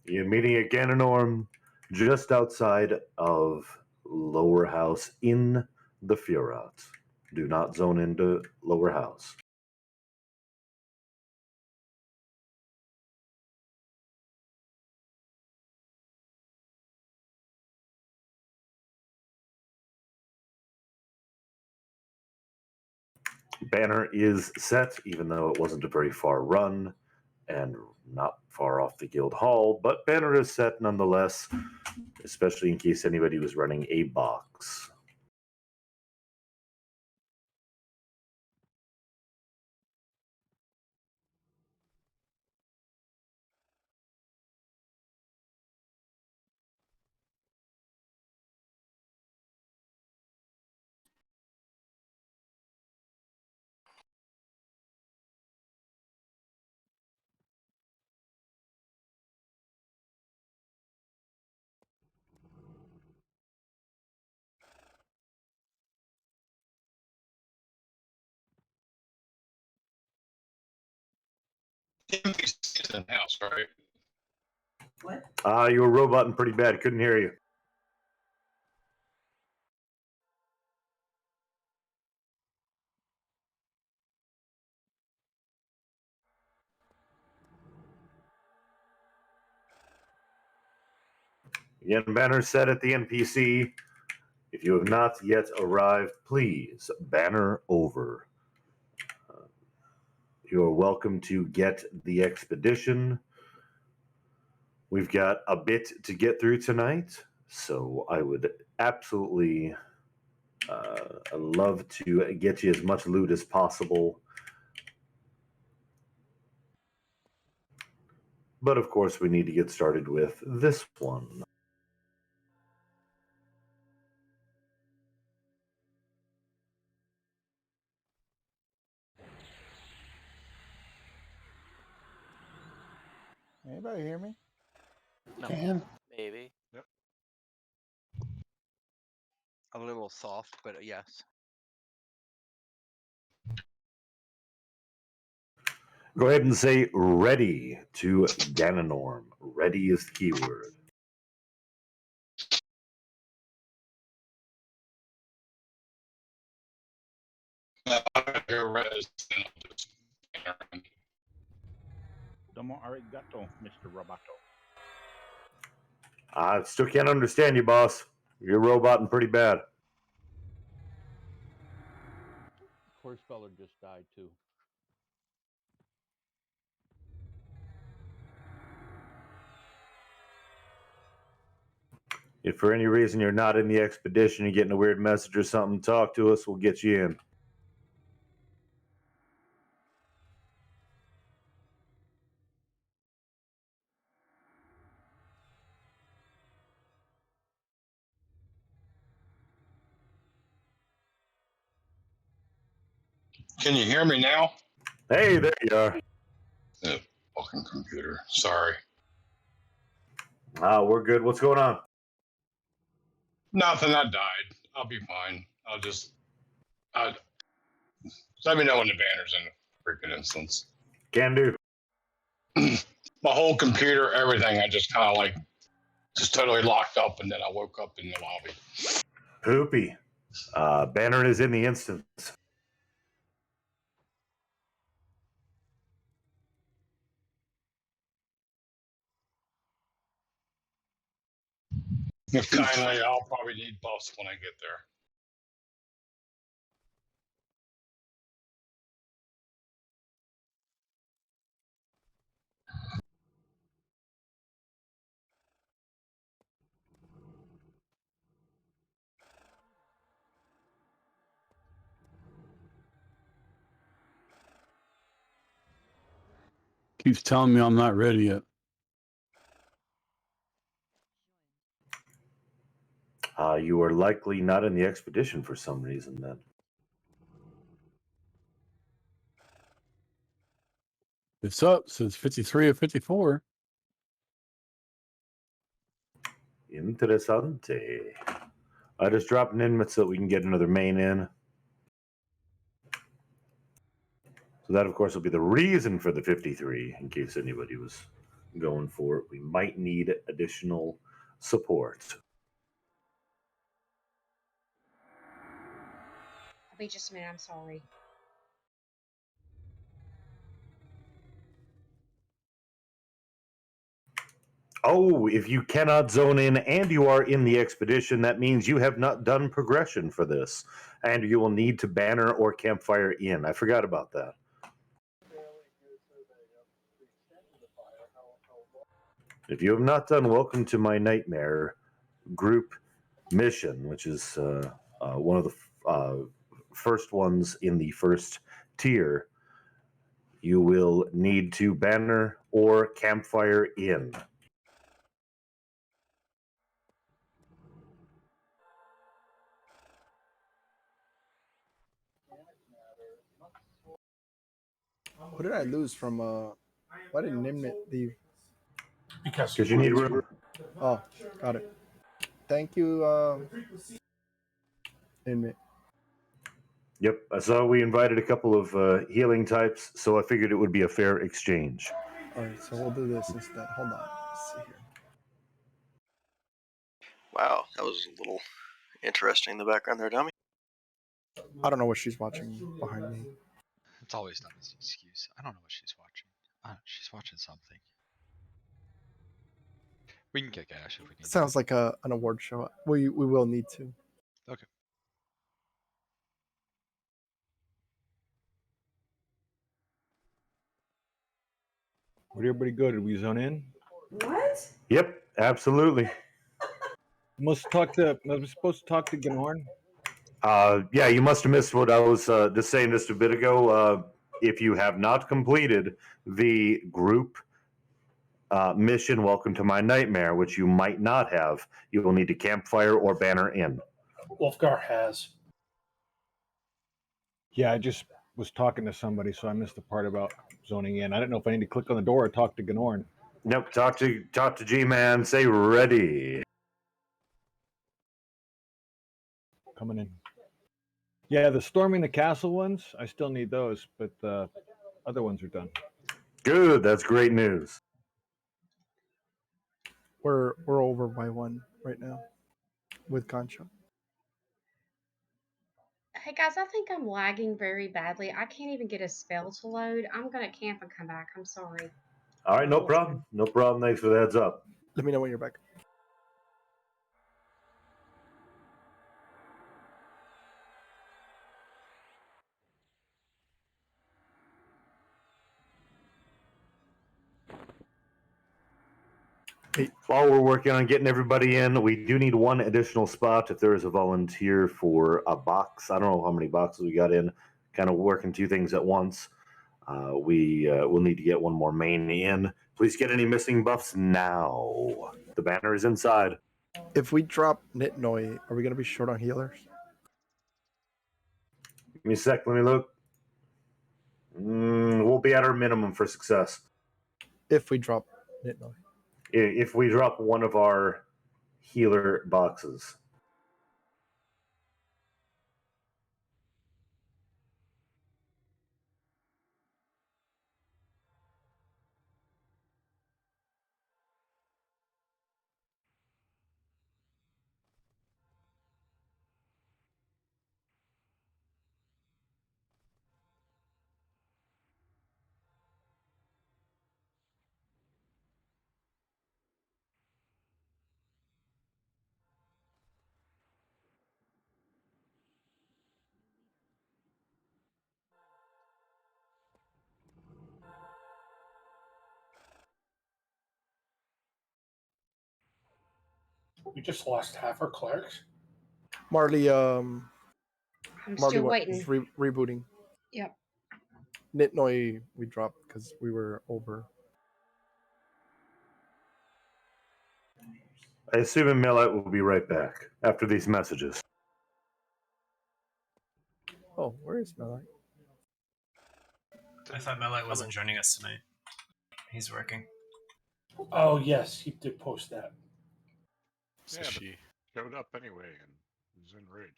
You're meeting at Ganonorm, just outside of Lower House in the Feerrott. Do not zone into Lower House. Banner is set, even though it wasn't a very far run and not far off the guild hall, but banner is set nonetheless, especially in case anybody was running a box. NPC's in the house, right? What? You were roboting pretty bad. Couldn't hear you. Again, banner set at the NPC. If you have not yet arrived, please banner over. You are welcome to get the expedition. We've got a bit to get through tonight, so I would absolutely love to get you as much loot as possible. But of course, we need to get started with this one. Anybody hear me? No. Can. Maybe. Yep. A little soft, but yes. Go ahead and say ready to Ganonorm. Ready is the keyword. Domo arigato, Mr. Roboto. I still can't understand you, boss. You're roboting pretty bad. Course feller just died too. If for any reason you're not in the expedition, you're getting a weird message or something, talk to us. We'll get you in. Can you hear me now? Hey, there you are. The fucking computer. Sorry. We're good. What's going on? Nothing. I died. I'll be fine. Just let me know when the banner's in the freaking instance. Can do. My whole computer, everything, I just kind of just totally locked up, and then I woke up in the lobby. Poopy. Banner is in the instance. If kindly, I'll probably need buffs when I get there. Keeps telling me I'm not ready yet. You are likely not in the expedition for some reason then. It's up. Says 53 of 54. Interessante. I just dropped an inmate so that we can get another main in. So that, of course, will be the reason for the 53, in case anybody was going for it. We might need additional support. I'll be just a minute. I'm sorry. Oh, if you cannot zone in and you are in the expedition, that means you have not done progression for this, and you will need to banner or campfire in. I forgot about that. If you have not done Welcome to My Nightmare group mission, which is one of the first ones in the first tier, you will need to banner or campfire in. What did I lose from why did Nimnit leave? Because you need room. Oh, got it. Thank you, Nimnit. Yep, I saw we invited a couple of healing types, so I figured it would be a fair exchange. Alright, so we'll do this instead. Hold on. Let's see here. Wow, that was a little interesting in the background there, dummy. I don't know what she's watching behind me. It's always Dummy's excuse. I don't know what she's watching. She's watching something. We can kick Ash if we need It sounds like an award show. We will need to. Okay. Where'd everybody go? Did we zone in? What? Yep, absolutely. I was supposed to talk to Gnorn. Yeah, you must have missed what I was just saying just a bit ago. If you have not completed the group mission, Welcome to My Nightmare, which you might not have, you will need to campfire or banner in. Wolfgar has. Yeah, I just was talking to somebody, so I missed the part about zoning in. I didn't know if I need to click on the door or talk to Gnorn. Nope, talk to G-Man, say ready. Coming in. Yeah, the storming the castle ones, I still need those, but the other ones are done. Good, that's great news. We're over by 1 right now with Concha. Hey guys, I think I'm lagging very badly. I can't even get a spell to load. I'm gonna camp and come back. I'm sorry. All right, no problem. No problem. Thanks for the heads up. Let me know when you're back. While we're working on getting everybody in, we do need one additional spot if there is a volunteer for a box. I don't know how many boxes we got in, kind of working two things at once. We will need to get one more main in. Please get any missing buffs now. The banner is inside. If we drop Nitnoi, are we going to be short on healers? Give me a sec. Let me look. We'll be at our minimum for success. If we drop Nitnoi. If we drop one of our healer boxes. We just lost half our clerics. Marley, I'm Marley still waiting. is rebooting. Yep. Nitnoi we dropped because we were over. I assume Millite will be right back after these messages. Oh, where is Melite? I thought Melite wasn't joining us tonight. He's working. Oh yes, he did post that. Yeah, she showed up anyway and was in raid.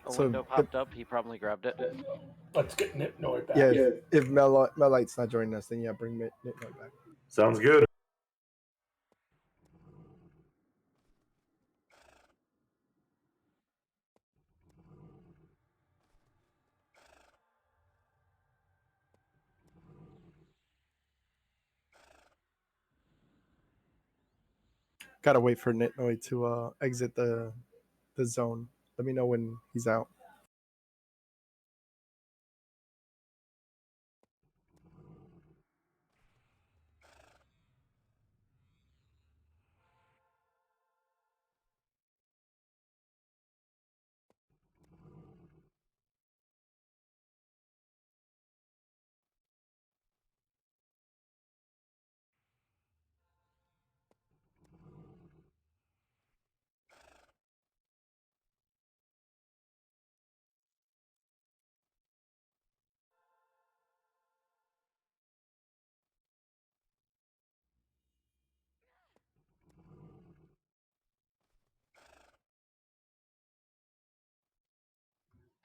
So A So window popped up. He probably grabbed it. Let's get Nipnoy back. Yeah, if Mellight's not joining us, then yeah, bring Nitnoy back. Sounds good. Gotta wait for Nitnoy to exit the zone. Let me know when he's out.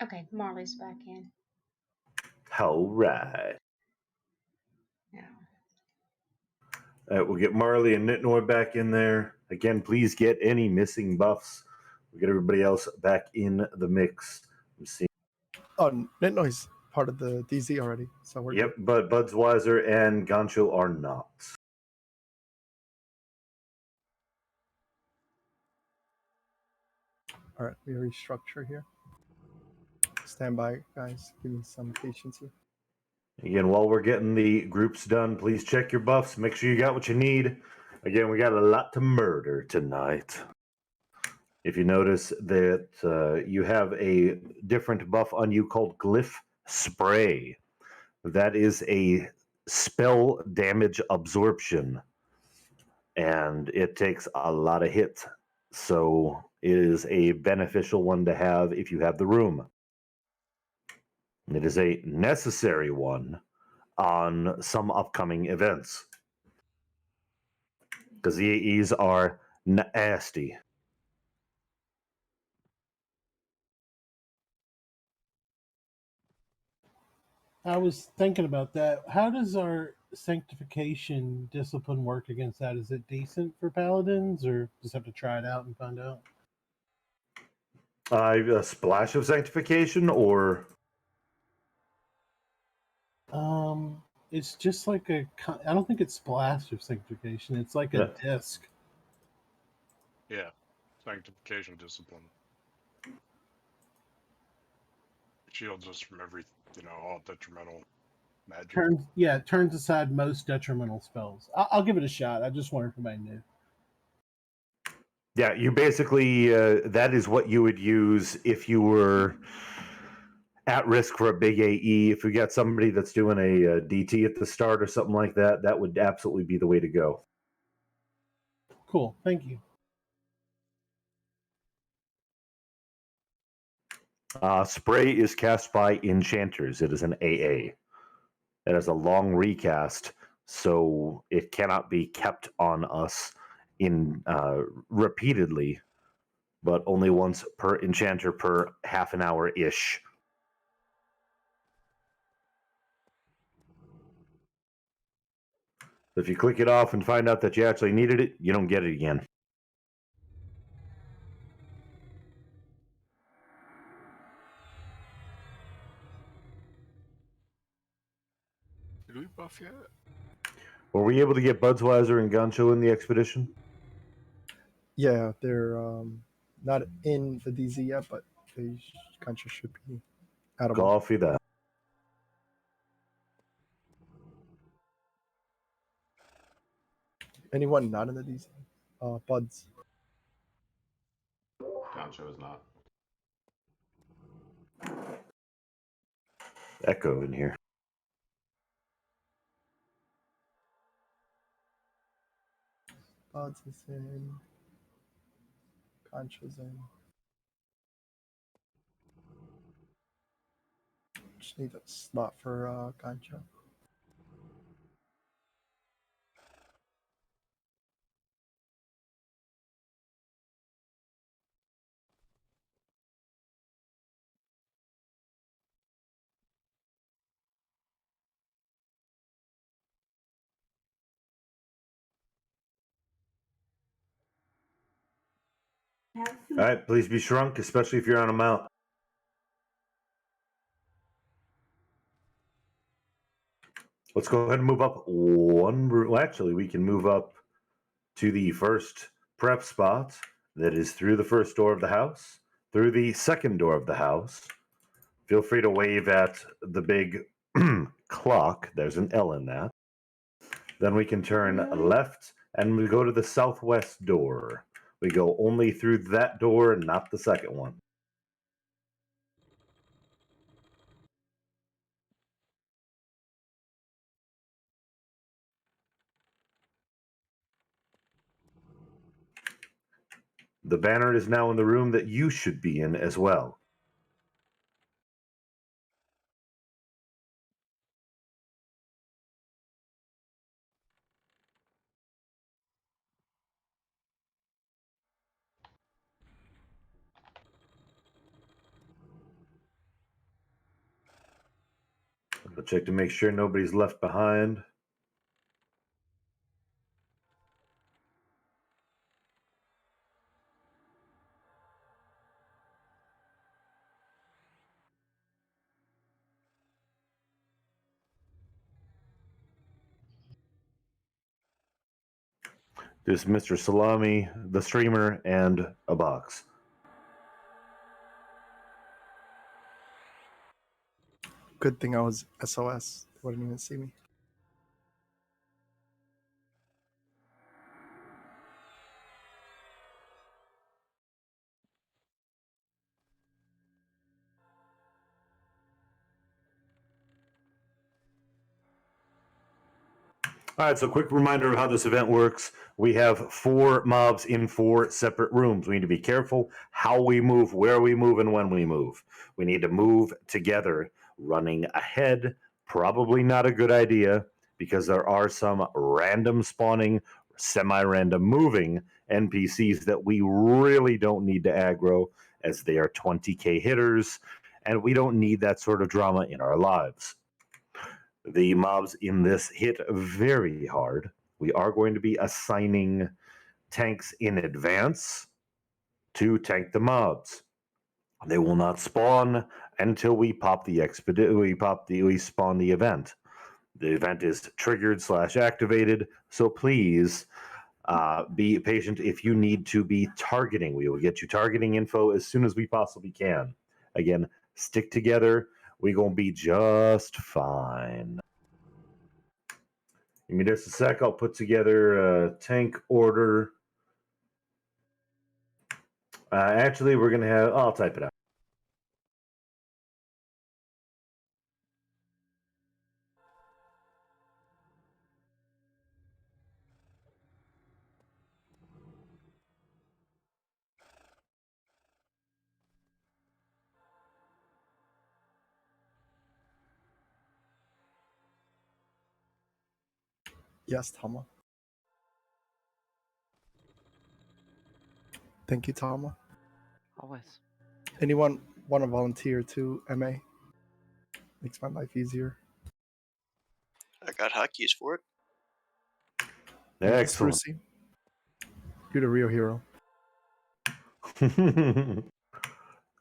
Okay, Marley's back in. All right. Yeah. We'll get Marley and Nitnoy back in there. Again, please get any missing buffs. We'll get everybody else back in the mix. I'm seeing. Oh, Nitnoy's part of the DZ already, so we're Yep, but Budsweiser and Gancho are not. All right, we restructure here. Stand by, guys. Give me some patience here. Again, while we're getting the groups done, please check your buffs. Make sure you got what you need. Again, we got a lot to murder tonight. If you notice that you have a different buff on you called Glyph Spray. That is a spell damage absorption. And it takes a lot of hits. So it is a beneficial one to have if you have the room. It is a necessary one on some upcoming events. Because the AEs are nasty. I was thinking about that. How does our sanctification discipline work against that? Is it decent for paladins, or just have to try it out and find out? A splash of sanctification, or It's just like I don't think it's splash of sanctification. It's like a disc. Yeah, sanctification discipline. Shields us from every, all detrimental magic. Turns aside most detrimental spells. I'll give it a shot. I just wondered if anybody knew. Yeah, you basically, that is what you would use if you were at risk for a big AE. If you got somebody that's doing a DT at the start or something like that, that would absolutely be the way to go. Cool, thank you. Spray is cast by enchanters. It is an AA. It has a long recast, so it cannot be kept on us in repeatedly, but only once per enchanter per half an hour ish. If you click it off and find out that you actually needed it, you don't get it again. Did we buff yet? Were we able to get Budsweiser and Gancho in the expedition? Yeah, they're not in the DZ yet, but they kind of should be out of. Coffee that. Anyone not in the DZ? Buds. Gancho is not. Echo in here. Buds is in. Concha's in. Just need a slot for Concha. All right, please be shrunk, especially if you're on a mount. Let's go ahead and move up one. Well, actually, we can move up to the first prep spot that is through the first door of the house, through the second door of the house. Feel free to wave at the big clock. There's an L in that. Then we can turn left and we go to the southwest door. We go only through that door and not the second one. The banner is now in the room that you should be in as well. I'll check to make sure nobody's left behind. There's Mr. Salami, the streamer, and a box. Good thing I was SOS. They wouldn't even see me. All right, so quick reminder of how this event works. We have 4 mobs in 4 separate rooms. We need to be careful how we move, where we move, and when we move. We need to move together. Running ahead, probably not a good idea because there are some random spawning, semi-random moving NPCs that we really don't need to aggro as they are 20k hitters, and we don't need that sort of drama in our lives. The mobs in this hit very hard. We are going to be assigning tanks in advance to tank the mobs. They will not spawn until we pop the we spawn the event. The event is triggered / activated, so please be patient if you need to be targeting. We will get you targeting info as soon as we possibly can. Again, stick together. We're going to be just fine. Give me just a sec. I'll put together a tank order. Actually, we're going to have... I'll type it out. Yes, Tama. Thank you, Tama. Always. Anyone want to volunteer to MA? Makes my life easier. I got hotkeys for it. Excellent. Sprucey. You're the real hero. All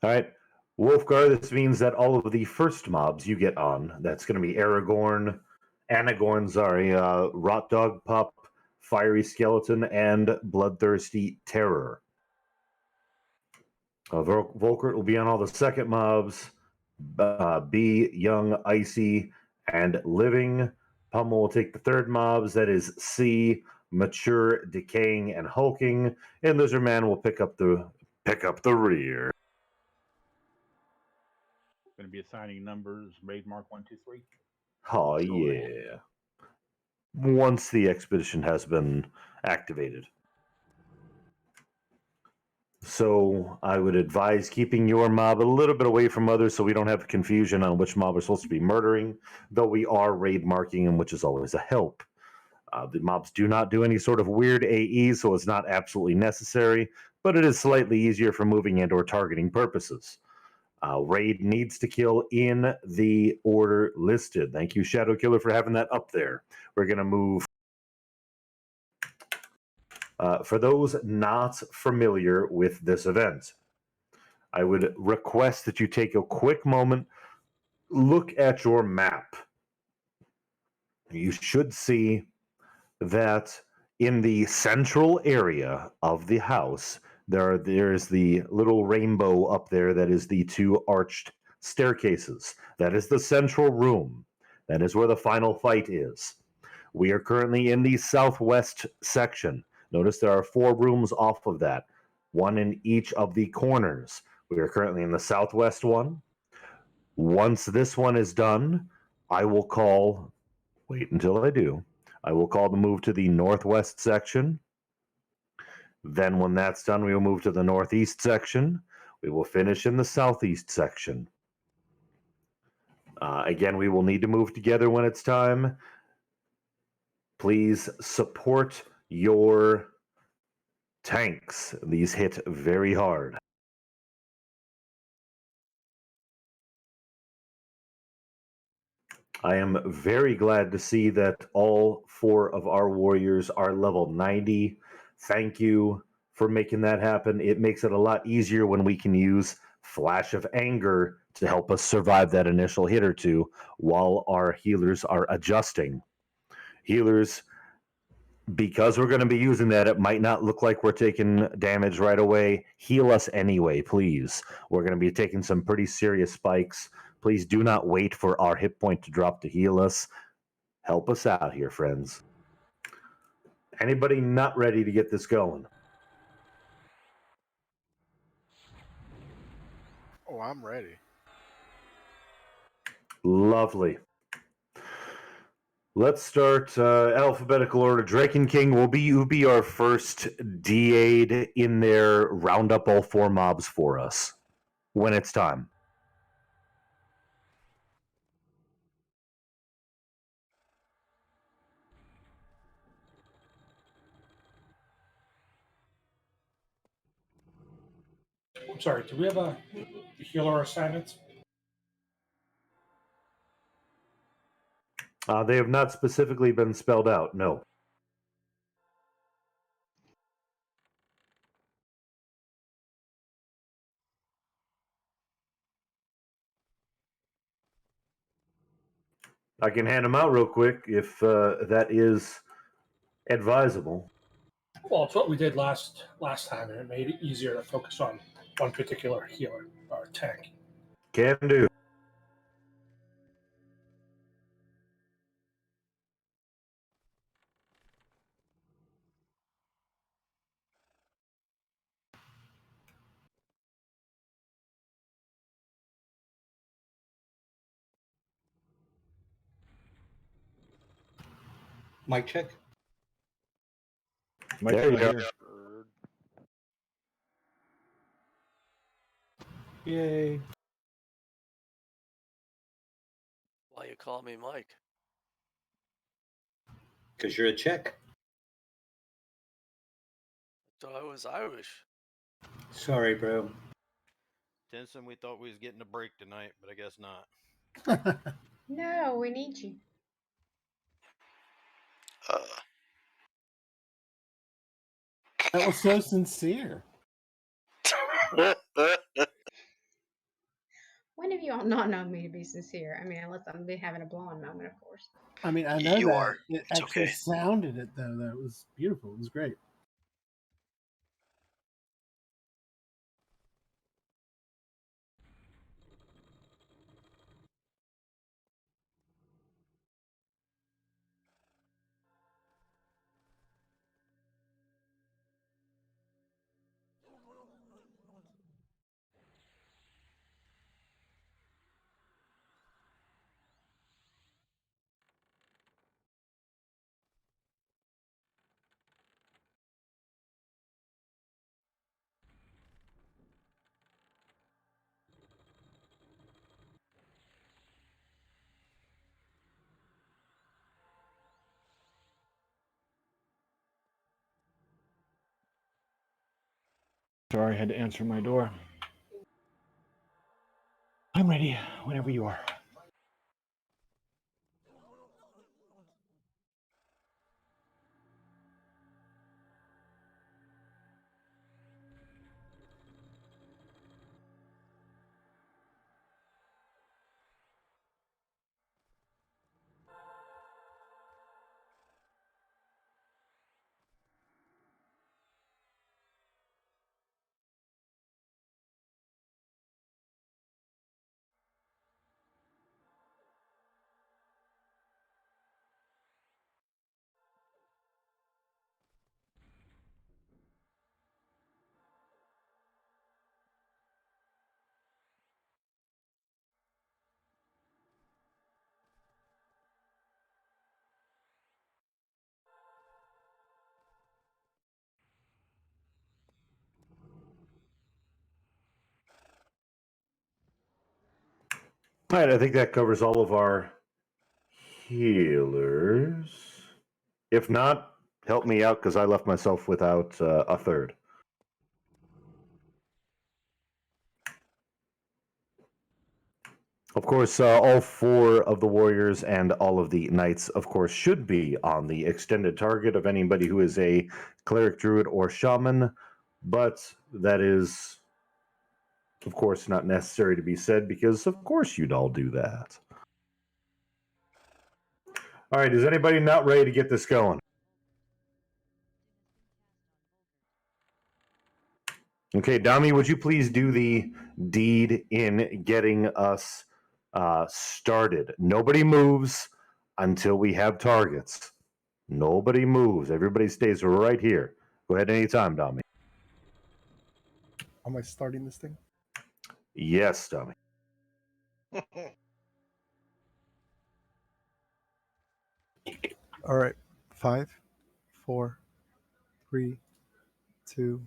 right. Wolfgar, this means that all of the first mobs you get on, that's going to be Aragorn, Rot Dog Pup, Fiery Skeleton, and Bloodthirsty Terror. Volkert will be on all the second mobs. B, Young, Icy, and Living. Pummel will take the third mobs. That is C, Mature, Decaying, and Hulking. And Lizardman will pick up the rear. Going to be assigning numbers. Raid mark 1, 2, 3. Oh yeah. Once the expedition has been activated. So I would advise keeping your mob a little bit away from others so we don't have confusion on which mob we're supposed to be murdering, though we are raid marking them, which is always a help. The mobs do not do any sort of weird AEs, so it's not absolutely necessary, but it is slightly easier for moving and or targeting purposes. Raid needs to kill in the order listed. Thank you, Shadow Killer, for having that up there. We're going to move For those not familiar with this event, I would request that you take a quick moment, look at your map. You should see that in the central area of the house, there's the little rainbow up there that is the two arched staircases. That is the central room. That is where the final fight is. We are currently in the southwest section. Notice there are 4 rooms off of that, one in each of the corners. We are currently in the southwest one. Once this one is done, I will call, wait until I do, I will call the move to the northwest section. Then when that's done, we will move to the northeast section. We will finish in the southeast section. Again, we will need to move together when it's time. Please support your tanks. These hit very hard. I am very glad to see that all 4 of our warriors are level 90. Thank you for making that happen. It makes it a lot easier when we can use Flash of Anger to help us survive that initial hit or two while our healers are adjusting. Healers, because we're going to be using that, it might not look like we're taking damage right away. Heal us anyway, please. We're going to be taking some pretty serious spikes. Please do not wait for our hit point to drop to heal us. Help us out here, friends. Anybody not ready to get this going? Oh, I'm ready. Lovely. Let's start alphabetical order. Drake King will be our first D8 in there. Round up all 4 mobs for us when it's time. I'm sorry, do we have a healer assignments? They have not specifically been spelled out, no. I can hand them out real quick if that is advisable. Well, it's what we did last time, and it made it easier to focus on one particular healer or tank. Can do. Mic check. Mike's There you not go. here. Yay. Why you call me Mike? Because you're a Czech. So I was Irish. Sorry, bro. Tenson, we thought we was getting a break tonight, but I guess not. No, we need you. That was so sincere. When have you all not known me to be sincere? I mean, unless I'm having a blonde moment, of course. I mean, I know You that. are. It It's actually okay. sounded it, though. That was beautiful. It was great. Sorry, I had to answer my door. I'm ready whenever you are. All right, I think that covers all of our healers. If not, help me out because I left myself without a third. Of course, all 4 of the warriors and all of the knights, of course, should be on the extended target of anybody who is a cleric, druid, or shaman, but that is, of course, not necessary to be said because, of course, you'd all do that. All right, is anybody not ready to get this going? Okay, Dami, would you please do the deed in getting us started? Nobody moves until we have targets. Nobody moves. Everybody stays right here. Go ahead anytime, Dami. Am I starting this thing? Yes, Dami. All right. 5, 4, 3, 2,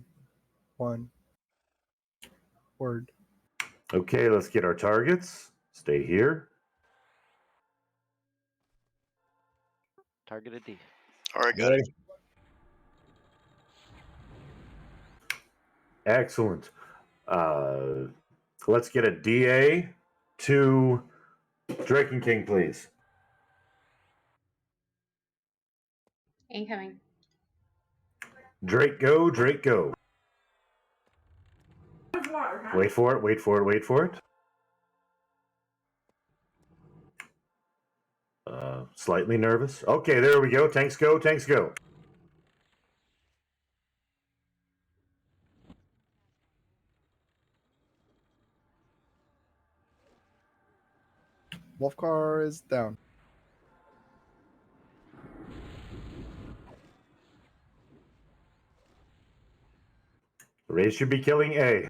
1. Word. Okay, let's get our targets. Stay here. Targeted D. All right, got it. Excellent. Let's get a DA to Drake and King, please. Incoming. Drake, go. Drake, go. Wait for it. Wait for it. Wait for it. Slightly nervous. Okay, there we go. Tanks go. Tanks go. Wolfgar is down. Ray should be killing A.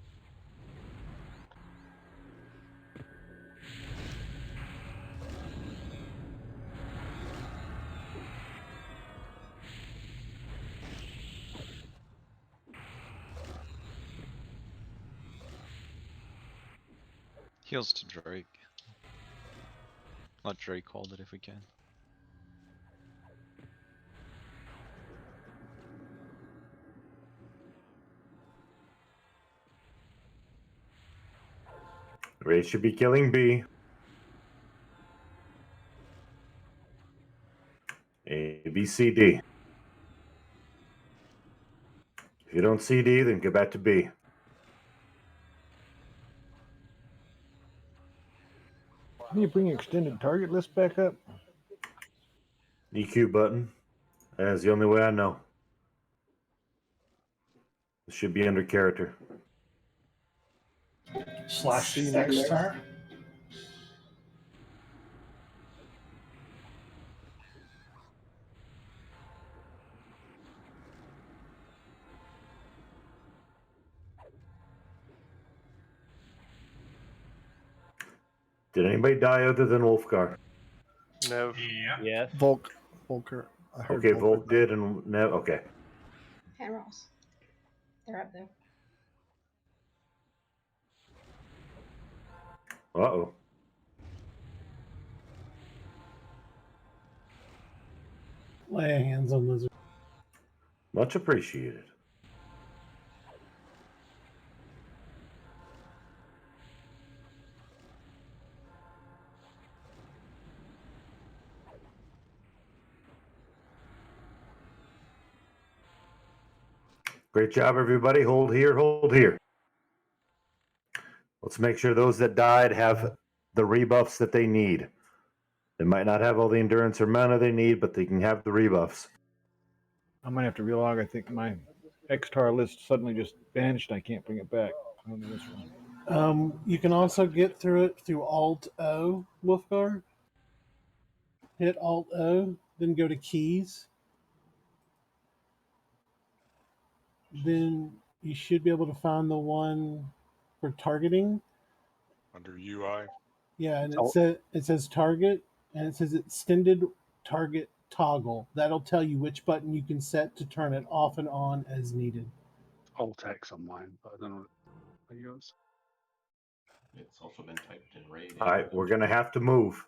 Heals to Drake. Let Drake hold it if we can. Ray should be killing B. A, B, C, D. If you don't see D, then go back to B. Can you bring extended target list back up? EQ button. That's the only way I know. It should be under character. /C next turn. Did anybody die other than Wolfgar? No. Yeah. Yes. Volker. I heard Okay, Volker Volk die. did and Nev. Okay. And Ross. They're up there. Uh-oh. Lay hands on lizard. Much appreciated. Great job, everybody. Hold here, hold here. Let's make sure those that died have the rebuffs that they need. They might not have all the endurance or mana they need, but they can have the rebuffs. I might have to relog. I think my XTAR list suddenly just vanished. I can't bring it back. I don't know what's wrong. You can also get through it through Alt O, Wolfgar. Hit Alt O, then go to keys. Then you should be able to find the one for targeting. Under UI. Yeah, and it says target, and it says extended target toggle. That'll tell you which button you can set to turn it off and on as needed. Alt X on mine, but I don't know how it goes. It's also been typed in raid. All right, we're going to have to move.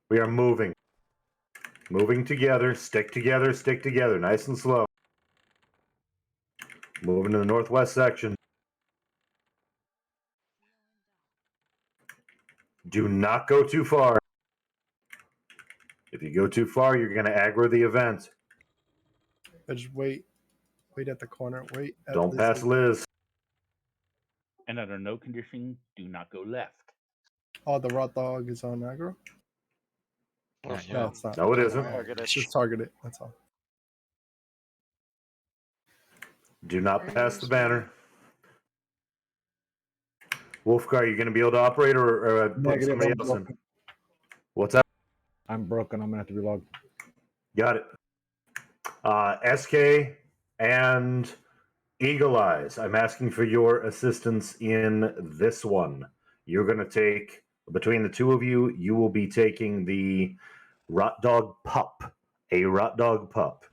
We are moving. Moving together, stick together, nice and slow. Moving to the northwest section. Do not go too far. If you go too far, you're going to aggro the event. Just wait at the corner. Wait. Don't pass Liz. And under no condition, do not go left. Oh, the raw dog is on aggro. No, it's not. No, it isn't. It's just targeted. That's all. Do not pass the banner. Wolfgar, you going to be able to operate or put Negative, somebody I'm else in? broken. What's that? I'm broken. I'm gonna have to relog. Got it. SK and Eagle Eyes, I'm asking for your assistance in this one. You're going to take, between the two of you, you will be taking the Rot Dog Pup. A Rot Dog Pup.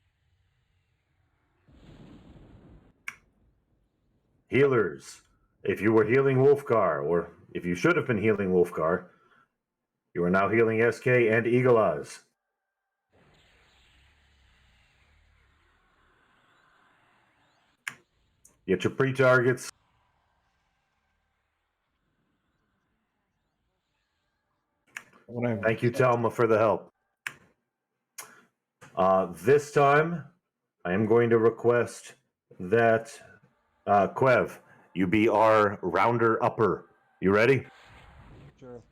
Healers, if you were healing Wolfgar, or if you should have been healing Wolfgar, you are now healing SK and Eagle Eyes. Get your pre-targets. Thank you, Talma, for the help. This time, I am going to request that Quev, you be our rounder upper. You ready? Sure.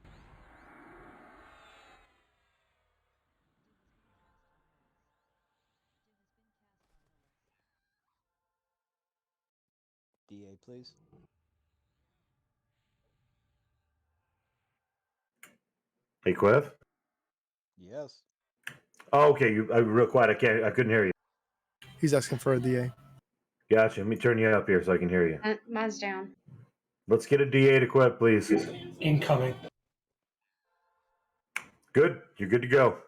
DA, please. Hey, Quev. Yes. Oh, okay. You real quiet. I couldn't hear you. He's asking for a DA. Gotcha. Let me turn you up here so I can hear you. Mine's down. Let's get a DA to Quev, please. Incoming. Good. You're good to go.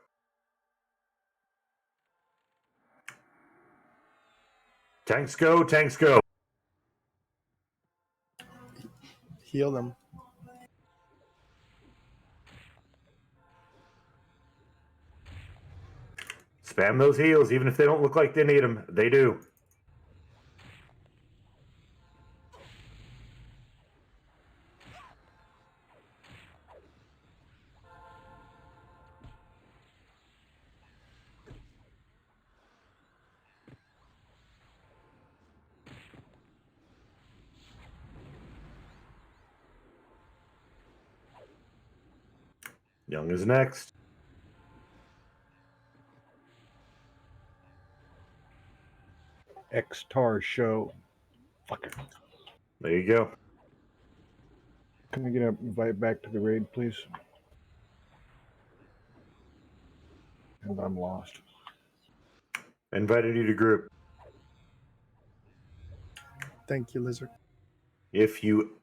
Tanks go. Tanks go. Heal them. Spam those heals, even if they don't look like they need them. They do. Young is next. X-Tar show. Fucker. There you go. Can I get an invite back to the raid, please? And I'm lost. Invited you to group. Thank you, Lizard. If you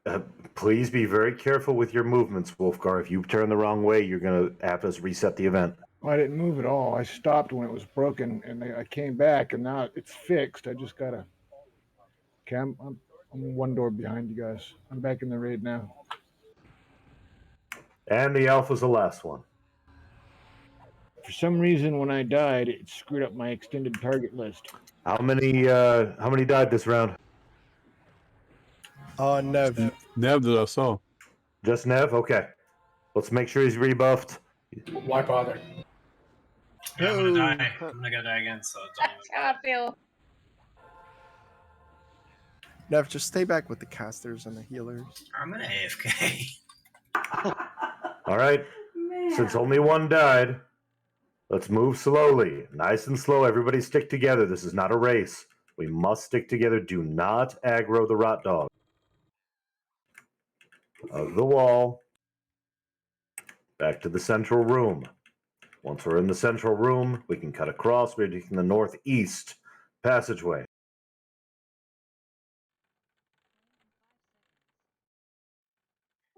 please be very careful with your movements, Wolfgar. If you turn the wrong way, you're gonna have us reset the event. I didn't move at all. I stopped when it was broken, and I came back, and now it's fixed. I just gotta. Okay, I'm one door behind you guys. I'm back in the raid now. And the alpha's the last one. For some reason, when I died, it screwed up my extended target list. How many died this round? Nev. Nev that I saw. Just Nev? Okay. Let's make sure he's rebuffed. Why bother? Yeah, I'm gonna die. I'm gonna go die again, so don't That's how I feel. Nev, just stay back with the casters and the healers. I'm gonna AFK. All right. Since only one died, let's move slowly. Nice and slow. Everybody stick together. This is not a race. We must stick together. Do not aggro the Rot Dog. Of the wall. Back to the central room. Once we're in the central room, we can cut across. We're taking the northeast passageway.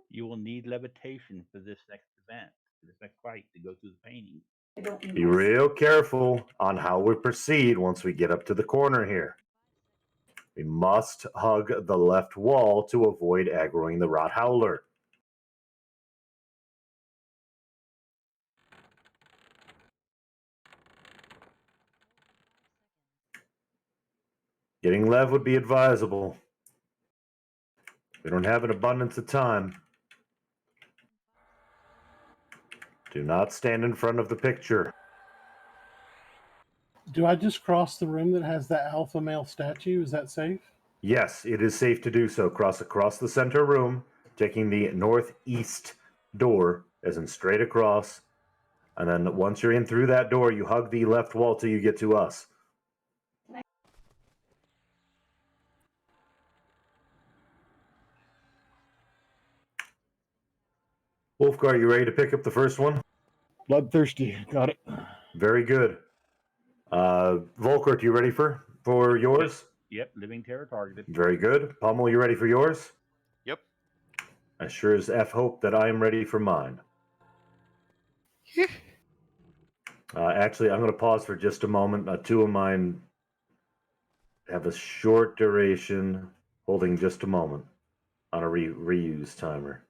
You will need levitation for this next event, for this next fight, to go through the painting. Be real careful on how we proceed once we get up to the corner here. We must hug the left wall to avoid aggroing the Rot Howler. Getting Lev would be advisable. We don't have an abundance of time. Do not stand in front of the picture. Do I just cross the room that has that alpha male statue? Is that safe? Yes, it is safe to do so. Cross across the center room, taking the northeast door, as in straight across. And then once you're in through that door, you hug the left wall till you get to us. Wolfgar, you ready to pick up the first one? Bloodthirsty. Got it. Very good. Volkert, you ready for yours? Yep, living terror targeted. Very good. Pommel, you ready for yours? Yep. I sure as F hope that I am ready for mine. Actually, I'm going to pause for just a moment. Two of mine have a short duration, holding just a moment on a reuse timer.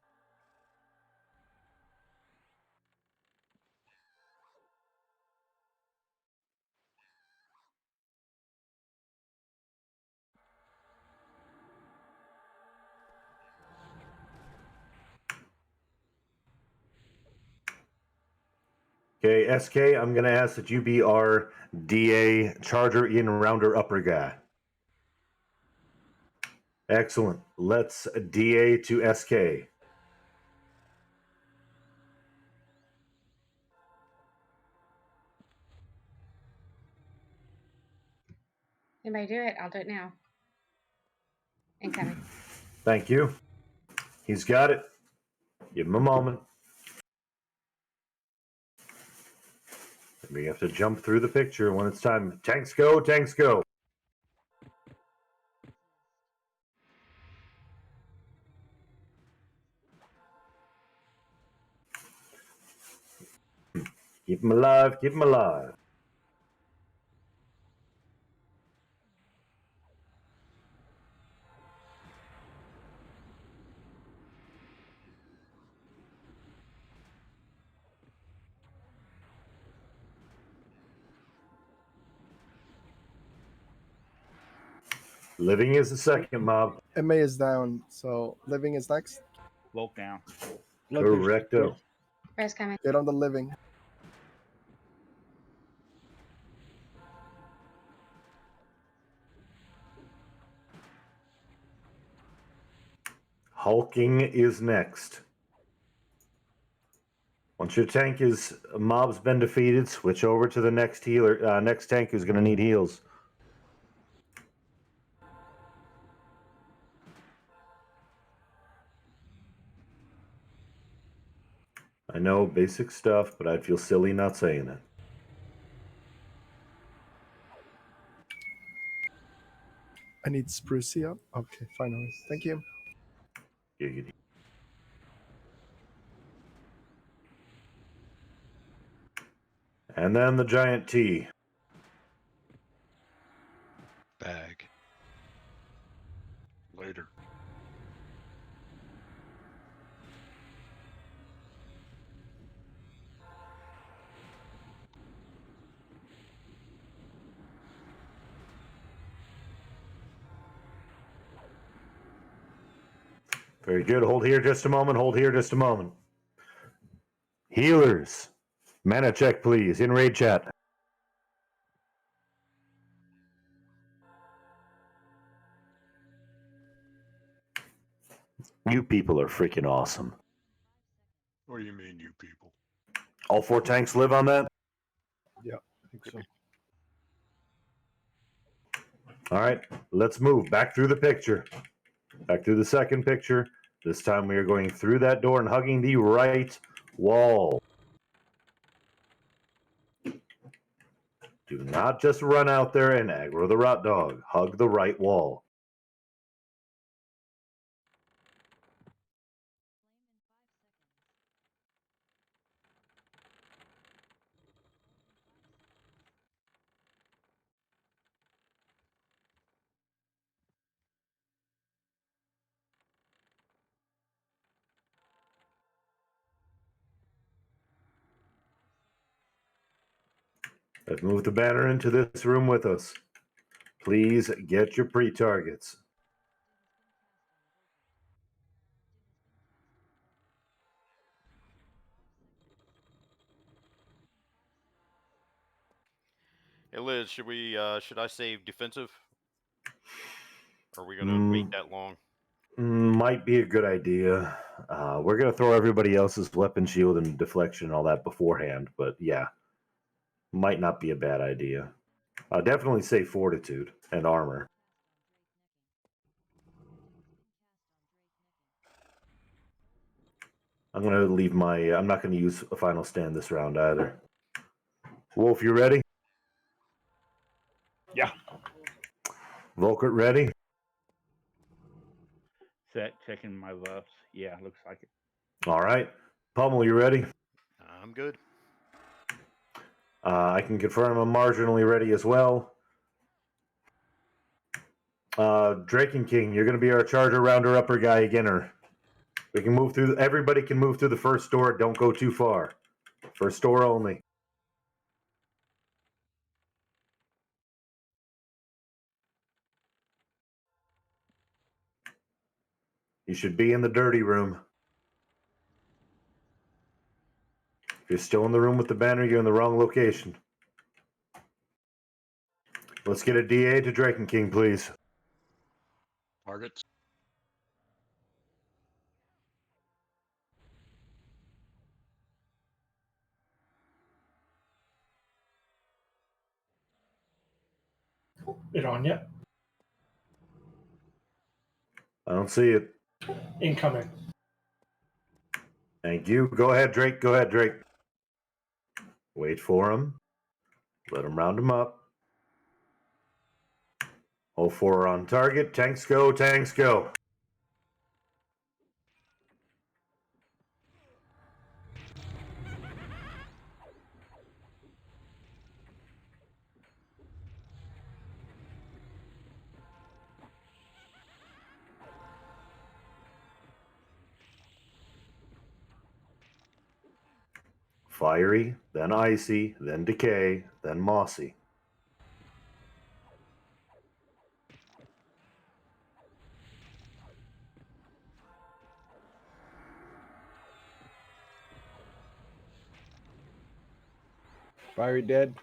Okay, SK, I'm going to ask that you be our DA Charger in Rounder Upper guy. Excellent. Let's DA to SK. Anybody do it? I'll do it now. Incoming. Thank you. He's got it. Give him a moment. We have to jump through the picture when it's time. Tanks go, tanks go. Keep him alive, keep him alive. Living is the second mob. MA is down, so living is next. Volk down. Correcto. Rest coming. Get on the living. Hulking is next. Once your tank is mob's been defeated, switch over to the next healer. Next tank who's going to need heals. I know basic stuff, but I'd feel silly not saying it. I need Sprucey up. Okay, fine. Thank you. Giggity. And then the giant T. Bag. Later. Very good. Hold here just a moment. Hold here just a moment. Healers. Mana check, please. In raid chat. You people are freaking awesome. What do you mean, you people? All 4 tanks live on that? Yeah, I think so. All right, let's move back through the picture. Back through the second picture. This time we are going through that door and hugging the right wall. Do not just run out there and aggro the rot dog. Hug the right wall. Let's move the banner into this room with us. Please get your pre-targets. Hey Liz, should I save defensive? Or are we gonna wait that long? Might be a good idea. We're going to throw everybody else's weapon shield and deflection and all that beforehand, but yeah, might not be a bad idea. Definitely say fortitude and armor. I'm going to leave my... I'm not going to use a final stand this round either. Wolf, you ready? Yeah. Volkert, ready? Set, checking my buffs. Yeah, looks like it. All right. Pummel, you ready? I'm good. I can confirm I'm marginally ready as well. Drake and King, you're going to be our charger rounder upper guy againer. We can move through. Everybody can move through the first door. Don't go too far. First door only. You should be in the dirty room. If you're still in the room with the banner, you're in the wrong location. Let's get a DA to Drake and King, please. Targets. It on yet? I don't see it. Incoming. Thank you. Go ahead, Drake. Go ahead, Drake. Wait for him. Let him round him up. All four are on target. Tanks go, tanks go. Fiery, then icy, then decay, then mossy. Fiery dead.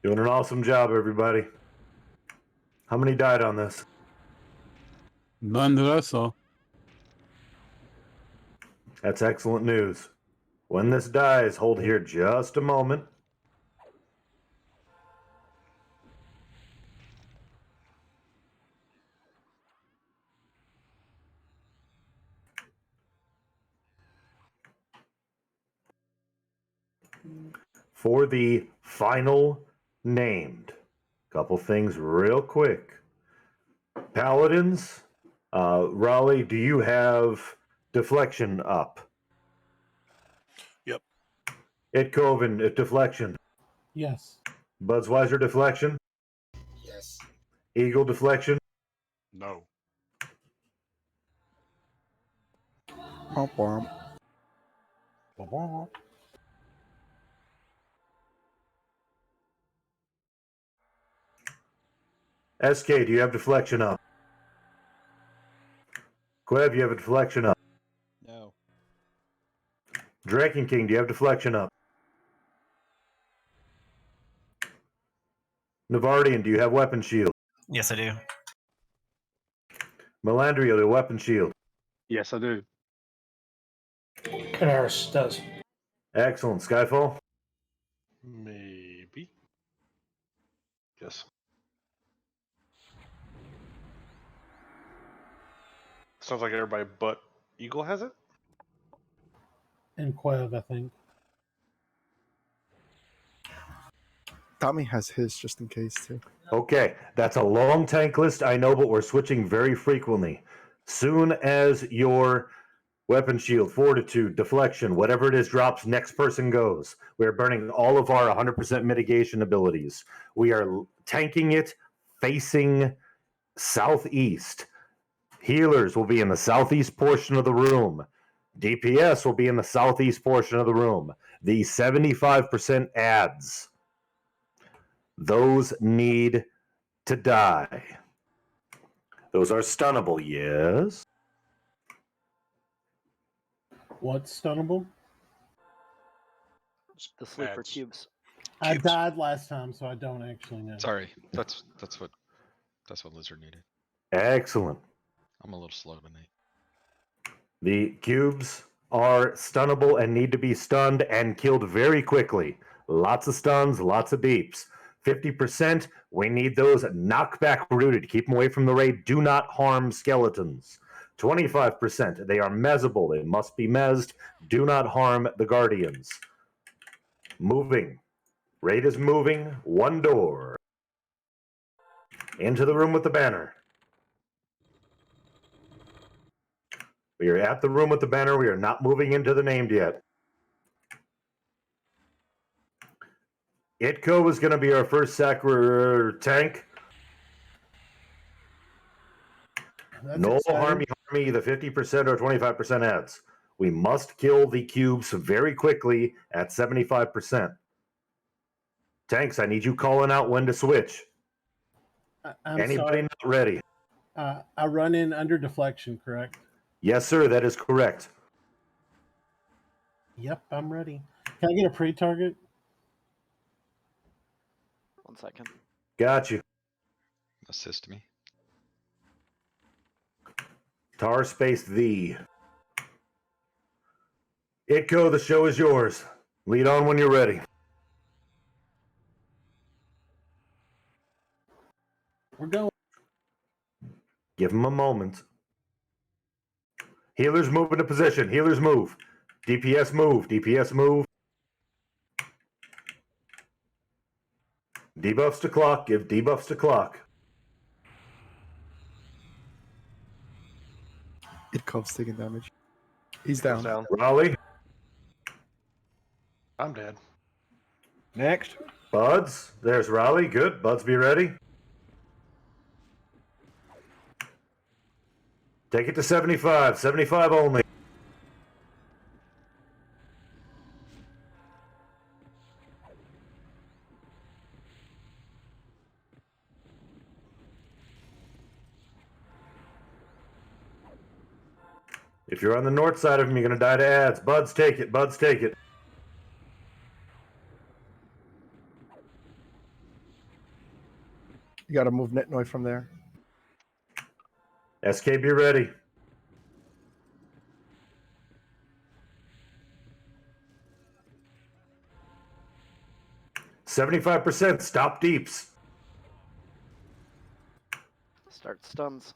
Doing an awesome job, everybody. How many died on this? None that I saw. That's excellent news. When this dies, hold here just a moment. For the final named, couple things real quick. Paladins, Raleigh, do you have deflection up? Yep. It Coven, deflection. Yes. Buzzweiser, deflection. Yes. Eagle, deflection. No. SK, do you have deflection up? Quev, you have a deflection up. No. Drake and King, do you have deflection up? Navardian, do you have weapon shield? Yes, I do. Melandrio, the weapon shield. Yes, I do. Canaris does. Excellent. Skyfall? Maybe. Yes. Sounds like everybody but Eagle has it. And Quev, I think. Tommy has his just in case too. Okay, that's a long tank list, I know, but we're switching very frequently. Soon as your weapon shield, fortitude, deflection, whatever it is drops, next person goes. We're burning all of our 100% mitigation abilities. We are tanking it facing southeast. Healers will be in the southeast portion of the room. DPS will be in the southeast portion of the room. The 75% adds, those need to die. Those are stunnable, yes? What's stunnable? The sleeper Ads. cubes. I died last time, so I don't actually know. Sorry, that's what Lizard needed. Excellent. I'm a little slow tonight. The cubes are stunnable and need to be stunned and killed very quickly. Lots of stuns, lots of beeps. 50%, we need those knockback rooted. Keep them away from the raid. Do not harm skeletons. 25%, they are mezzable. They must be mezzed. Do not harm the guardians. Moving. Raid is moving. One door. Into the room with the banner. We are at the room with the banner. We are not moving into the named yet. Itko is going to be our first tank. That's No exciting. harmy, either 50% or 25% adds. We must kill the cubes very quickly at 75%. Tanks, I need you calling out when to switch. I'm Anybody sorry. not ready? I run in under deflection, correct? Yes, sir, that is correct. Yep, I'm ready. Can I get a pre-target? 1 second. Got you. Assist me. Tar space V. Itko, the show is yours. Lead on when you're ready. We're going. Give him a moment. Healers move into position. Healers move. DPS move. DPS move. Debuffs to clock. Give debuffs to clock. Itkov's taking damage. He's down. Raleigh. I'm dead. Next. Buds. There's Raleigh. Good. Buds, be ready. Take it to 75. 75 only. If you're on the north side of him, you're going to die to ads. Buds, take it. Buds, take it. You got to move Netnoy from there. SK, be ready. %75%. Stop deeps. Start stuns.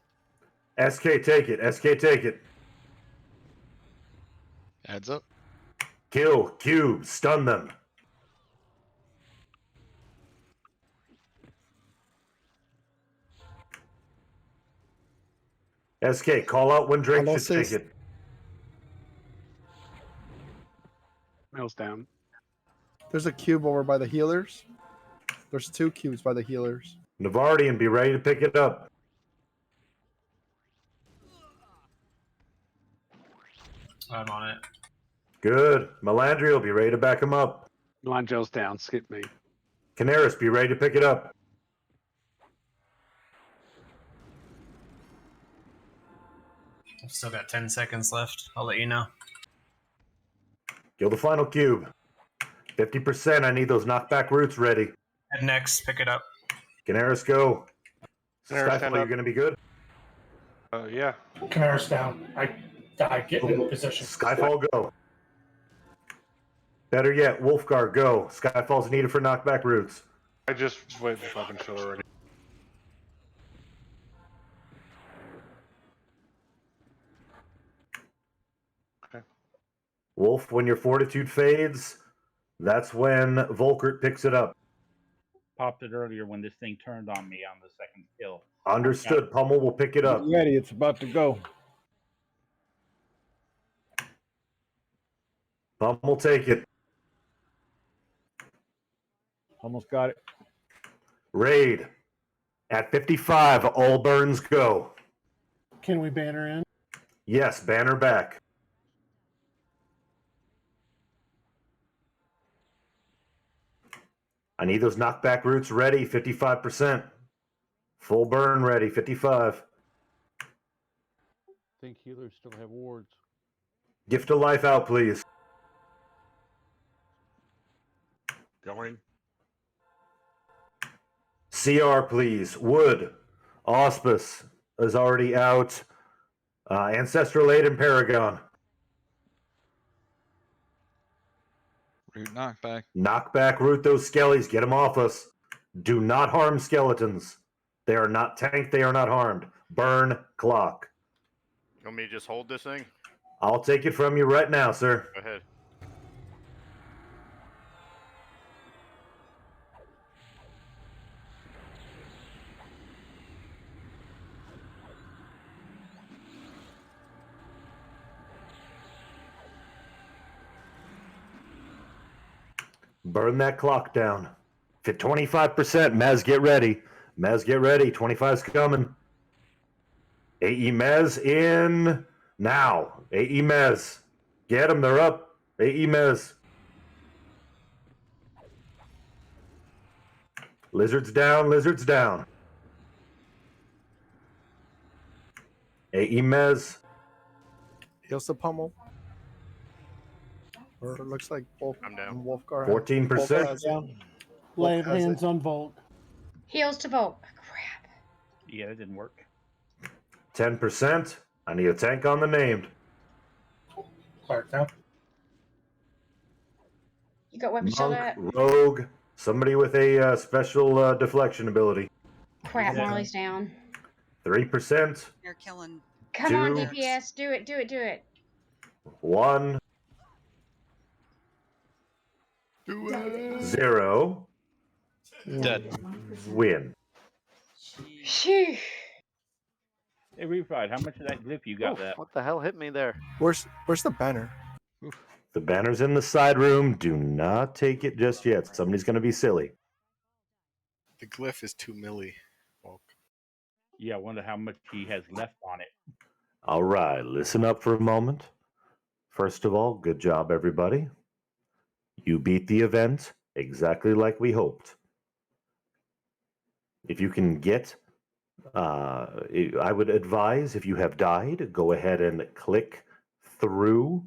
SK, take it. SK, take it. Adds up. Kill. Cube. Stun them. SK, call out when Drake should take it. Mail's down. There's a cube over by the healers. There's 2 cubes by the healers. Navardian, be ready to pick it up. I'm on it. Good. Melandrio, be ready to back him up. Melandrio's down. Skip me. Canaris, be ready to pick it up. I've still got 10 seconds left. I'll let you know. Kill the final cube. 50%. I need those knockback roots ready. Head next. Pick it up. Canaris, go. Canaris, stand Skyfall, you're up. going to be good? Yeah. Canaris down. I get in position. Skyfall, go. Better yet, Wolfgar, go. Skyfall's needed for knockback roots. I just went and fucking shot already. Okay. Wolf, when your fortitude fades, that's when Volkert picks it up. Popped it earlier when this thing turned on me on the second kill. Understood. Pummel will pick it up. Get ready. It's about to go. Pummel, take it. Almost got it. Raid. At 55, all burns go. Can we banner in? Yes, banner back. I need those knockback roots ready, 55%. Full burn ready, 55. Think healers still have wards. Gift of life out, please. Going. CR, please. Wood. Auspice is already out. Ancestral Aid and Paragon. Root knockback. Knockback root those skellies. Get them off us. Do not harm skeletons. They are not tanked. They are not harmed. Burn clock. You want me to just hold this thing? I'll take it from you right now, sir. Go ahead. Burn that clock down. Fit 25%. Mez, get ready. Mez, get ready. 25's coming. AE Mez in now. AE Mez. Get them. They're up. AE Mez. Lizards down. Lizards down. AE Mez. Heals the pummel. Or it looks like Wolf. I'm down. Wolfgar. 14%. Wolf has it. Lay Wolf of has hands it. on Volk. Heals to Volk. Crap. Yeah, that didn't work. 10%. I need a tank on the named. Clark down. You got weapon shield Monk, up? rogue, somebody with a special deflection ability. Crap, Marley's down. 3%. You're killing. Come on, Two. DPS. Do it, do it, do it. 1. 0. Dead. Win. Phew. Hey, Refied, how much of that glyph you got Oof, that? what the hell hit me there? Where's the banner? The banner's in the side room. Do not take it just yet. Somebody's going to be silly. The glyph is 2 milli. Bulk. Yeah, I wonder how much he has left on it. All right, listen up for a moment. First of all, good job, everybody. You beat the event exactly like we hoped. If you can get, I would advise if you have died, go ahead and click through,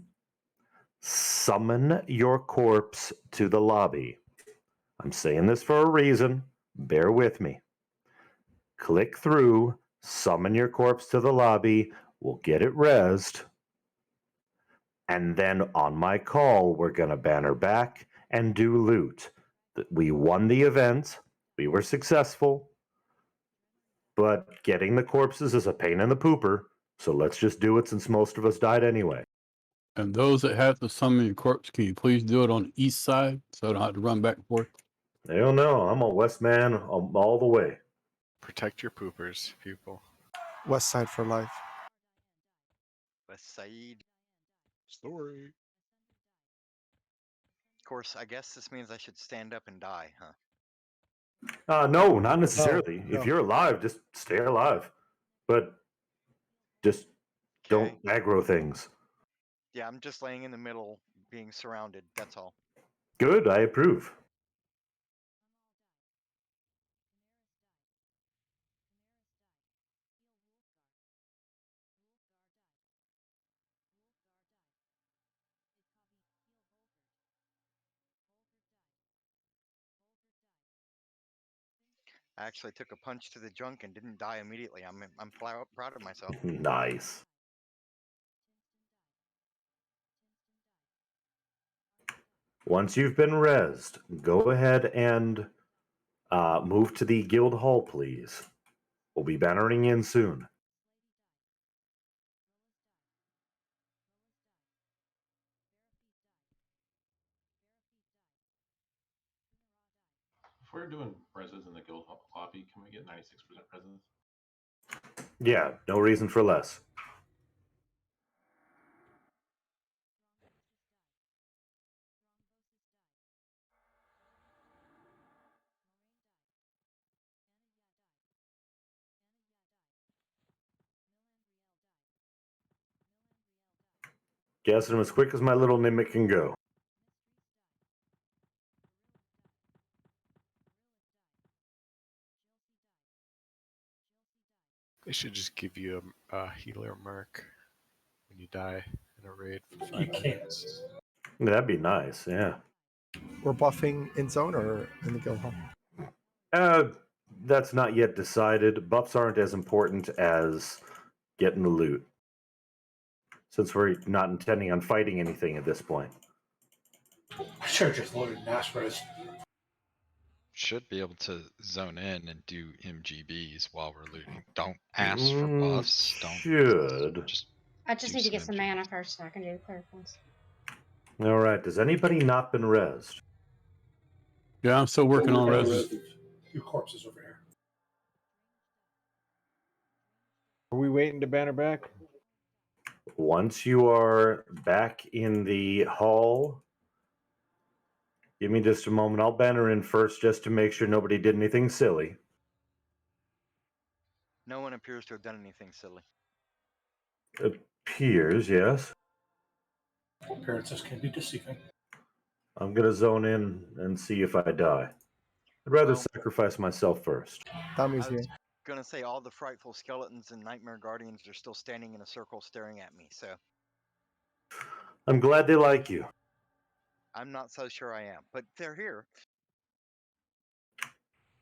summon your corpse to the lobby. I'm saying this for a reason. Bear with me. Click through, summon your corpse to the lobby. We'll get it rezzed. And then on my call, we're going to banner back and do loot. We won the event. We were successful. But getting the corpses is a pain in the pooper. So let's just do it since most of us died anyway. And those that have to summon your corpse, can you please do it on the east side so I don't have to run back and forth? I don't know. I'm a West man all the way. Protect your poopers, people. West side for life. West Side. Story. Of course, I guess this means I should stand up and die, huh? No, not necessarily. No. If you're alive, just stay alive. But just don't aggro things. Yeah, I'm just laying in the middle, being surrounded. That's all. Good, I approve. I actually took a punch to the junk and didn't die immediately. I'm proud of myself. Nice. Once you've been rezzed, go ahead and move to the guild hall, please. We'll be bannering in soon. If we're doing reses in the guild lobby, can we get 96% presence? Yeah, no reason for less. Guessing as quick as my little mimic can go. They should just give you a healer mark when you die in a raid for 5 You can't. minutes. That'd be nice, yeah. We're buffing in zone or in the guild hall? That's not yet decided. Buffs aren't as important as getting the loot, since we're not intending on fighting anything at this point. I should have just loaded mass res. Should be able to zone in and do MGBs while we're looting. Don't ask for buffs. Don't Should. I just do need to some get some MGBs. mana first so I can do clear points. All right. Does anybody not been rezzed? Yeah, I'm still working on res. Two corpses over here. Are we waiting to banner back? Once you are back in the hall, give me just a moment. I'll banner in first just to make sure nobody did anything silly. No one appears to have done anything silly. Appears, yes. Appearances can be deceiving. I'm going to zone in and see if I die. I'd rather Well, sacrifice myself first. Tommy's I was here. gonna say all the frightful skeletons and nightmare guardians are still standing in a circle staring at me, so I'm glad they like you. I'm not so sure I am. But they're here.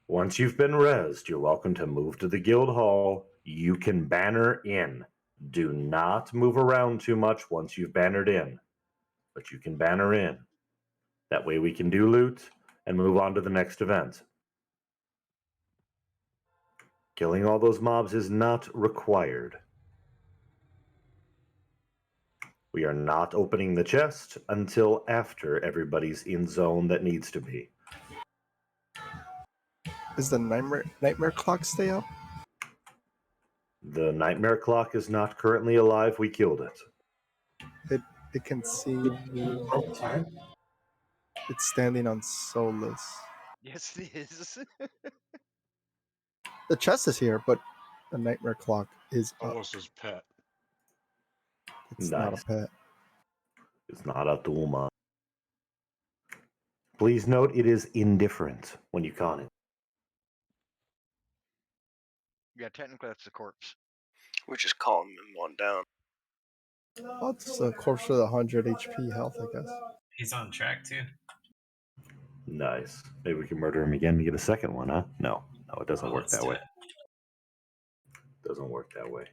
Once you've been rezzed, you're welcome to move to the guild hall. You can banner in. Do not move around too much once you've bannered in, but you can banner in. That way we can do loot and move on to the next event. Killing all those mobs is not required. We are not opening the chest until after everybody's in zone that needs to be. Is the nightmare clock stay up? The nightmare clock is not currently alive. We killed it. It can see. Time. It's standing on soulless. Yes, it is. The chest is here, but the nightmare clock is That up. was his pet. It's not Nice. a pet. It's not a Duma. Please note it is indifferent when you con it. Yeah, technically that's a corpse. We're just calling them one down. Oh, it's a corpse with 100 HP health, I guess. He's on track too. Nice. Maybe we can murder him again to get a second one, huh? No, it doesn't work Let's that do way. it. Doesn't work that way.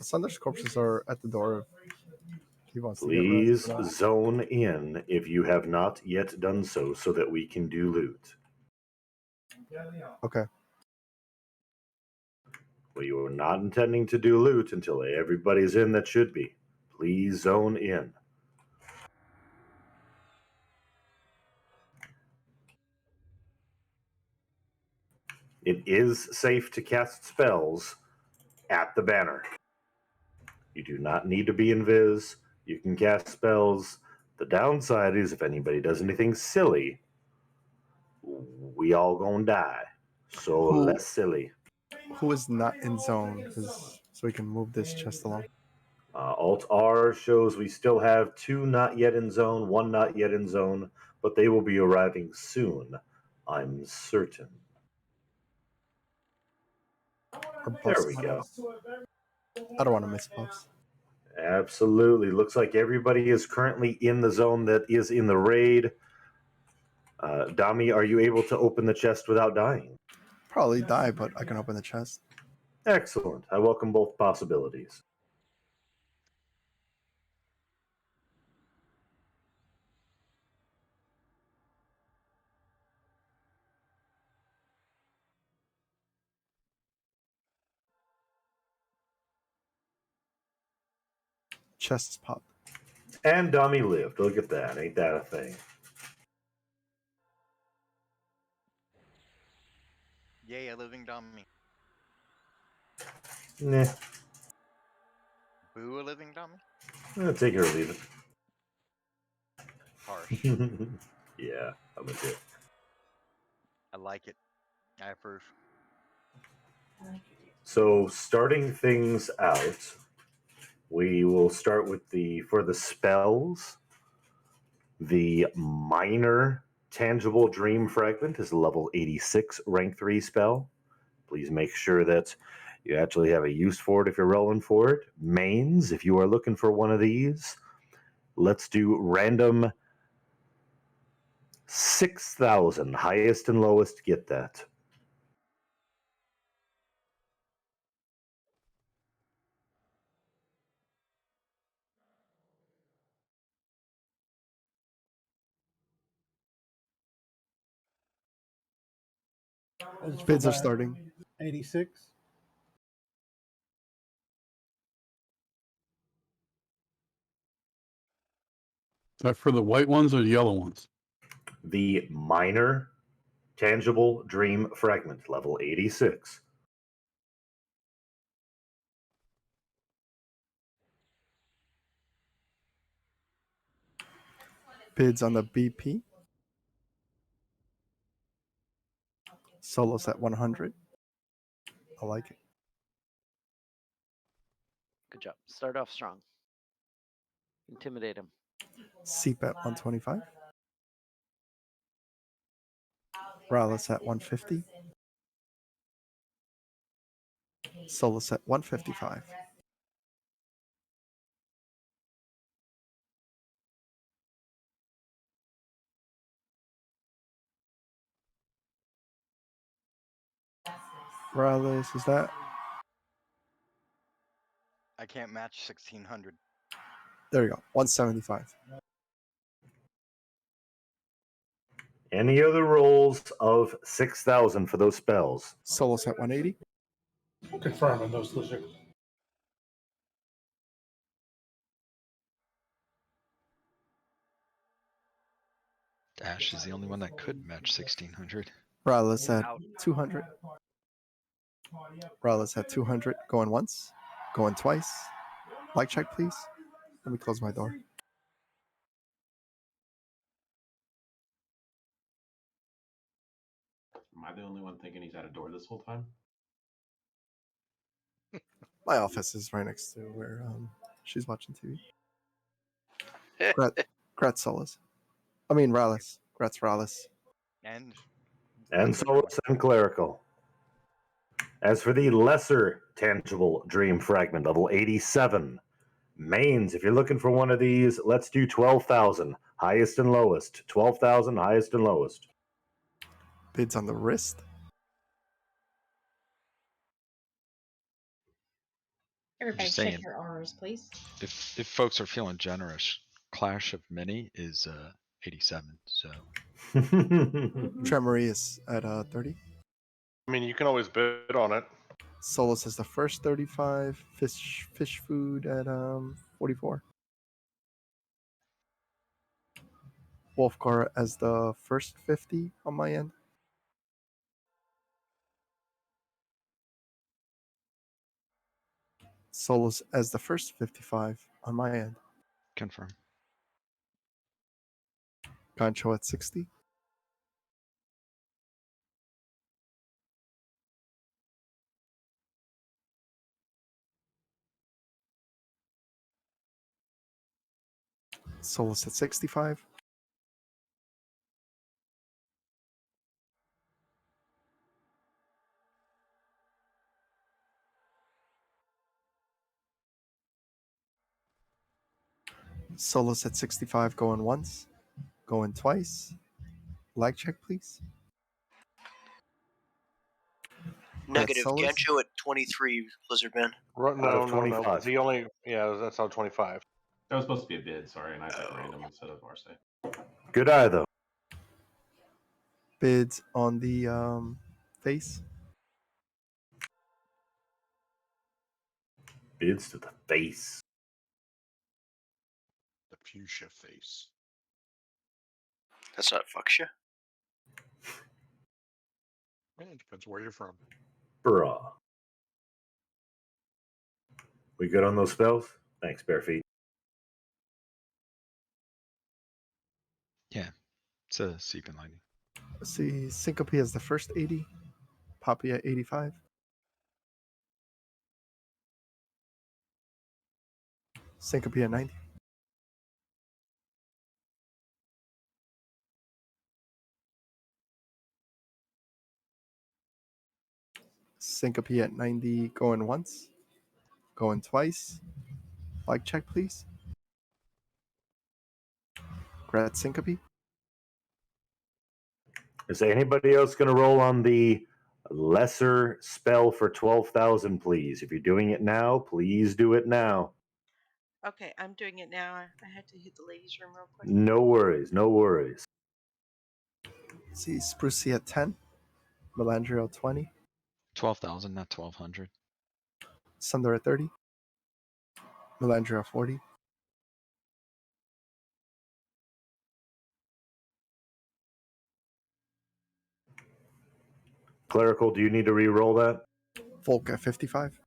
Sunder's corpses are at the door. If he wants to get Please res or not. zone in if you have not yet done so that we can do loot. Okay. We are not intending to do loot until everybody's in that should be. Please zone in. It is safe to cast spells at the banner. You do not need to be invis. You can cast spells. The downside is if anybody does anything silly, we all gonna die. So Who- less silly. Who is not in zone? So we can move this chest along. Alt R shows we still have 2 not yet in zone, 1 not yet in zone, but they will be arriving soon, I'm certain. There we go. I don't want to miss buffs. Absolutely. Looks like everybody is currently in the zone that is in the raid. Dami, are you able to open the chest without dying? probably die, but I can open the chest. Excellent. I welcome both possibilities. Chests pop. And Dummy lived. Look at that. Ain't that a thing? Yay, a living dummy. Nah. Boo, a living dummy? Take it or leave it. Harsh. Yeah, I'm a dick. I like it. I approve. So, starting things out, we will start with for the spells. The minor tangible dream fragment is a level 86 rank 3 spell. Please make sure that you actually have a use for it if you're rolling for it. Mains, if you are looking for one of these, let's do random 6,000. Highest and lowest get that. Bids are starting. 86. Is that for the white ones or the yellow ones? The minor tangible dream fragment, level 86. Bids on the BP. Solos at 100. I like it. Good job. Start off strong. Intimidate him. Seep at 125. Rallis at 150. Solus at 155. Rallis, is that? I can't match 1600. There you go. 175. Any other rolls of 6,000 for those spells? Solus at 180. Confirm on those lizards. Dash is the only one that could match 1600. Rallis at 200. Rallis at 200. Going once. Going twice. Like check, please. Let me close my door. Am I the only one thinking he's at a door this whole time? My office is right next to where she's watching TV. Grat Solus. I mean Rallis. Gratz Rallis. And Solus and Clerical. As for the lesser tangible dream fragment, level 87. Mains, if you're looking for one of these, let's do 12,000. Highest and lowest. 12,000, highest and lowest. Bids on the wrist. Everybody Just check saying. your R's, please. If folks are feeling generous, Clash of Mini is 87. So Tremory is at 30. I mean, you can always bid on it. Solus is the first 35. Fish food at 44. Wolfgar as the first 50 on my end. Solus as the first 55 on my end. confirm. Gancho at 60. Solus at 65. Solus at 65 going once. Going twice. Lag check, please. Negative. Solus? Gencho at 23, Lizardman. No, no, no. 'Cause he only, yeah, that's on 25. That was supposed to be a bid. Sorry, and I bet random instead of Arce. Good eye, though. Bids on the face. Bids to the face. The fuchsia face. That's not fuchsia. It depends where you're from. Bruh. We good on those spells? Thanks, Bare Feet. Yeah, it's a Seeping Lightning. Let's see, Syncope is the first 80. Poppy at 85. Syncope at 90. Syncope at 90, going once, going twice. Like check, please. Grad Syncope. Is anybody else going to roll on the lesser spell for 12,000, please? If you're doing it now, please do it now. Okay, I'm doing it now. I had to hit the ladies' room real quick. No worries, no worries. Let's see, Sprucey at 10. Melandriel 20. 12,000, not 1,200. Sunder at 30. Melandriel 40. Clerical, do you need to re-roll that? Volk at 55.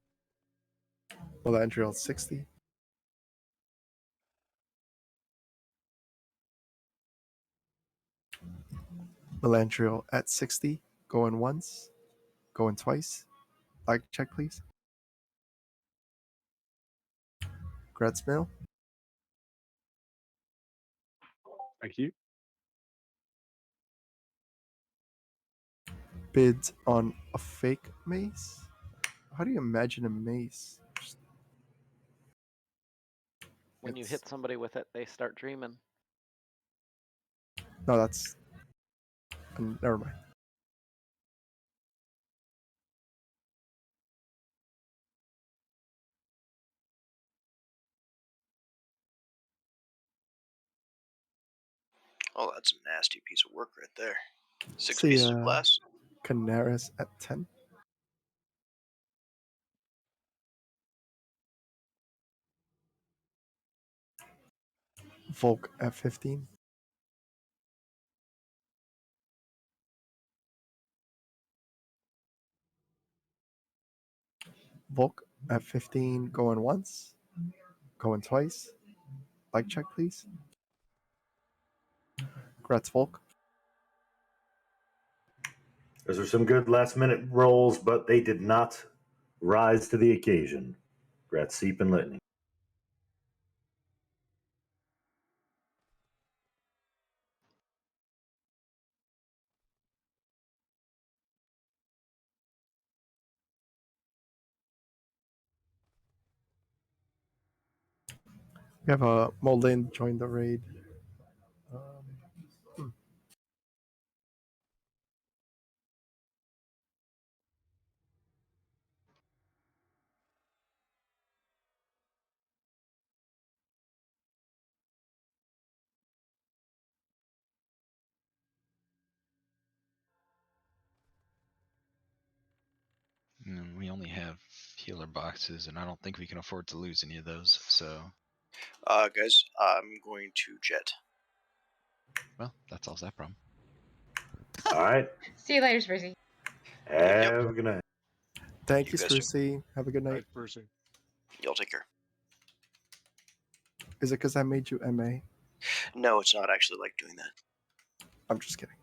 Melandriel 60. Melandriel at 60. Going once, going twice. Like check, please. Grad Smil. Thank you. Bids on a fake mace. How do you imagine a mace? When you hit somebody with it, they start dreaming. No, that's. Never mind. Oh, that's a nasty piece of work right there. 6 See, pieces of glass. Canaris at 10. Volk at 15. Volk at 15, going once, going twice. Like check, please. Gratz Volk. Those are some good last-minute rolls, but they did not rise to the occasion. Grat Seep and Litany. We have a Molin join the raid. We only have healer boxes, and I don't think we can afford to lose any of those. So, Guys, I'm going to jet. well, that solves that problem. All right. See you later, Sprucey. Have a good night. Thank You you, guys too. Sprucey. Have a good night. Brucey. Y'all take care. Is it because I made you MA? No, it's not actually like doing that. I'm just kidding.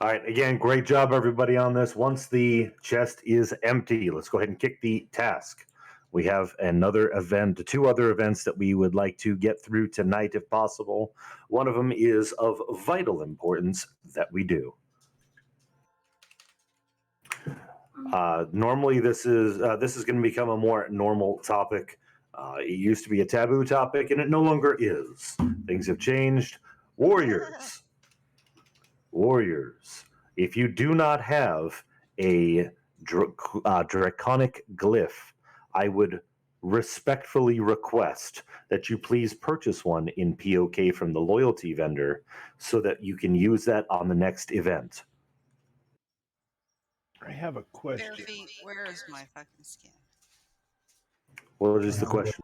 All right. Again, great job, everybody, on this. Once the chest is empty, let's go ahead and kick the task. We have another event, 2 other events that we would like to get through tonight, if possible. One of them is of vital importance that we do. Normally, this is going to become a more normal topic. It used to be a taboo topic, and it no longer is. Things have changed. Warriors, If you do not have a draconic glyph, I would respectfully request that you please purchase one in POK from the loyalty vendor so that you can use that on the next event. I have a question. Bare feet, where is my fucking skin? What is the question?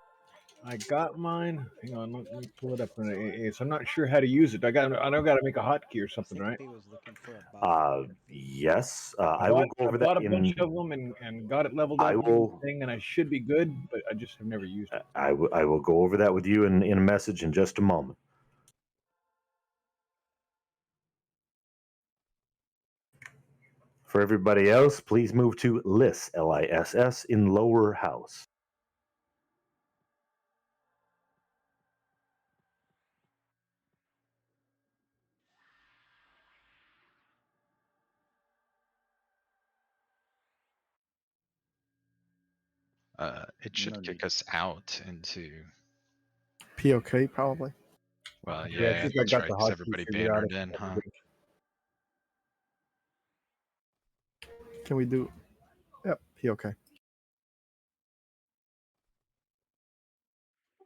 I got mine. Hang on, let me pull it up in AA. So I'm not sure how to use it. I got to make a hotkey or something, right? Was looking for a buff. Yes, I will go over I bought that a bunch in. of them and got it leveled up. I will. Thing, and I should be good, but I just have never used it. I will go over that with you in a message in just a moment. For everybody else, please move to Liss, Liss, in lower house. It should kick us out into. POK probably. Well, I yeah, think I that's got right. the Because hotkey everybody figured out. bannered in, huh? Can we do? Yep, POK.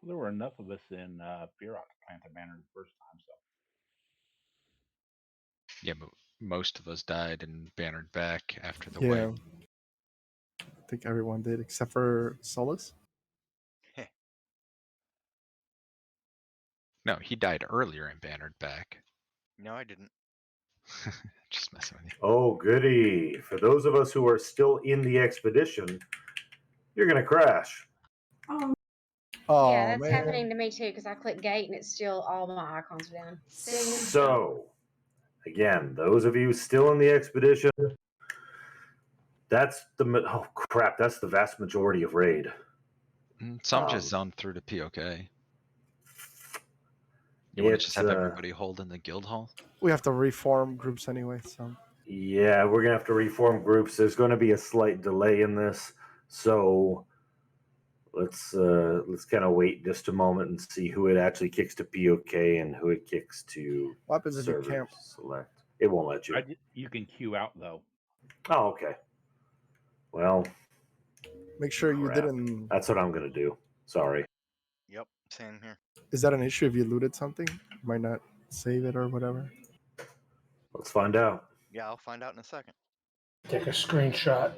There were enough of us in Feerrott to plant a banner the first time, so. Yeah, but most of us died and bannered back after the Yeah. wipe. I think everyone did except for Solus. No, he died earlier and bannered back. No, I didn't. Just messing with you. Oh, goody. For those of us who are still in the expedition, you're going to crash. Oh, yeah, that's man. happening to me too because I click gate and it's still all my icons are down. So, again, those of you still in the expedition, that's the oh crap, that's the vast majority of raid. Some just zoned through to POK. You want to just have everybody hold in the guild hall? We have to reform groups anyway, so. Yeah, we're gonna have to reform groups. There's going to be a slight delay in this, so let's kind of wait just a moment and see who it actually kicks to POK and who it kicks to. What happens if you server can't? Select? It won't let you. You can queue out though. Oh, okay. Well, Make sure you crap. didn't. That's what I'm gonna do. Sorry. Yep, same here. Is that an issue if you looted something? You might not save it or whatever. Let's find out. Yeah, I'll find out in a second. Take a screenshot.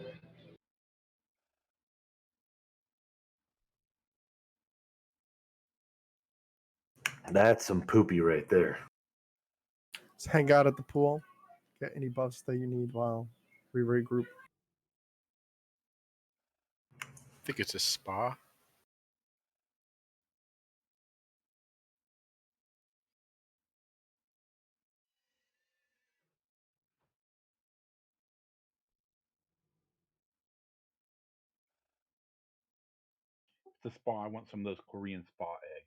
That's some poopy right there. Just hang out at the pool. Get any buffs that you need while we regroup. I think it's a spa. The spa, I want some of those Korean spa eggs.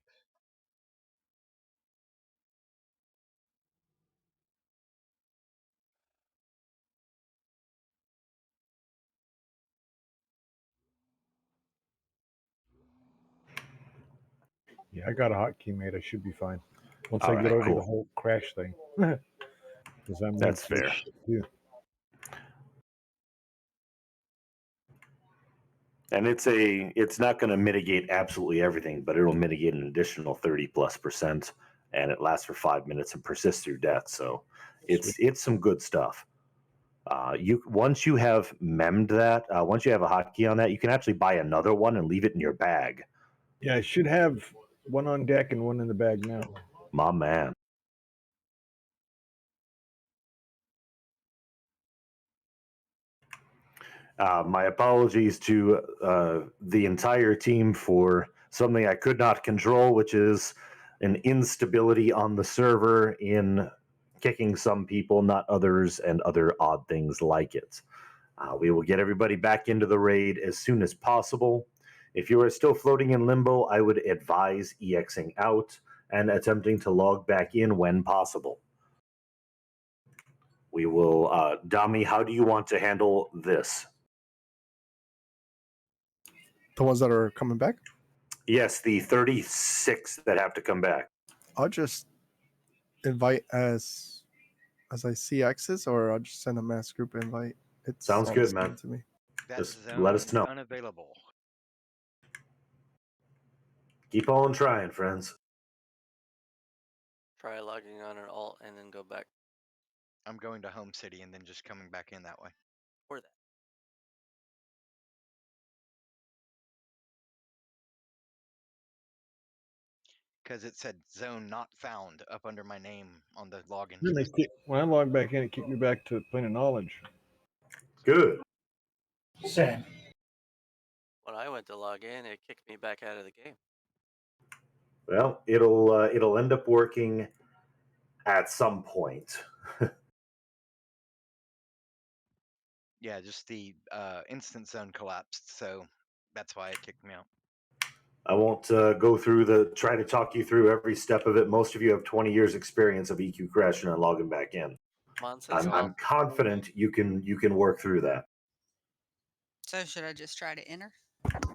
Yeah, I got a hotkey made. I should be fine once All I right, get over cool. the whole crash thing. Because I'm That's fair. Too. And it's not going to mitigate absolutely everything, but it'll mitigate an additional 30+%, and it lasts for 5 minutes and persists through death. So it's some good stuff. Once you have memmed that, once you have a hotkey on that, you can actually buy another one and leave it in your bag. Yeah, I should have one on deck and one in the bag now. My man. My apologies to the entire team for something I could not control, which is an instability on the server in kicking some people, not others, and other odd things like it. We will get everybody back into the raid as soon as possible. If you are still floating in limbo, I would advise EXing out and attempting to log back in when possible. We will, Dami, how do you want to handle this? The ones that are coming back? Yes, the 36 that have to come back. I'll just invite as as I see X's, or I'll just send a mass group invite. It's Sounds all the good, same man. to me. That Just zone let is us know. unavailable. Keep on trying, friends. Try logging on an alt and then go back. I'm going to home city and then just coming back in that way. Or that. Because it said zone not found up under my name on the login Then screen. when I logged back in, it kicked me back to plane of knowledge. Good. Same. When I went to log in, it kicked me back out of the game. Well, it'll end up working at some point. Yeah, just the instant zone collapsed, so that's why it kicked me out. I won't go through try to talk you through every step of it. Most of you have 20 years experience of EQ crashing and logging back in. I'm confident you can work through that. So should I just try to enter?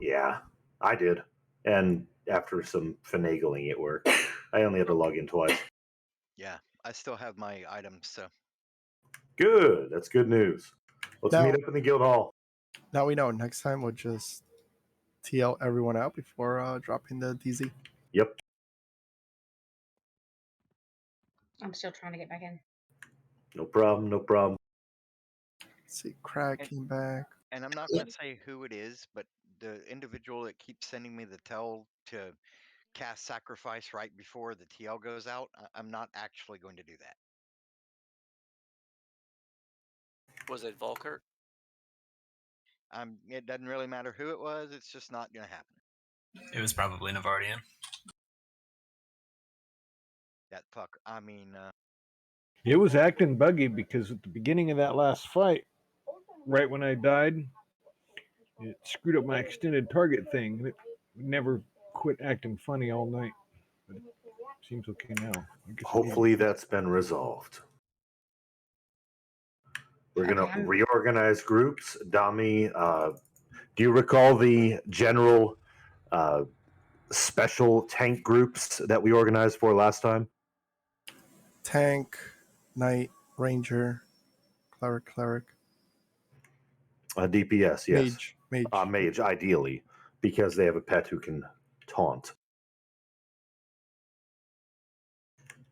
Yeah, I did. And after some finagling, it worked. I only had to log in twice. Yeah, I still have my items, so. Good. That's good news. Let's Now- meet up in the guild hall. Now we know. Next time we'll just TL everyone out before dropping the DZ. Yep. I'm still trying to get back in. No problem. No problem. Let's see, Craig came back. And I'm not going to say who it is, but the individual that keeps sending me the tell to cast sacrifice right before the TL goes out, I'm not actually going to do that. Was it Volkert? It doesn't really matter who it was. It's just not going to happen. It was probably Navardian. That fucker. I mean, It was acting buggy because at the beginning of that last fight, right when I died, it screwed up my extended target thing. It never quit acting funny all night. But it seems okay now. Hopefully that's been resolved. We're going to reorganize groups. Dami, do you recall the general special tank groups that we organized for last time? Tank, Knight, Ranger, Cleric. DPS, yes. Mage. Mage, ideally, because they have a pet who can taunt.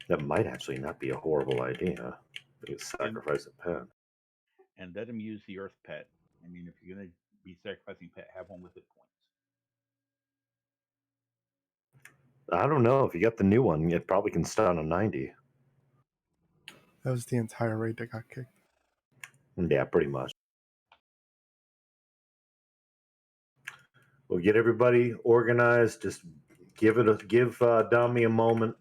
That might actually not be a horrible idea. They sacrifice a pet. And let him use the earth pet. I mean, if you're going to be sacrificing pet, have one with hit points. I don't know. If you got the new one, it probably can stun on 90. That was the entire raid that got kicked. Yeah, pretty much. We'll get everybody organized. Just give Dami a moment.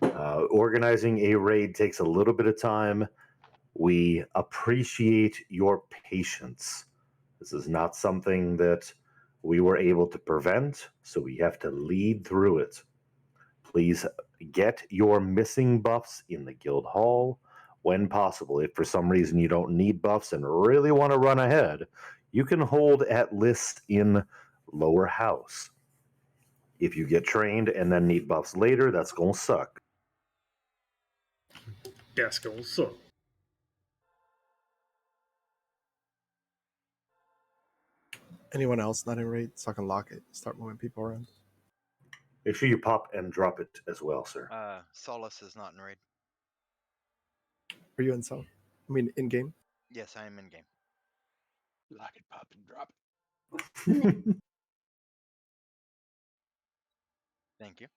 Organizing a raid takes a little bit of time. We appreciate your patience. This is not something that we were able to prevent, so we have to lead through it. Please get your missing buffs in the guild hall when possible. If for some reason you don't need buffs and really want to run ahead, you can hold at list in lower house. If you get trained and then need buffs later, that's going to suck. That's gonna suck. Anyone else not in raid, so I can lock it. Start moving people around. Make sure you pop and drop it as well, sir. Solace is not in raid. Are you in cell? I mean, in game. Yes, I am in game. Lock it, pop, and drop Thank you.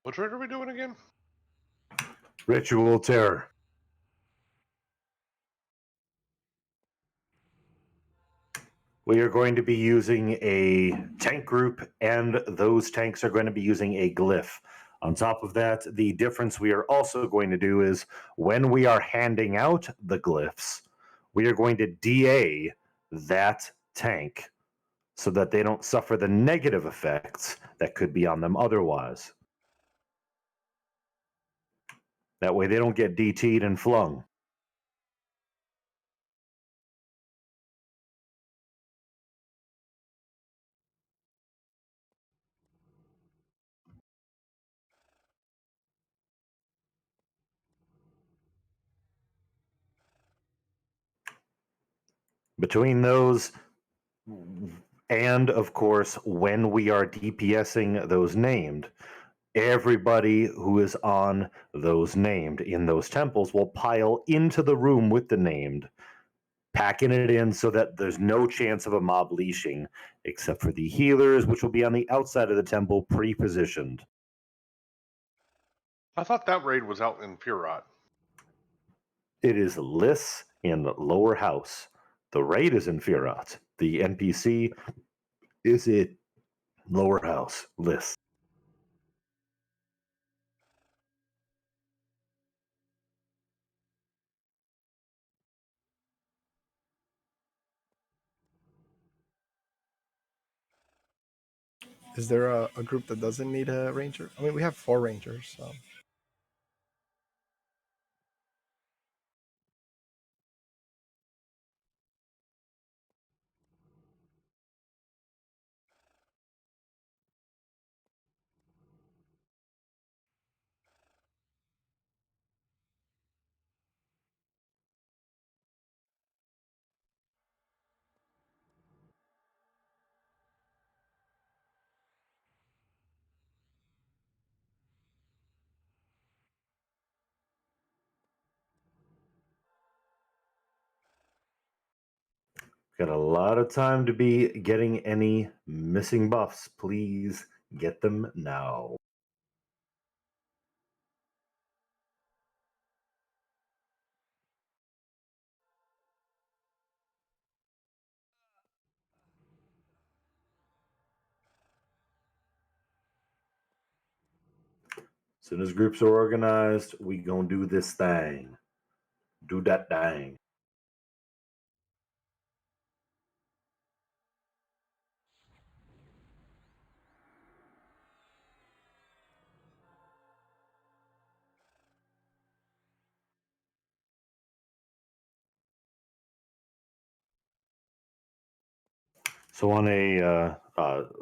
Which raid are we doing again? Ritual terror. We are going to be using a tank group, and those tanks are going to be using a glyph. On top of that, the difference we are also going to do is when we are handing out the glyphs, we are going to DA that tank so that they don't suffer the negative effects that could be on them otherwise. That way they don't get DT'd and flung. Between those, and of course, when we are DPSing those named, everybody who is on those named in those temples will pile into the room with the named, packing it in so that there's no chance of a mob leashing, except for the healers, which will be on the outside of the temple pre-positioned. I thought that raid was out in Feerrott. It is Liss in the lower house. The raid is in Feerrott. The NPC is in lower house, Liss. Is there a group that doesn't need a ranger? I mean, we have 4 rangers, so. Got a lot of time to be getting any missing buffs. Please get them now. As soon as groups are organized, we gonna do this thing. Do that thing. So on a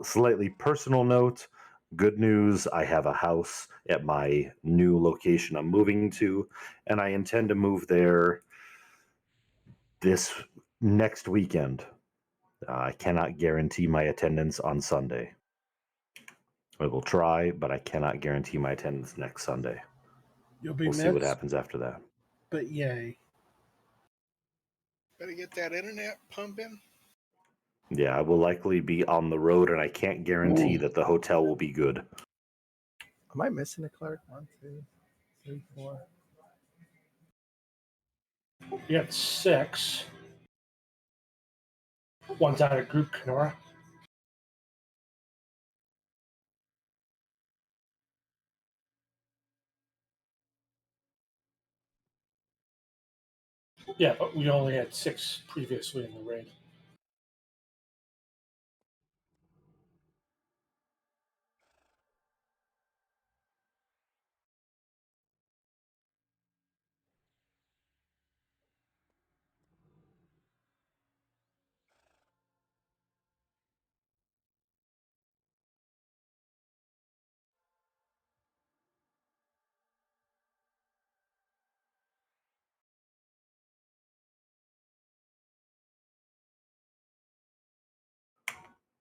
slightly personal note, good news, I have a house at my new location I'm moving to, and I intend to move there this next weekend. I cannot guarantee my attendance on Sunday. I will try, but I cannot guarantee my attendance next Sunday. You'll be We'll see what missed, happens after that. but yay. Better get that internet pumping. Yeah, I will likely be on the road, and I can't guarantee that the hotel will be good. Am I missing a cleric? 1, 2, 3, 4. You had 6. One's out of group, Kenora. Yeah, but we only had 6 previously in the raid.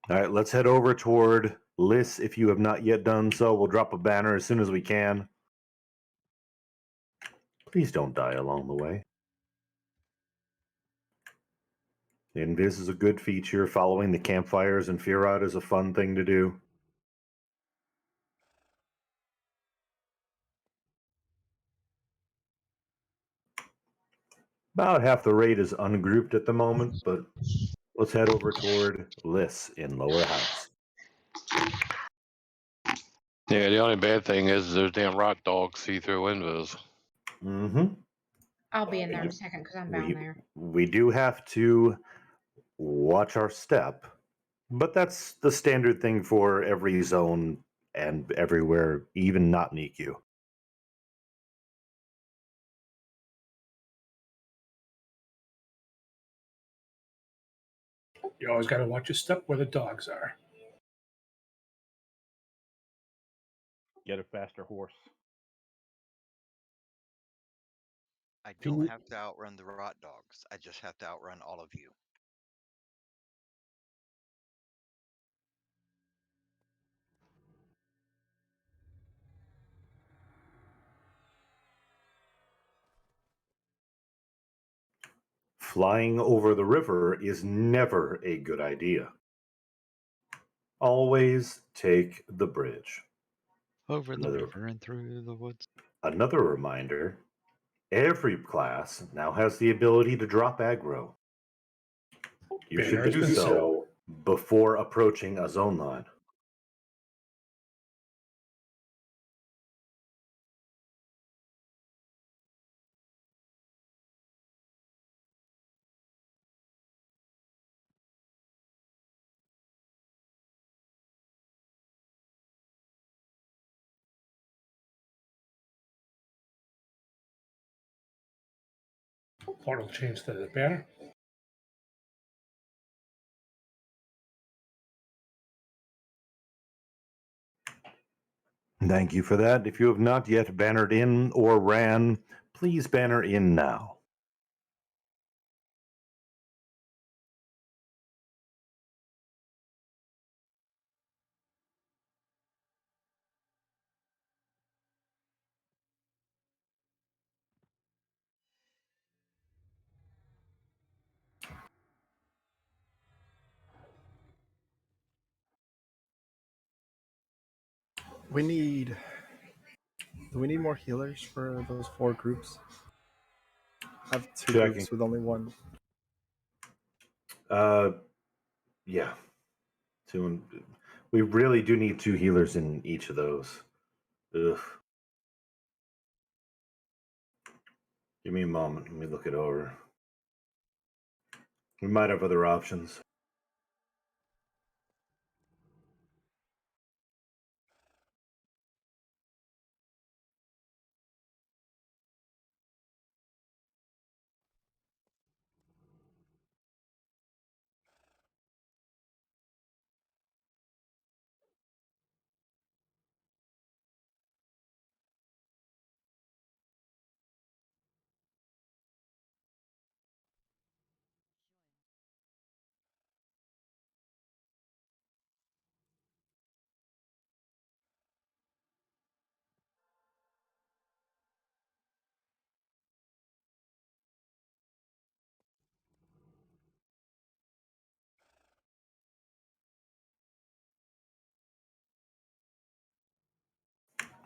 All right, let's head over toward Liss if you have not yet done so. We'll drop a banner as soon as we can. Please don't die along the way. Invis is a good feature. Following the campfires in Feerrott is a fun thing to do. About half the raid is ungrouped at the moment, but let's head over toward Liss in Lower House. Yeah, the only bad thing is those damn rock dogs see through windows. Mm-hmm. I'll be in there in a second because I'm down there. We do have to watch our step, but that's the standard thing for every zone and everywhere, even not in EQ. You always got to watch your step where the dogs are. Get a faster horse. I don't have to outrun the rot dogs. I just have to outrun all of you. Flying over the river is never a good idea. Always take the bridge. Over the river and through the woods. Another reminder, every class now has the ability to drop aggro. You should do so before approaching a zone line. Portal change to the banner. Thank you for that. If you have not yet bannered in or ran, please banner in now. Do we need more healers for those 4 groups? I have 2 Checking. groups with only 1. Yeah. We really do need 2 healers in each of those. Ugh. Give me a moment. Let me look it over. We might have other options.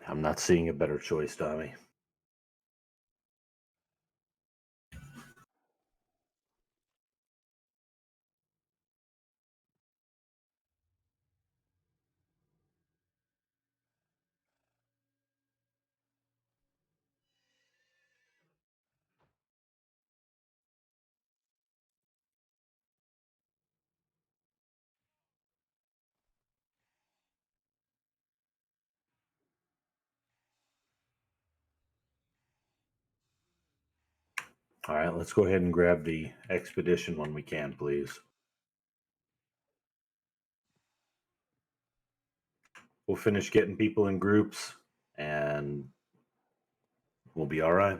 I'm not seeing a better choice, Tommy. All right, let's go ahead and grab the expedition when we can, please. We'll finish getting people in groups and we'll be all right.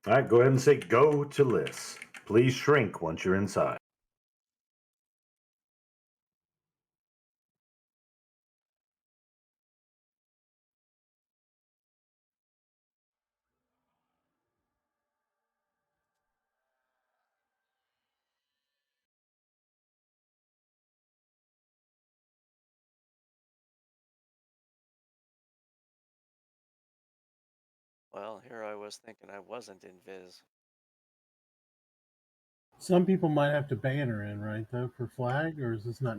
All right, go ahead and say go to Liz. Please shrink once you're inside. Well, here I was thinking I wasn't in Viz. Some people might have to banner in, right, though, for flag, or is this not?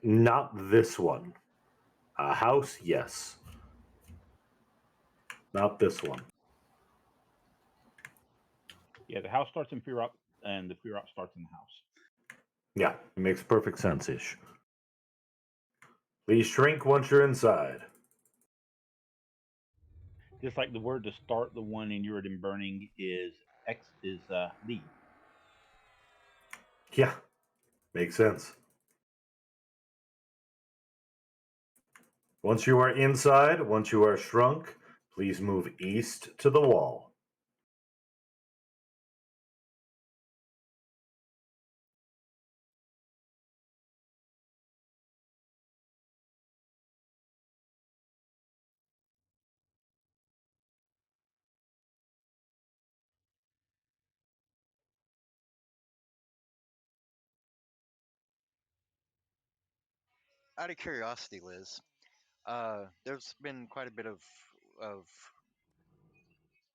Not this one. A house, yes. Not this one. Yeah, the house starts in Feerrott, and the Feerrott starts in the house. Yeah, it makes perfect sense-ish. Please shrink once you're inside. Just like the word to start the one in Uridan burning is leave. Yeah, makes sense. Once you are inside, once you are shrunk, please move east to the wall. Out of curiosity, Liz, there's been quite a bit of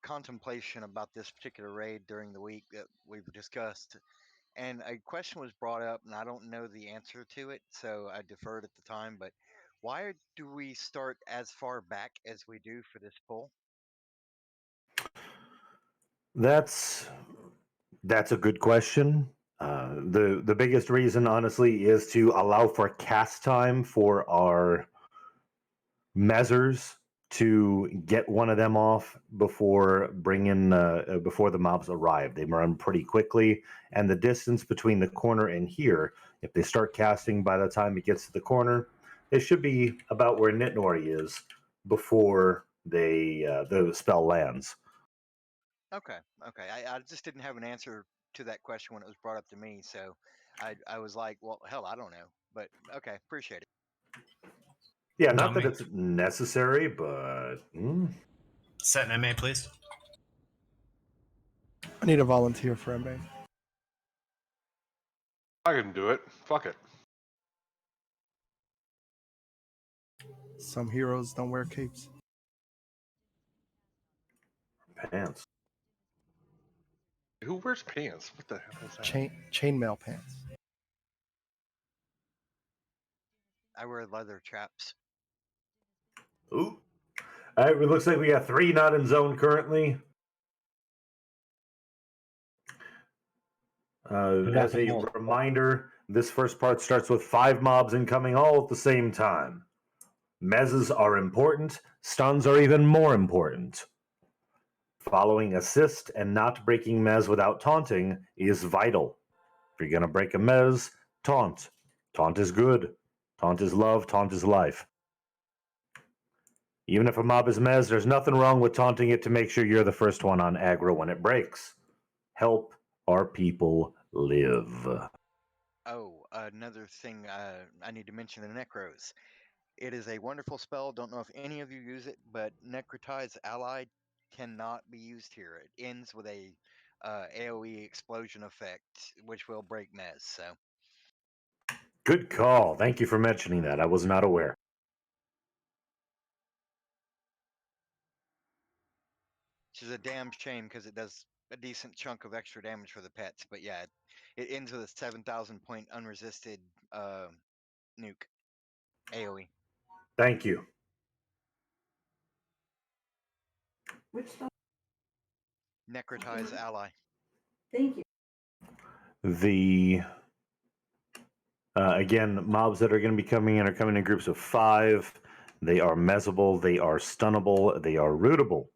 contemplation about this particular raid during the week that we've discussed, and a question was brought up, and I don't know the answer to it, so I deferred at the time. But why do we start as far back as we do for this pull? That's a good question. The biggest reason, honestly, is to allow for cast time for our measures to get one of them off before before the mobs arrive. They run pretty quickly, and the distance between the corner and here, if they start casting by the time it gets to the corner, it should be about where Nitnori is before the spell lands. Okay, okay. I just didn't have an answer to that question when it was brought up to me, so I was like, well, hell, I don't know. But okay, appreciate it. Yeah, not that it's necessary, but Set an MA, please. I need a volunteer for MA. I can do it. Fuck it. Some heroes don't wear capes. Pants. Who wears pants? What the hell is that? Chainmail pants. I wear leather chaps. Ooh. All right, it looks like we got 3 not in zone currently. As a reminder, this first part starts with 5 mobs incoming all at the same time. Mezzes are important, stuns are even more important. Following assist and not breaking Mez without taunting is vital. If you're going to break a Mez, taunt. Taunt is good. Taunt is love, taunt is life. Even if a mob is Mez, there's nothing wrong with taunting it to make sure you're the first one on aggro when it breaks. Help our people live. Oh, another thing I need to mention: the Necros. It is a wonderful spell. Don't know if any of you use it, but Necrotize Ally cannot be used here. It ends with a AOE explosion effect, which will break Mez. So Good call. Thank you for mentioning that. I was not aware. which is a damn shame because it does a decent chunk of extra damage for the pets. But yeah, it ends with a 7,000 point unresisted nuke AOE. Thank you. Necrotize Ally. Thank you. The again, mobs that are going to be coming in are coming in groups of 5. They are mezzable, they are stunnable, they are rootable.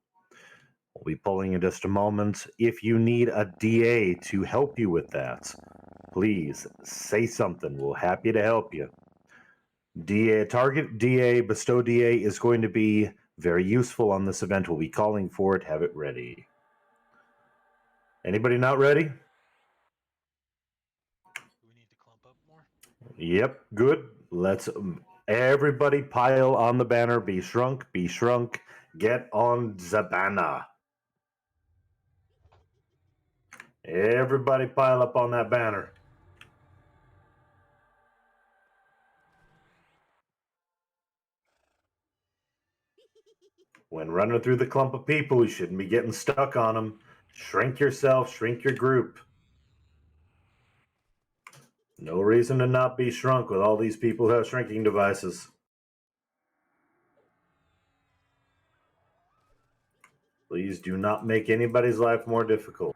We'll be pulling in just a moment. If you need a DA to help you with that, please say something. We're happy to help you. DA, target DA, bestow DA is going to be very useful on this event. We'll be calling for it. Have it ready. Anybody not ready? Yep, good. Let's everybody pile on the banner. Be shrunk, be shrunk. Get on the banner. Everybody pile up on that banner. When running through the clump of people, you shouldn't be getting stuck on them. Shrink yourself, shrink your group. No reason to not be shrunk with all these people who have shrinking devices. Please do not make anybody's life more difficult.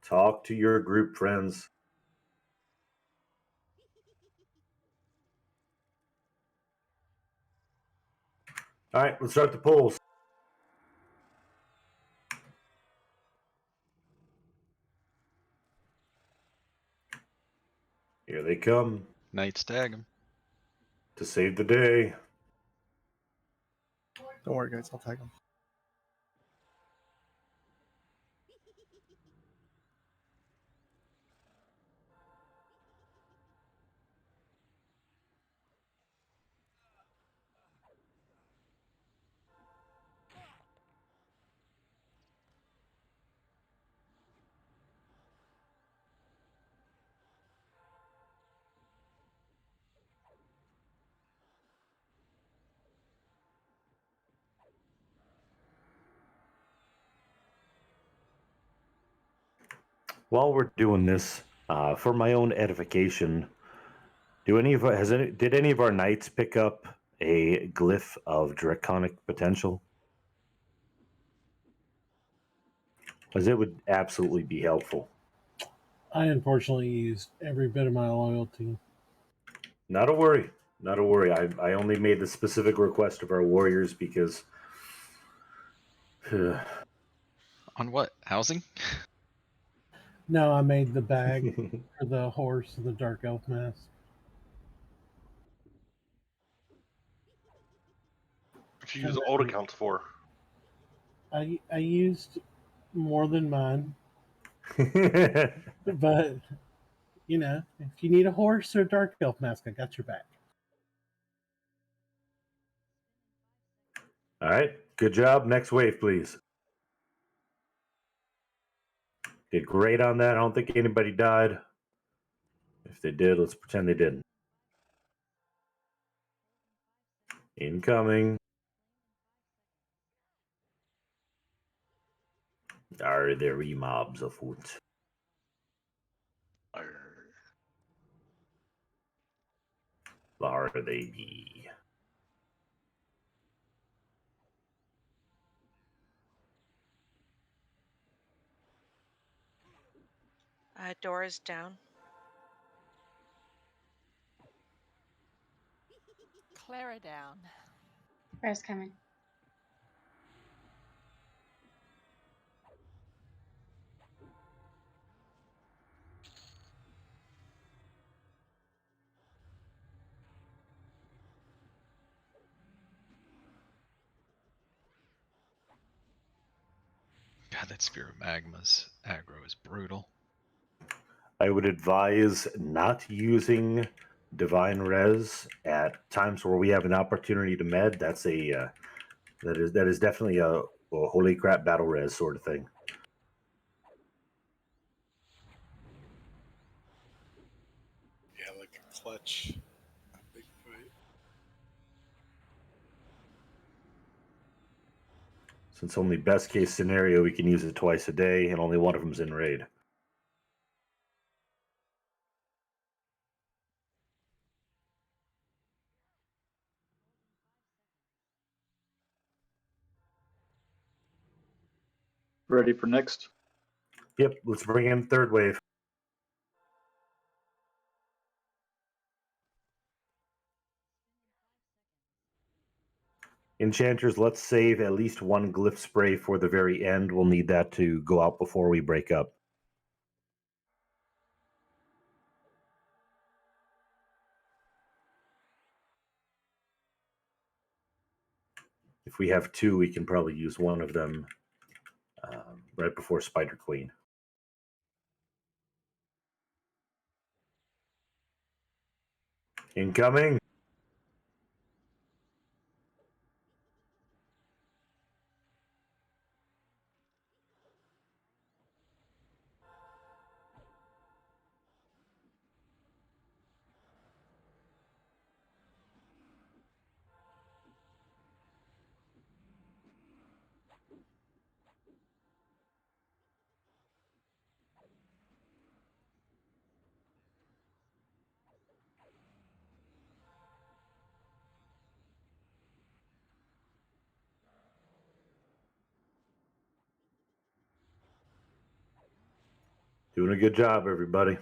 Talk to your group friends. All right, let's start the polls. Here they come. Knights tag him. To save the day. Don't worry, guys. I'll tag him. While we're doing this, for my own edification, did any of our knights pick up a glyph of draconic potential? Because it would absolutely be helpful. I unfortunately used every bit of my loyalty. Not a worry. Not a worry. I only made the specific request of our warriors because... On what? Housing? No, I made the bag for the horse and the dark elf mask. What you use the old accounts for? I used more than mine. But, you know, if you need a horse or a dark elf mask, I got your back. All right. Good job. Next wave, please. Did great on that. I don't think anybody died. If they did, let's pretend they didn't. Incoming. Are there mobs afoot? Are they be? Dora's down. Clara down. Where's coming? God, that Spear of Magma's aggro is brutal. I would advise not using Divine Res at times where we have an opportunity to med. That's a that is definitely a holy crap battle res sort of thing. Yeah, like a clutch. A big fight. Since only best case scenario we can use it twice a day, and only one of them's in raid. Ready for next? Yep, let's bring in third wave. Enchanters, let's save at least one glyph spray for the very end. We'll need that to go out before we break up. If we have two, we can probably use one of them. right before Spider Queen. Incoming. Doing a good job, everybody.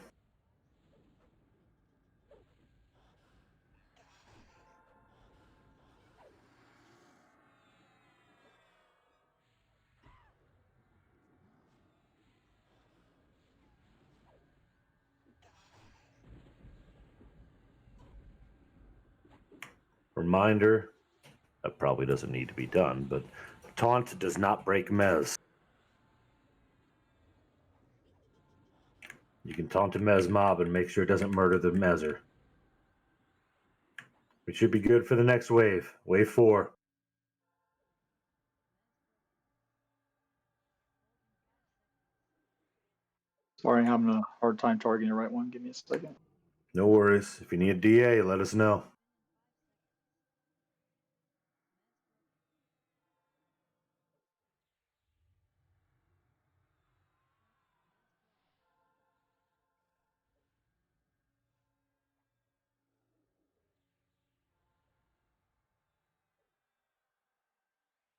Reminder, that probably doesn't need to be done, but taunt does not break Mez. You can taunt a Mez mob and make sure it doesn't murder the Mezer. We should be good for the next wave. Wave 4. Sorry, I'm having a hard time targeting the right one. Give me a second. No worries. If you need a DA, let us know.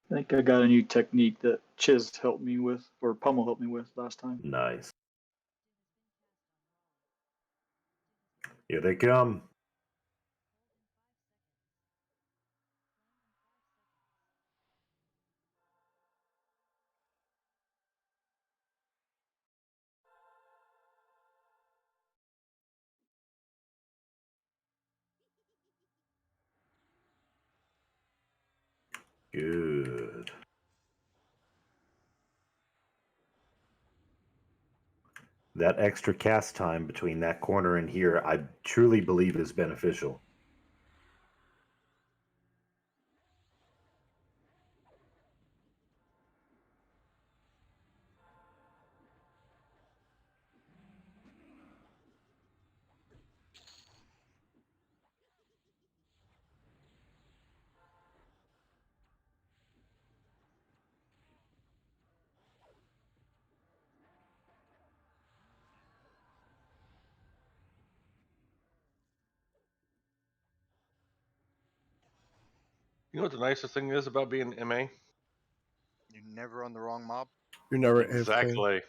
I think I got a new technique that Chiz helped me with, or Pummel helped me with last time. Nice. Here they come. Good. That extra cast time between that corner and here, I truly believe is beneficial. You know what the nicest thing is about being MA? You're never on the wrong mob. You're never AFK. Exactly.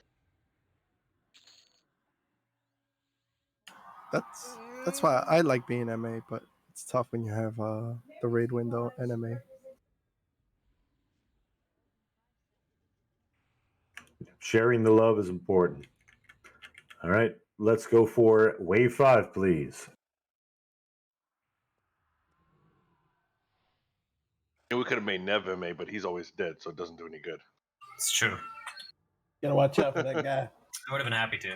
That's why I like being MA, but it's tough when you have the raid window and MA. Sharing the love is important. All right, let's go for wave 5, please. We could have made Nev MA, but he's always dead, so it doesn't do any good. It's true. Gotta watch out for that guy. I would have been happy to.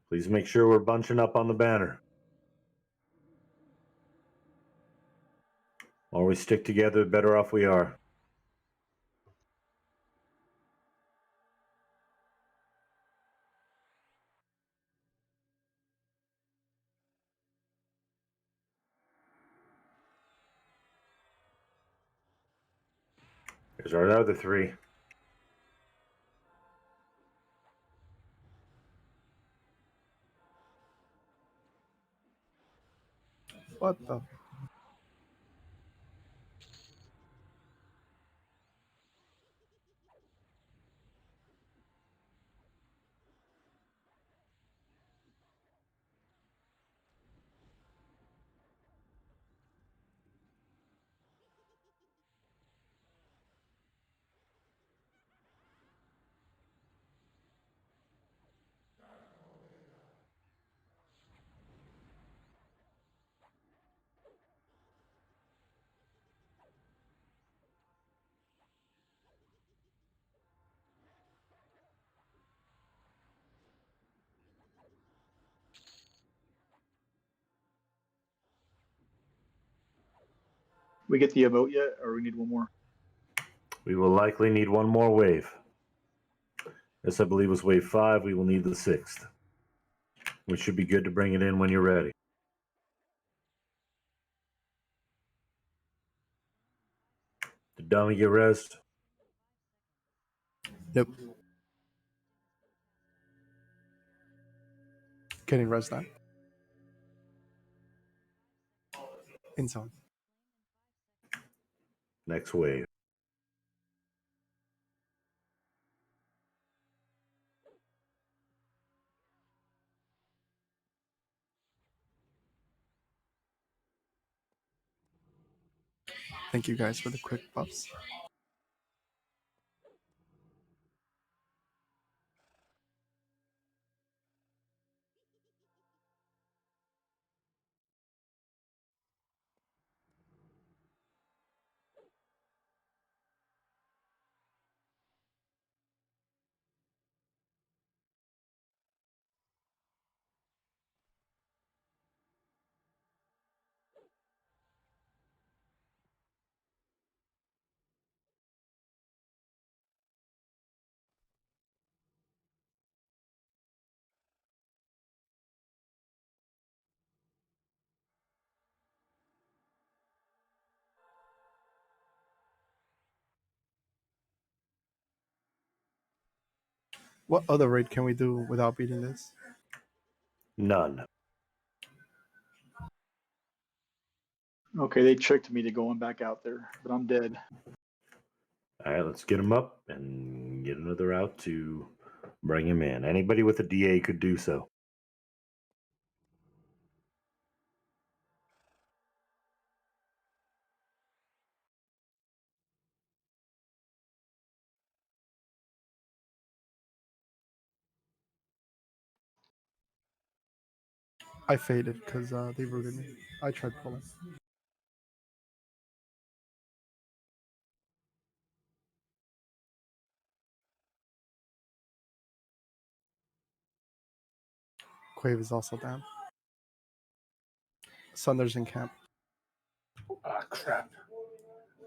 Please make sure we're bunching up on the banner. The more we stick together, the better off we are. Here's our other 3. What the? We get the emote yet, or we need one more? We will likely need one more wave. This, I believe, was wave 5. We will need the 6th. We should be good to bring it in when you're ready. Did Dummy get rezzed? Nope. Getting res now. In zone. Next wave. Thank you guys for the quick buffs. What other raid can we do without beating this? None. Okay, they tricked me to going back out there, but I'm dead. All right, let's get him up and get another out to bring him in. Anybody with a DA could do so. I faded because they rooted me. I tried pulling. Quave is also down. Sunder's in camp. Ah, crap.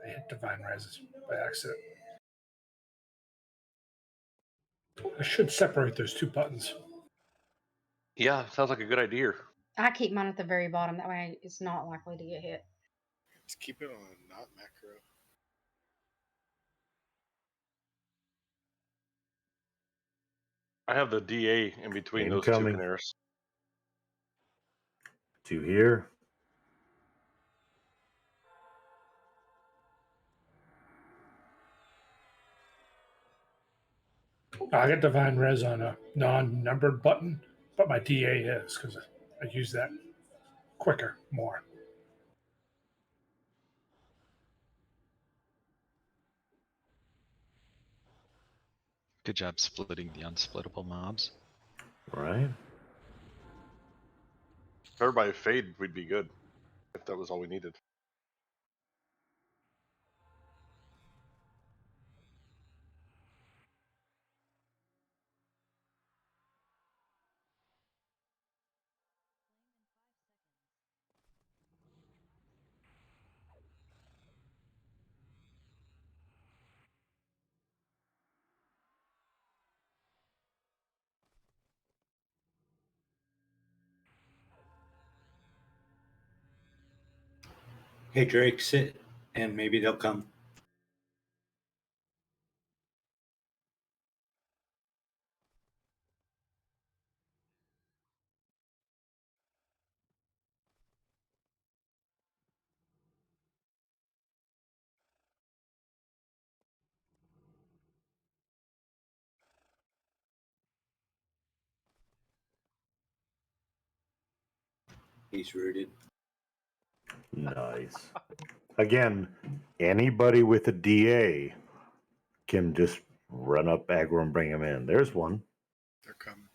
I hit Divine Res by accident. I should separate those two buttons. Yeah, sounds like a good idea. I keep mine at the very bottom. That way it's not likely to get hit. Just keep it on not macro. I have the DA in between those two Incoming. canaries. 2 here. I get Divine Res on a non-numbered button, but my DA is because I use that quicker, more. Good job splitting the unsplittable mobs. Right. If everybody fade, we'd be good. If that was all we needed. Hey, Drake, sit, and maybe they'll come. He's rooted. Nice. Again, anybody with a DA can just run up aggro and bring him in. There's one. They're coming.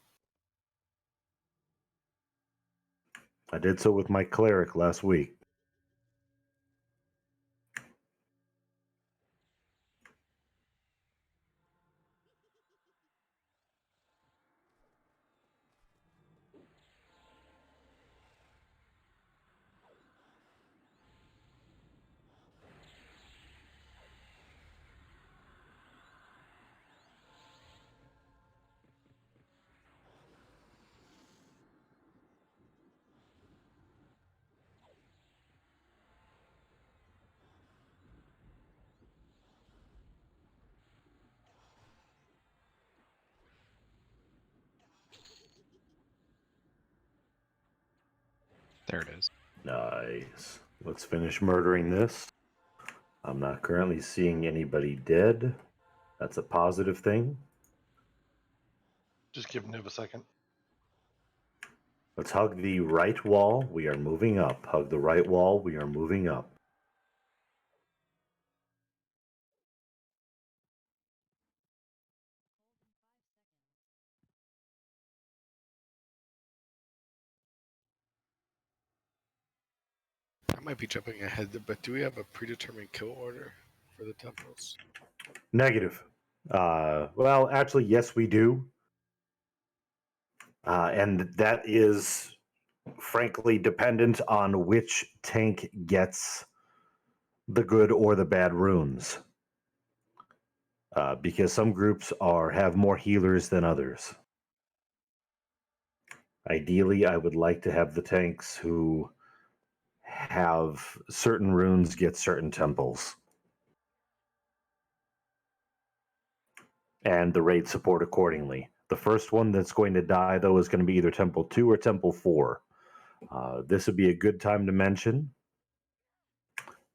I did so with my cleric last week. There it is. Nice. Let's finish murdering this. I'm not currently seeing anybody dead. That's a positive thing. Just give Niv a second. Let's hug the right wall. We are moving up. Hug the right wall. We are moving up. I might be jumping ahead, but do we have a predetermined kill order for the temples? Negative. Well, actually, yes, we do. And that is frankly dependent on which tank gets the good or the bad runes. Because some groups have more healers than others. Ideally, I would like to have the tanks who have certain runes get certain temples. And the raid support accordingly. The first one that's going to die, though, is going to be either Temple 2 or Temple 4. This would be a good time to mention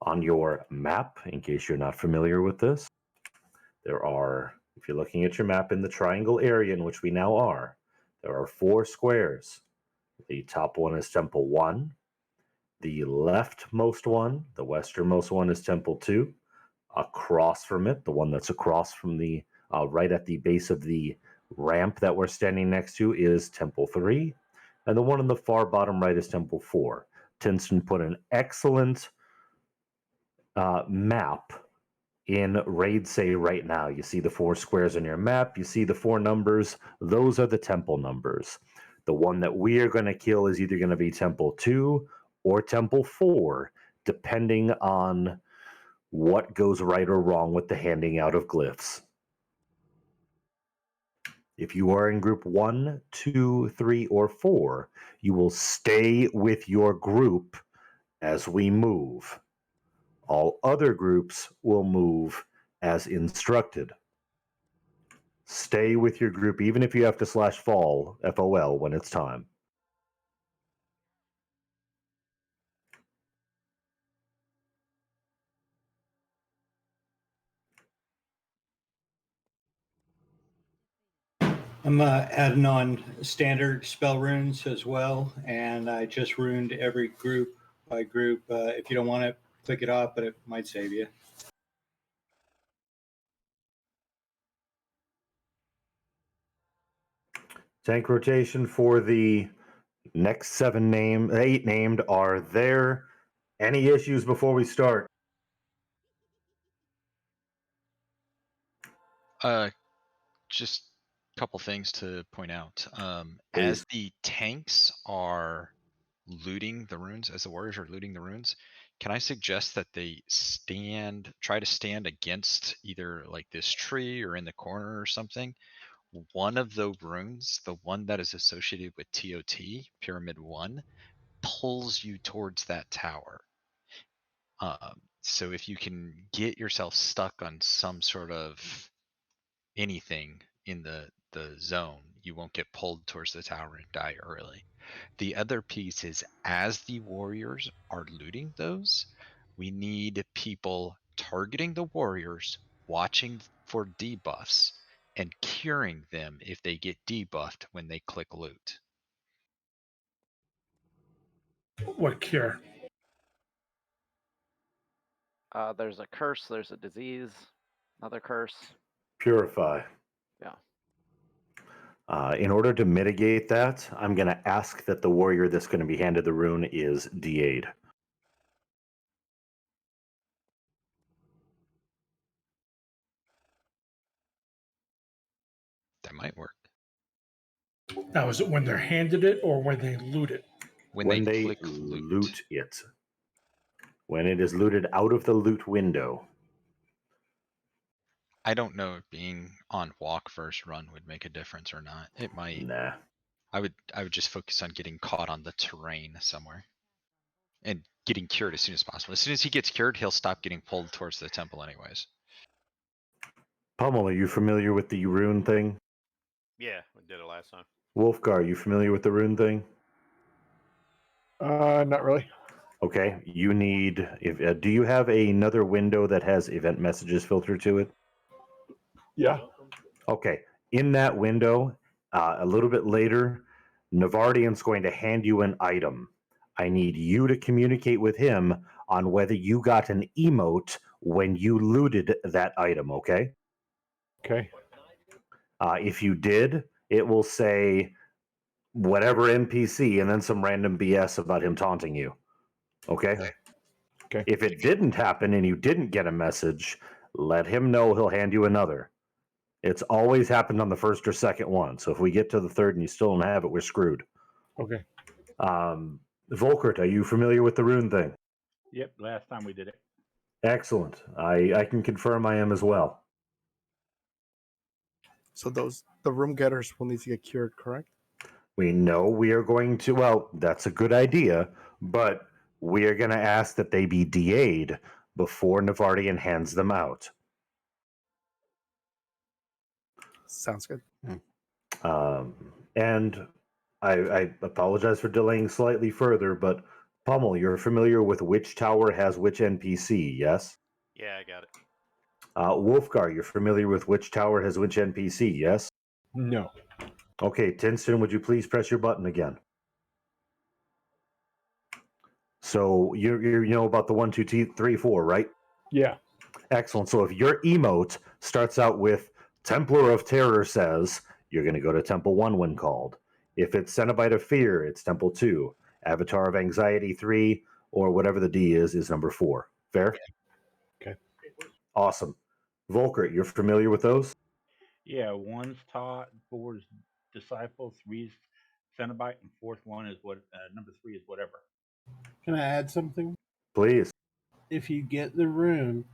on your map, in case you're not familiar with this. There are, if you're looking at your map in the triangle area in which we now are, there are 4 squares. The top one is Temple 1. The leftmost one, the westernmost one, is Temple 2. Across from it, the one that's across from the, right at the base of the ramp that we're standing next to, is Temple 3. And the one on the far bottom right is Temple 4. Tinston put an excellent map in Raid Say right now. You see the 4 squares on your map. You see the 4 numbers. Those are the temple numbers. The one that we are going to kill is either going to be Temple 2 or Temple 4, depending on what goes right or wrong with the handing out of glyphs. If you are in group 1, 2, 3, or 4, you will stay with your group as we move. All other groups will move as instructed. Stay with your group, even if you have to /fall, FOL, when it's time. I'm adding on standard spell runes as well, and I just ruined every group by group. If you don't want it, click it off, but it might save you. Tank rotation for the next 8 named are there. Any issues before we start? Just a couple things to point out. Please. As the tanks are looting the runes, as the warriors are looting the runes, can I suggest that they try to stand against either like this tree or in the corner or something? One of the runes, the one that is associated with TOT, Pyramid 1, pulls you towards that tower. So if you can get yourself stuck on some sort of anything in the zone, you won't get pulled towards the tower and die early. The other piece is, as the warriors are looting those, we need people targeting the warriors, watching for debuffs, and curing them if they get debuffed when they click loot. What cure? There's a curse, there's a disease, another curse. Purify. Yeah. In order to mitigate that, I'm going to ask that the warrior that's going to be handed the rune is DA'd. That might work. Now, is it when they're handed it or when they loot it? When they click loot it. When it is looted out of the loot window. I don't know if being on walk first run would make a difference or not. It might. Nah. I would just focus on getting caught on the terrain somewhere. And getting cured as soon as possible. As soon as he gets cured, he'll stop getting pulled towards the temple anyways. Pummel, are you familiar with the rune thing? Yeah, we did it last time. Wolfgar, are you familiar with the rune thing? Not really. Okay, you need. If do you have another window that has event messages filtered to it? Yeah. Okay, in that window, a little bit later, Navardian's going to hand you an item. I need you to communicate with him on whether you got an emote when you looted that item. Okay. Okay. If you did, it will say whatever NPC and then some random BS about him taunting you. Okay? Okay. If it didn't happen and you didn't get a message, let him know, he'll hand you another. It's always happened on the first or second one. So if we get to the third and you still don't have it, we're screwed. Okay. Volkert, are you familiar with the rune thing? Yep, last time we did it. Excellent. I can confirm I am as well. So the room getters will need to get cured, correct? We know we are going to, well, that's a good idea, but we are going to ask that they be DA'd before Navardian hands them out. Sounds good. And I apologize for delaying slightly further, but Pummel, you're familiar with which tower has which NPC, yes? Yeah, I got it. Wolfgar, you're familiar with which tower has which NPC, yes? No. Okay, Tinston, would you please press your button again? So you know about the 1, 2, 3, 4, right? Yeah. Excellent. So if your emote starts out with Templar of Terror says, you're going to go to Temple 1 when called. If it's Cenobite of Fear, it's Temple 2. Avatar of Anxiety 3, or whatever the D is number 4. Fair? Okay. Awesome. Volker, you're familiar with those? Yeah, one's taught, four is disciple, three is Cenobite, and fourth one is what number 3 is whatever. Can I add something? Please. If you get the rune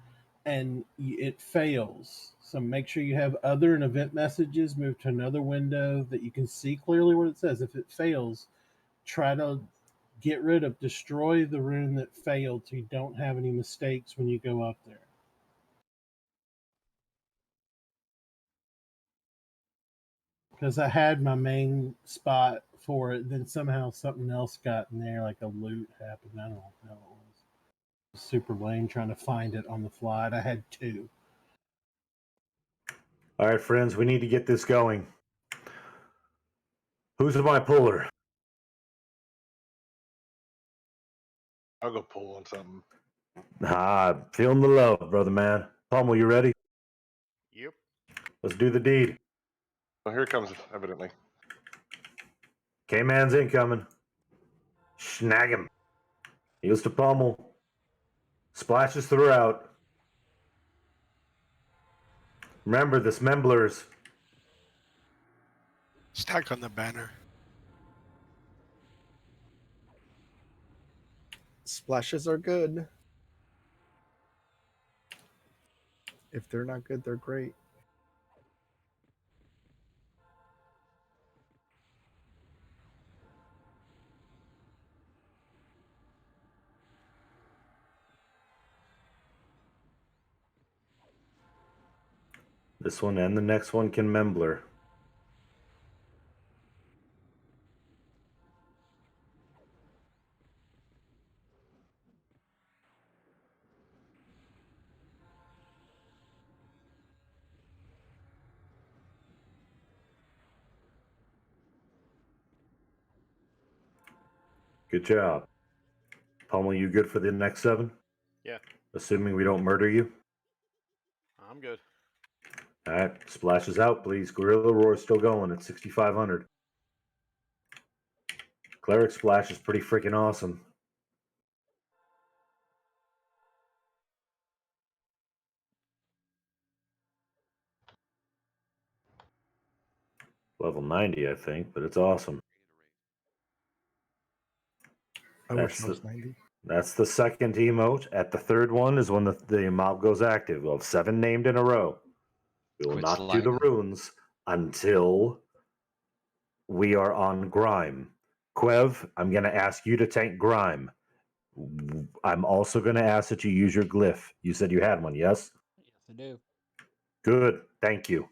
and it fails, so make sure you have other and event messages, move to another window that you can see clearly what it says. If it fails, try to destroy the rune that failed so you don't have any mistakes when you go up there. Because I had my main spot for it, then somehow something else got in there, like a loot happened. I don't know what it was. Super lame trying to find it on the fly. I had 2. All right, friends, we need to get this going. Who's my puller? I'll go pull on something. Feeling the love, brother man. Pummel, you ready? Yep. Let's do the deed. Well, here it comes, evidently. K-Man's incoming. Snag him. Heels to Pummel. Splashes throughout. Remember, this Mangler's. Stack on the banner. Splashes are good. If they're not good, they're great. This one and the next one can Mangler. Good job. Pummel, you good for the next 7? Yeah. Assuming we don't murder you? I'm good. All right, splashes out, please. Gorilla Roar is still going at 6,500. Cleric Splash is pretty freaking awesome. Level 90, I think, but it's awesome. I wish I was 90. That's the second emote. At the third one is when the mob goes active. We'll have 7 named in a row. We will Quit not do the sliding. runes until we are on Grime. Quev, I'm going to ask you to tank Grime. I'm also going to ask that you use your glyph. You said you had one, yes? Yes, I do. Good. Thank you.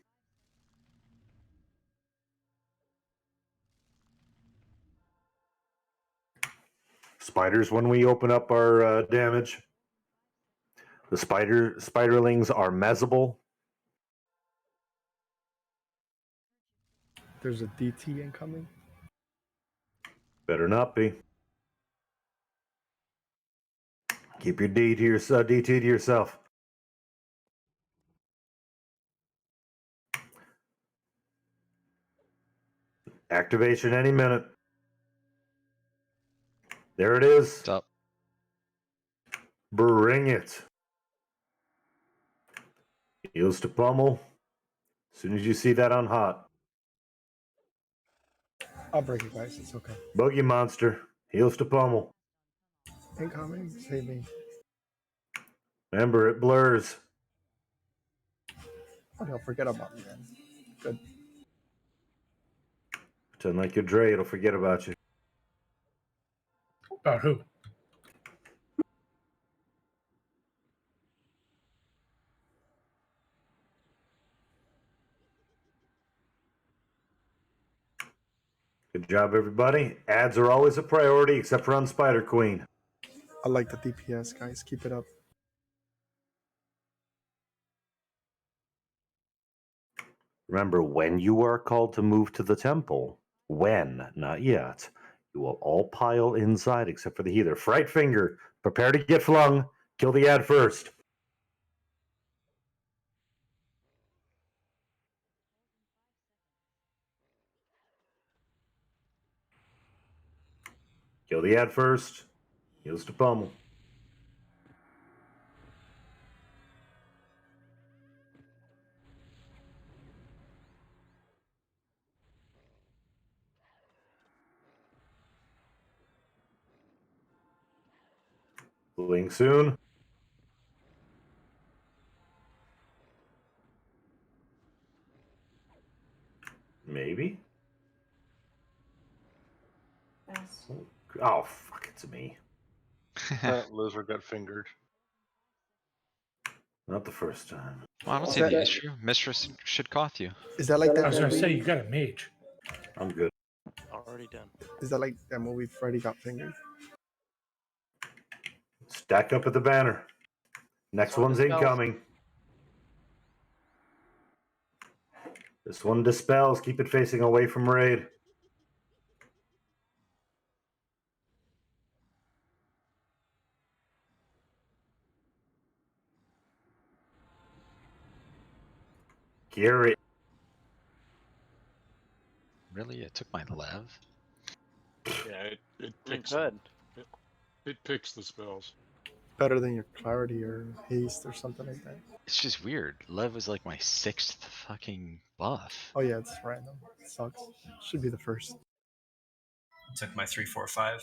spiders when we open up our damage. The spiderlings are mezzable. There's a DT incoming. Better not be. Keep your DT to yourself. Activation any minute. There it is. What's up? Bring it. Heals to pummel. As soon as you see that on hot. I'll break it, guys. It's okay. Boogie monster. Heals to pummel. Incoming. Save me. Remember, it blurs. Oh, don't forget about me then. Good. Pretend like you're Dre. It'll forget about you. About who? Good job, everybody. Ads are always a priority, except for on Spider Queen. I like the DPS, guys. Keep it up. Remember, when you are called to move to the temple, when, not yet, you will all pile inside except for the healer. Fright Finger, prepare to get flung. Kill the ad first. Kill the ad first. Heals to pummel. Bling soon. Maybe. Oh, fuck, it's me. That lizard got fingered. Not the first time. Well, I don't Is see that- the issue. Mistress should cough you. Is that like that I was going to movie? say, you got a mage. I'm good. Already done. Is that like that movie Freddy Got Fingered? Stack up at the banner. Next Sword one's dispels. incoming. This one dispels. Keep it facing away from raid. Gary. Really? It took my lev? Yeah, it picks Good. it picks the spells. Better than your clarity or haste or something like that. It's just weird. Lev was like my 6th fucking buff. Oh yeah, it's random. It sucks. Should be the first. Took my 3, 4, 5.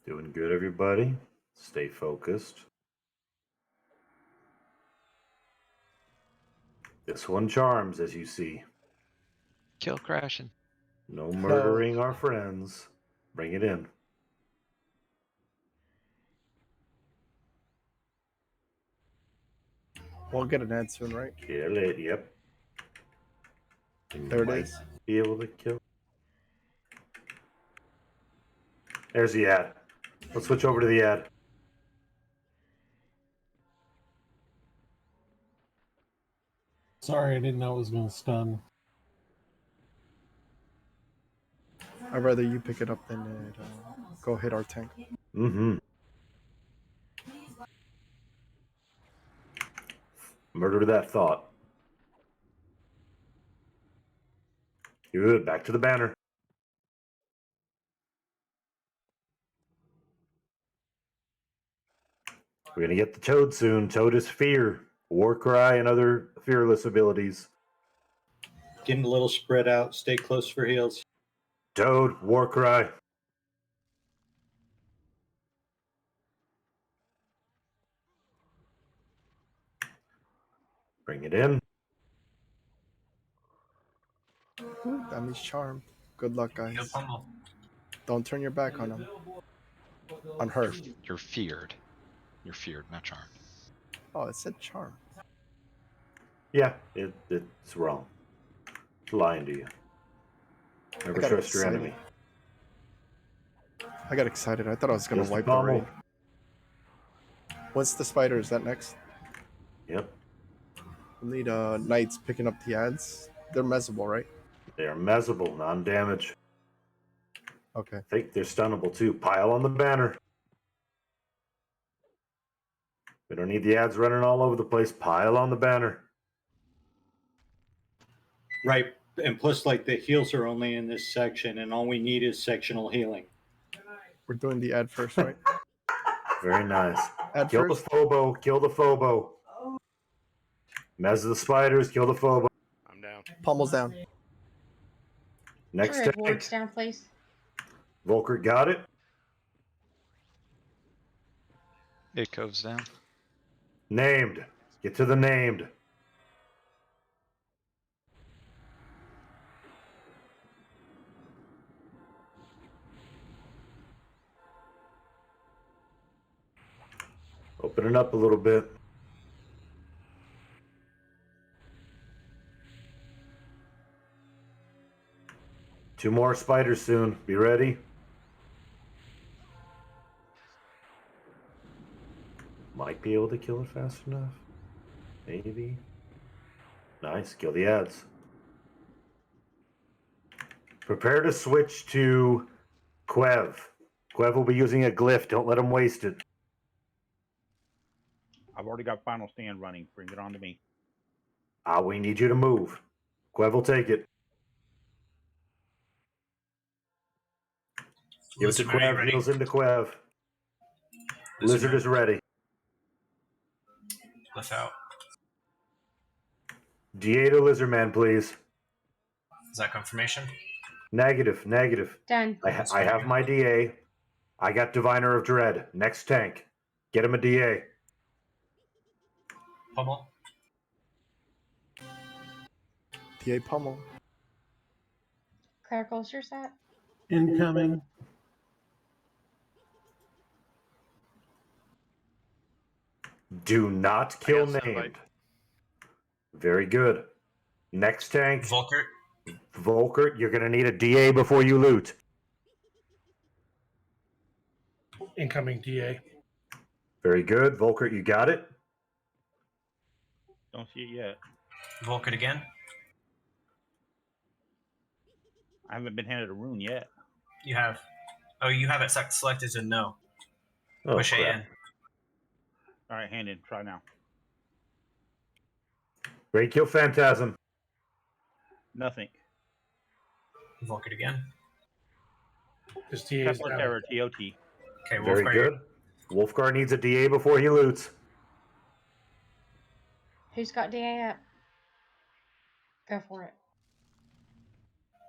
Doing good, everybody. Stay focused. This one charms, as you see. Kill crashing. No murdering our friends. Bring it in. We'll get an ad soon, right? Kill it, yep. And There you it might is. be able to kill. There's the ad. Let's switch over to the ad. Sorry, I didn't know it was going to stun. I'd rather you pick it up than go hit our tank. Mm-hmm. Murder that thought. Good. Back to the banner. We're going to get the Toad soon. Toad is fear, war cry, and other fearless abilities. Getting a little spread out. Stay close for heals. Toad, war cry. Bring it in. Ooh, that means charm. Good luck, guys. Don't turn your back on him. On her. You're feared. You're feared, not charmed. Oh, it said charm. Yeah, it's wrong. It's lying to you. Never got trust your excited. enemy. I got excited. I thought I was gonna Just wipe the pummel. raid. What's the spider? Is that next? Yep. We'll need knights picking up the ads. They're mezzable, right? They are mezzable, non-damage. Okay. I think they're stunnable too. Pile on the banner. We don't need the ads running all over the place. Pile on the banner. Right. And plus, like, the heals are only in this section, and all we need is sectional healing. We're doing the ad first, right? Very nice. Ad Kill first. the Phobo. Kill the Phobo. Mez the spiders. Kill the Phobo. I'm down. Pummels down. Next Druid tank. wards down, please. Volker got it. It goes down. Named. Get to the named. Open it up a little bit. Two more spiders soon. Be ready. Might be able to kill it fast enough. Maybe. Nice. Kill the ads. Prepare to switch to Quev. Quev will be using a glyph. Don't let him waste it. I've already got Final Stand running. Bring it on to me. We need you to move. Quev will take it. Give it to Lizard, are you Quev. ready? Heals into Quev. Lizard Lizard is ready. Glyph out. DA to Lizard Man, please. Is that confirmation? Negative. Negative. Done. I have my DA. I got Diviner of Dread. Next tank. Get him a DA. Pummel. DA pummel. Clerical, your set. Incoming. Do not I kill got Cenobite. named. Very good. Next tank. Volker. Volker, you're going to need a DA before you loot. Incoming DA. Very good. Volker, you got it? Don't see it yet. Volker again. I haven't been handed a rune yet. You have. Oh, you have it selected to no. Oh, Push A crap. in. All right, hand in. Try now. Great kill Phantasm. Nothing. Volker again. His DA is Templar down. Terror, TOT. Okay, Very Wolfgar. good. Wolfgar needs a DA before he loots. Who's got DA up? Go for it.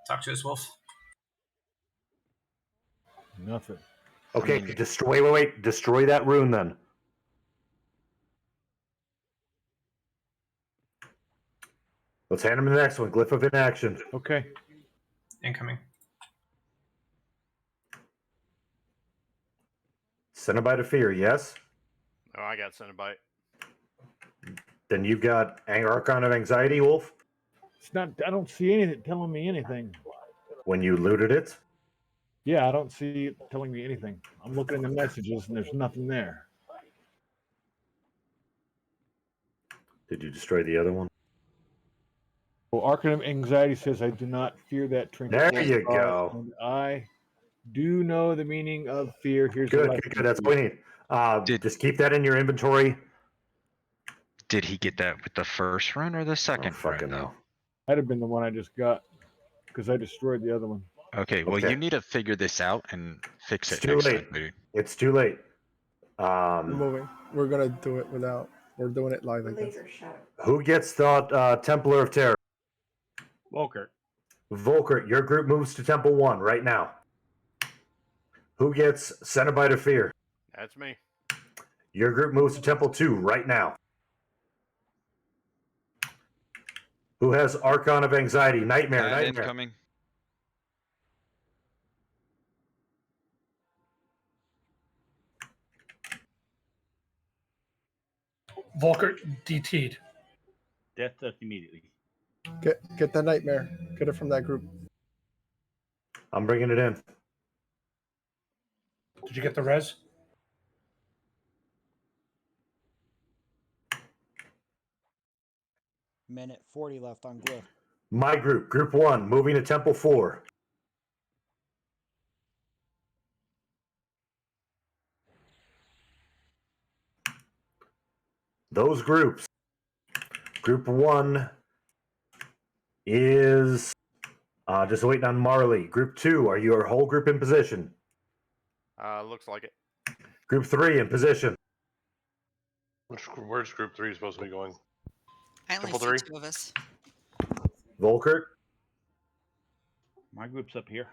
Talk to us, Wolf. Nothing. Okay, I mean- wait. Destroy that rune then. Let's hand him the next one. Glyph of Inaction. Okay. Incoming. Cenobite of Fear, yes? Oh, I got Cenobite. Then you've got Archon of Anxiety, Wolf? It's not. I don't see anything telling me anything. When you looted it? Yeah, I don't see it telling me anything. I'm looking in the messages and there's nothing there. Did you destroy the other one? Well, Archon of Anxiety says, I do not fear that trinket. There you go. And I do know the meaning of fear. Here's Good, the good, good. That's what we need. Just keep that in your inventory. Did he get that with the first run or the second run, fucking though? hell. That'd have been the one I just got because I destroyed the other one. Okay, well, Okay. you need to figure this out and fix It's it too next late. time, dude. It's too late. We're moving. We're gonna do it without. We're doing it live, I guess. Who gets the Templar of Terror? Volker. Volker, your group moves to Temple 1 right now. Who gets Cenobite of Fear? That's me. Your group moves to Temple 2 right now. Who has Archon of Anxiety? Nightmare, And Nightmare. incoming. Volker DT'd. Death touch immediately. Get that nightmare. Get it from that group. I'm bringing it in. Did you get the res? Minute 40 left on Glyph. My group, Group 1, moving to Temple 4. Those groups. Group 1 is just waiting on Marley. Group 2, are your whole group in position? Looks like it. Group 3 in position. Where's Group 3 supposed to be going? I only Temple see 3? 2 of us. Volkert? My group's up here.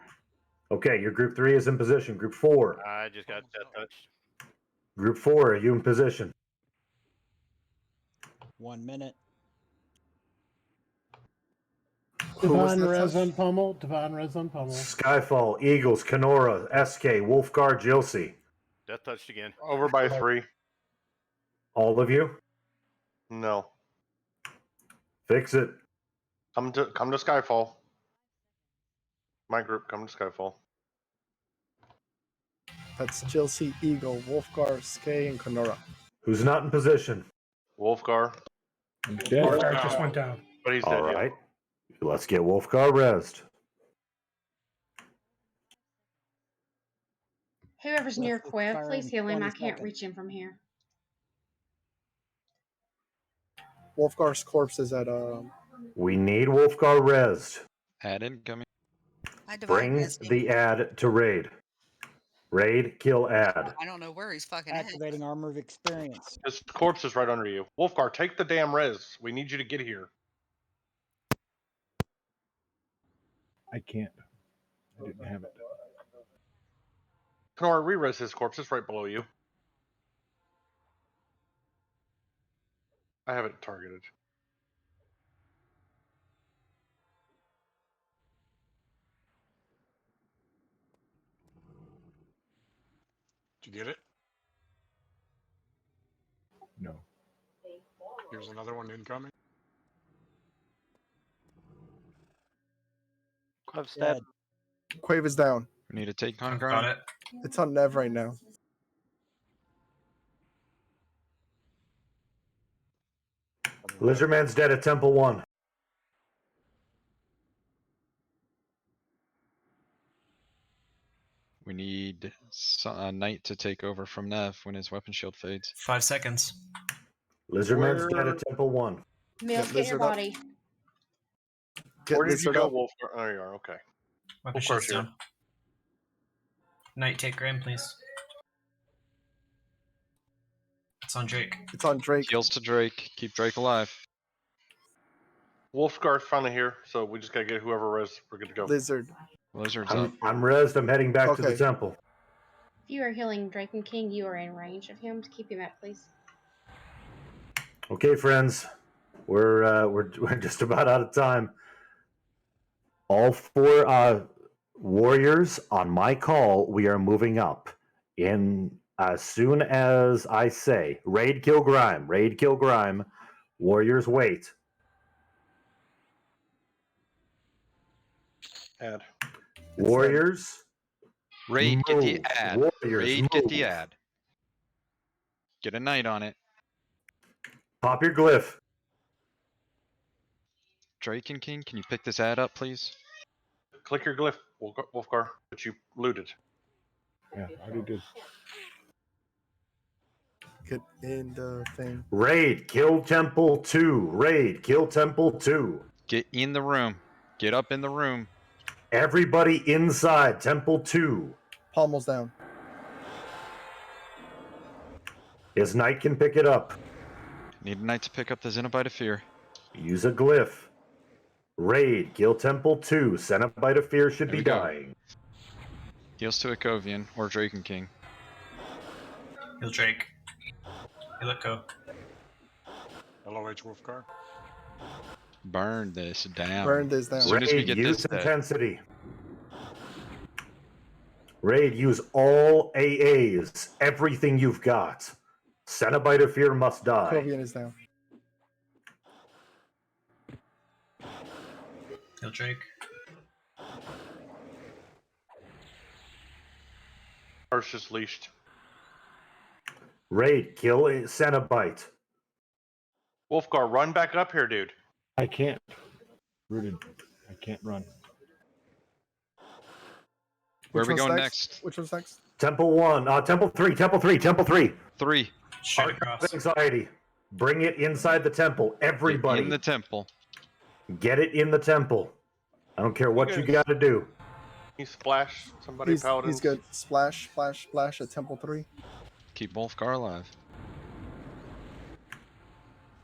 Okay, your Group 3 is in position. Group 4. I just got death touched. Group 4, are you in position? 1 minute. Divine res on Pummel. Divine res on Pummel. Skyfall, Eagles, Kenora, SK, Wolfgar, Jilcy. Death touched again. Over by 3. All of you? No. Fix it. Come to Skyfall. My group, come to Skyfall. That's Chelsea, Eagle, Wolfgar, Skay, and Kenora. Who's not in position? Wolfgar. Wolfgar just went down. But he's All dead. right. Let's get Wolfgar rezzed. Whoever's near Glyph is Quiv, firing please heal him. 20 I can't seconds. reach him from here. Wolfgar's corpse is at We need Wolfgar rezzed. Ad incoming. I divine Bring res him. the ad to raid. Raid, kill ad. I don't know where he's fucking at. Activating Armor of Experience. His corpse is right under you. Wolfgar, take the damn res. We need you to get here. I can't. I didn't have it. Kenora, re-res his corpse. It's right below you. I have it targeted. Did you get it? No. Here's another one incoming. Quiv's dead. Quave is down. We need to take on Got ground. it. It's on Nev right now. Lizardman's dead at Temple 1. We need a knight to take over from Nev when his weapon shield fades. 5 seconds. Lizardman's dead at Temple 1. Milk, get your Lizard up. body. Get Where did you Lizard go, up. Wolfgar? There you are. Okay. Weapon Wolfgar's shield's here. down. Knight, take Graham, please. It's on Drake. It's on Drake. Heals to Drake. Keep Drake alive. Wolfgar's finally here, so we just gotta get whoever res. We're good to go. Lizard. Lizard's up. I'm rezzed. I'm heading back to the Okay. temple. If you are healing Drake and King, you are in range of him. Keep him up, please. Okay, friends. We're just about out of time. All 4 warriors on my call, we are moving up. In as soon as I say raid, kill Grime, raid, kill Grime, warriors wait. Ad. Warriors, Raid, get the move. ad. Warriors, Raid, get the move. ad. Get a knight on it. Pop your glyph. Drake and King, can you pick this ad up, please? Click your glyph, Wolfgar, that you looted. Yeah, I already did. Get in the thing. Raid, kill Temple 2. Raid, kill Temple 2. Get in the room. Get up in the room. Everybody inside Temple 2. Pommel's down. His knight can pick it up. Need a knight to pick up the Cenobite of Fear. Use a glyph. Raid, kill Temple 2. Cenobite of Fear should There be we go. dying. Heals to Akovian or Drake and King. Heal Drake. Heal Echo. LOH Wolfgar. Burn this down. Burn this down. As soon as we Raid, get use this dead. intensity. Raid, use all AAs. Everything you've got. Cenobite of Fear must die. Kovian is down. Kill Drake. First just leashed. Raid, kill Cenobite. Wolfgar, run back up here, dude. I can't. Rooted. I can't run. Where are we Which one's going next? next? Which one's next? Temple 1. Temple 3. Temple 3. Temple 3. 3. Straight Arc across. of Anxiety. Bring it inside the temple. Everybody. In the temple. Get it in the temple. I don't care what you got to do. He splash somebody, Paladins. He's good. Splash, splash, splash at Temple 3. Keep Wolfgar alive.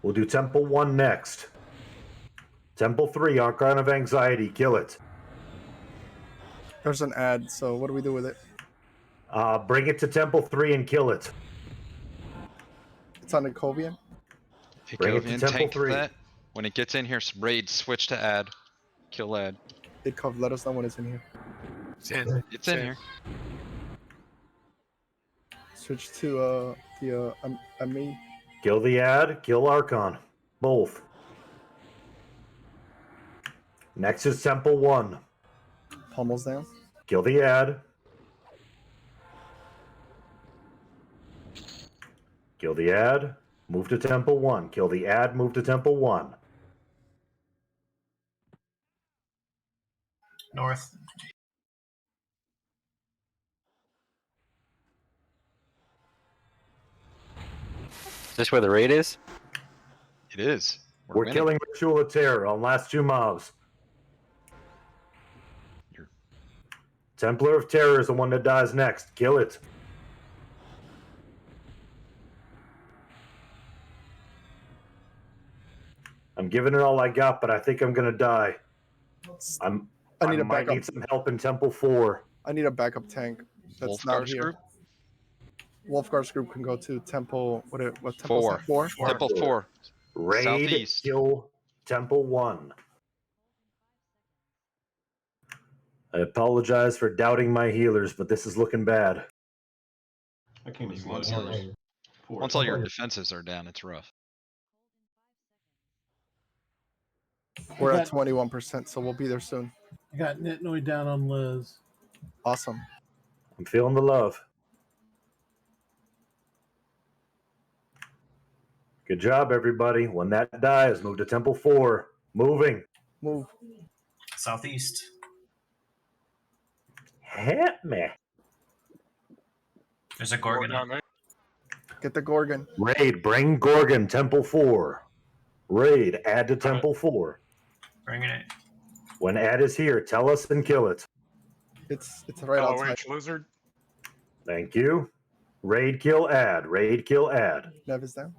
We'll do Temple 1 next. Temple 3, Archon of Anxiety. Kill it. There's an ad, so what do we do with it? Bring it to Temple 3 and kill it. It's on the Covian. Bring it to Ikovian, Temple tank 3. that. When it gets in here, raid, switch to add. Kill add. Ikov, let us know when it's in here. It's in here. Switch to the Ami. Kill the ad, kill Archon. Both. Next is Temple 1. Pummels down. Kill the ad. Kill the ad. Move to Temple 1. Kill the ad, move to Temple 1. North. Is this where the raid is? It is. We're killing Ritual of Terror on last 2 mobs. Templar of Terror is the one that dies next. Kill it. I'm giving it all I got, but I think I'm gonna die. I might need some help in Temple 4. I need a backup tank that's not Wolfgar's here. group? Wolfgar's group can go to Temple. What Temple? 4. 4. Temple 4. Raid, Southeast. kill Temple 1. I apologize for doubting my healers, but this is looking bad. I came as Once all your defenses are down, it's rough. We're I at 21%, so we'll be there soon. I got Nitnoy down on Liz. Awesome. I'm feeling the love. Good job, everybody. When that dies, move to Temple 4. Moving. Move. Southeast. Hit me. There's a Gorgon up. Get the Gorgon. Raid, bring Gorgon, Temple 4. Raid, add to Temple 4. Bringing it. When add is here, tell us and kill it. It's right outside. Lizard. Thank you. Raid, kill, add. Raid, kill, add. Nev is down.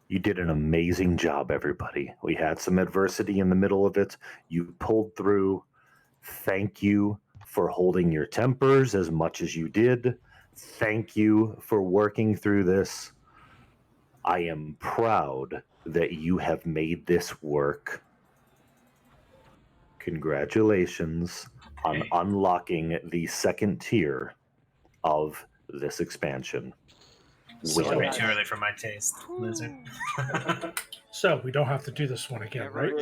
You did an amazing job, everybody. We had some adversity in the middle of it. You pulled through. Thank you for holding your tempers as much as you did. Thank you for working through this. I am proud that you have made this work. Congratulations on unlocking the second tier of this expansion. Celebrate too early for my taste, lizard. So we don't have to do this one again, right?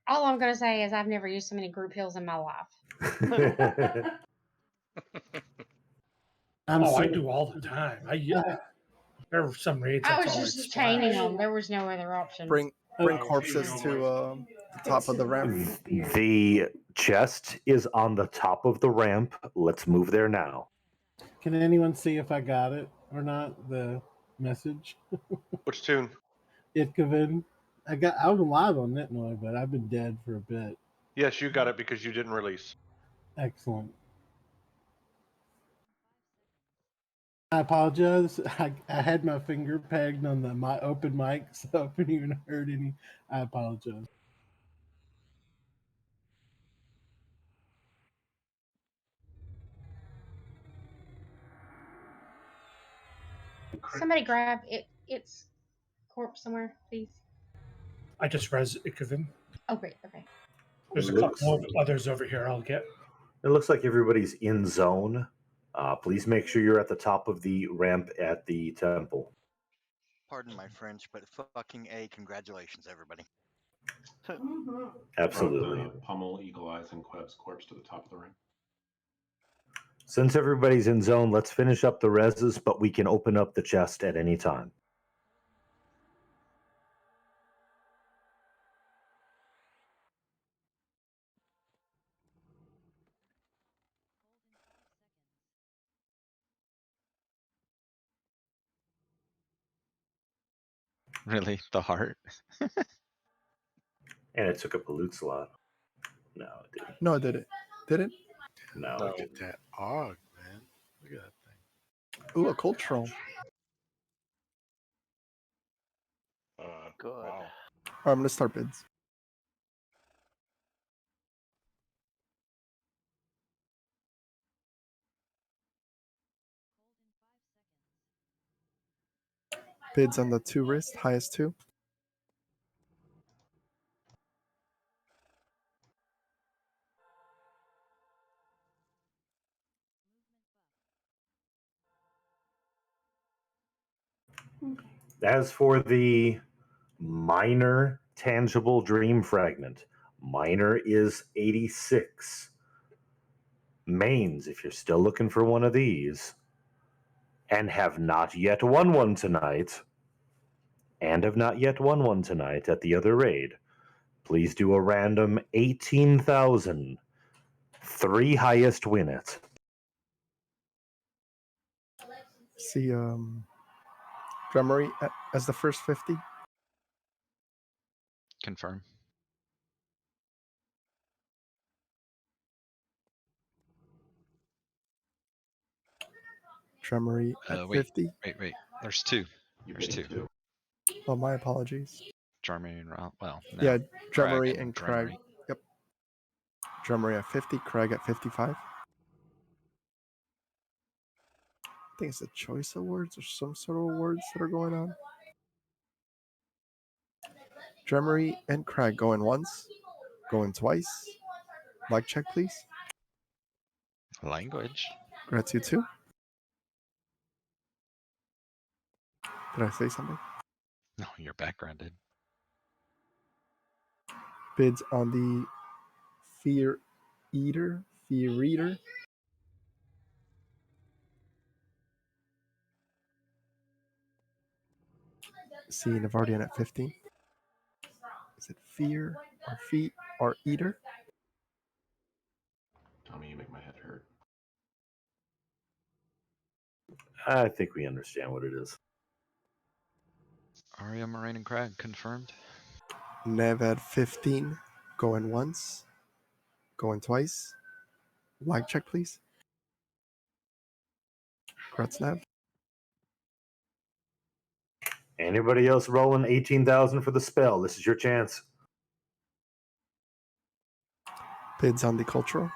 All I'm gonna say is I've never used so many group heals in my life. I do all the time. There are some raids. I that's was all just I'd chaining splash. them. There was no other option. Bring corpses to the top of the ramp. The chest is on the top of the ramp. Let's move there now. Can anyone see if I got it or not? The message. Which tune? Itkoven. I was alive on Nitnoy, but I've been dead for a bit. Yes, you got it because you didn't release. Excellent. I apologize. I had my finger pegged on my open mic, so if I didn't even heard any, I apologize. Somebody grab it. It's corpse somewhere, please. I just res Ikoven. Oh, great. Okay. There's a couple of others over here I'll get. It looks like everybody's in zone. Please make sure you're at the top of the ramp at the temple. Pardon my French, but fucking A, congratulations, everybody. Absolutely. Brought the Pummel, Eagle Eyes, and Queb's corpse to the top of the ring. Since everybody's in zone, let's finish up the reses, but we can open up the chest at any time. Really? The heart? And it took a pollute slot. No, it didn't. No, it didn't. Did it? No, Look it at didn't. that AUG, man. Look at that thing. Ooh, a cultural. Good. Wow. All right, I'm gonna start bids. Bids on the 2 wrist, highest 2. As for the minor tangible dream fragment, minor is 86. Mains, if you're still looking for one of these, and have not yet won one tonight, at the other raid, please do a random 18,000. 3 highest win it. See, Drummery as the first 50. Confirm. Drummery at Wait, 50. wait. There's 2. There's 2. Oh, my apologies. Drummery and Rob. Well, no. Yeah, Crag Drummery and Crag. Drummery. Yep. Drummery at 50, Crag at 55. I think it's the choice awards or some sort of awards that are going on. Drummery and Crag going once, going twice. Mic check, please. Language. Grats, you too. Did I say something? No, your background did. Bids on the Fear Reader. See Navardian at 15. Is it Fear or Feet or Eater? Tommy, you make my head hurt. I think we understand what it is. Aria, Moraine, and Crag confirmed. Nev at 15. Going once. Going twice. Mic check, please. Grats, Nev. Anybody else rolling 18,000 for the spell? This is your chance. Bids on the Cultural.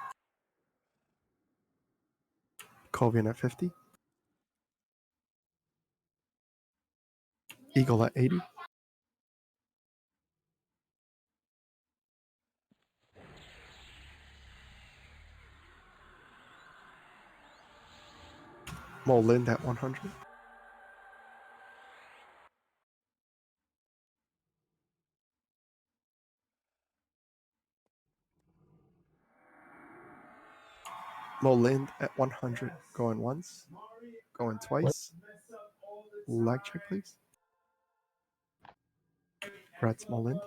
Colvian at 50. Eagle at 80. Molind at 100. Molind at 100. Going once. Going twice. Lag check, please. Grats, Molind.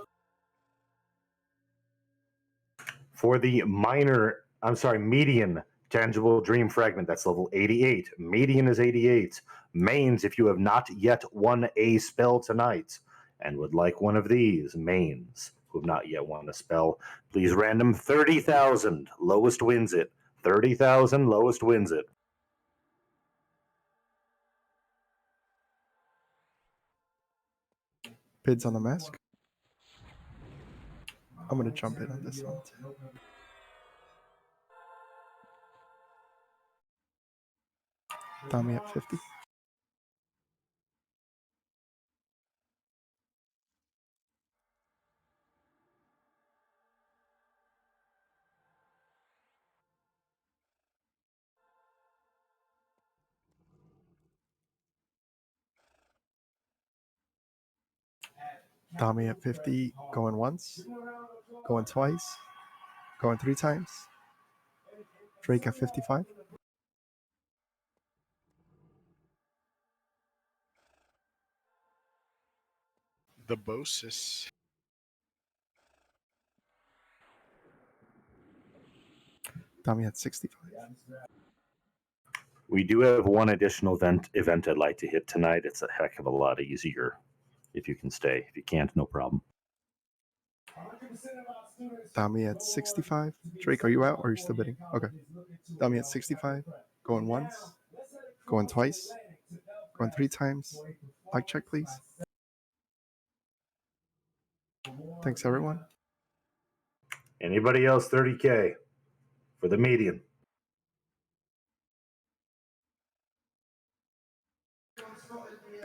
For the median tangible dream fragment, that's level 88. Median is 88. Mains, if you have not yet won a spell tonight and would like one of these, mains who have not yet won a spell, please random 30,000. Lowest wins it. 30,000, lowest wins it. Bids on the mask. I'm going to jump in on this one too. Tommy at 50. Tommy at 50, going once, going twice, going 3 times. Drake at 55. The Bosis. Tommy at 65. We do have one additional event I'd like to hit tonight. It's a heck of a lot easier if you can stay. If you can't, no problem. Tommy at 65. Drake, are you out or are you still bidding? Okay. Tommy at 65. Going once, going twice, going 3 times. Like check, please. Thanks, everyone. Anybody else 30K for the median?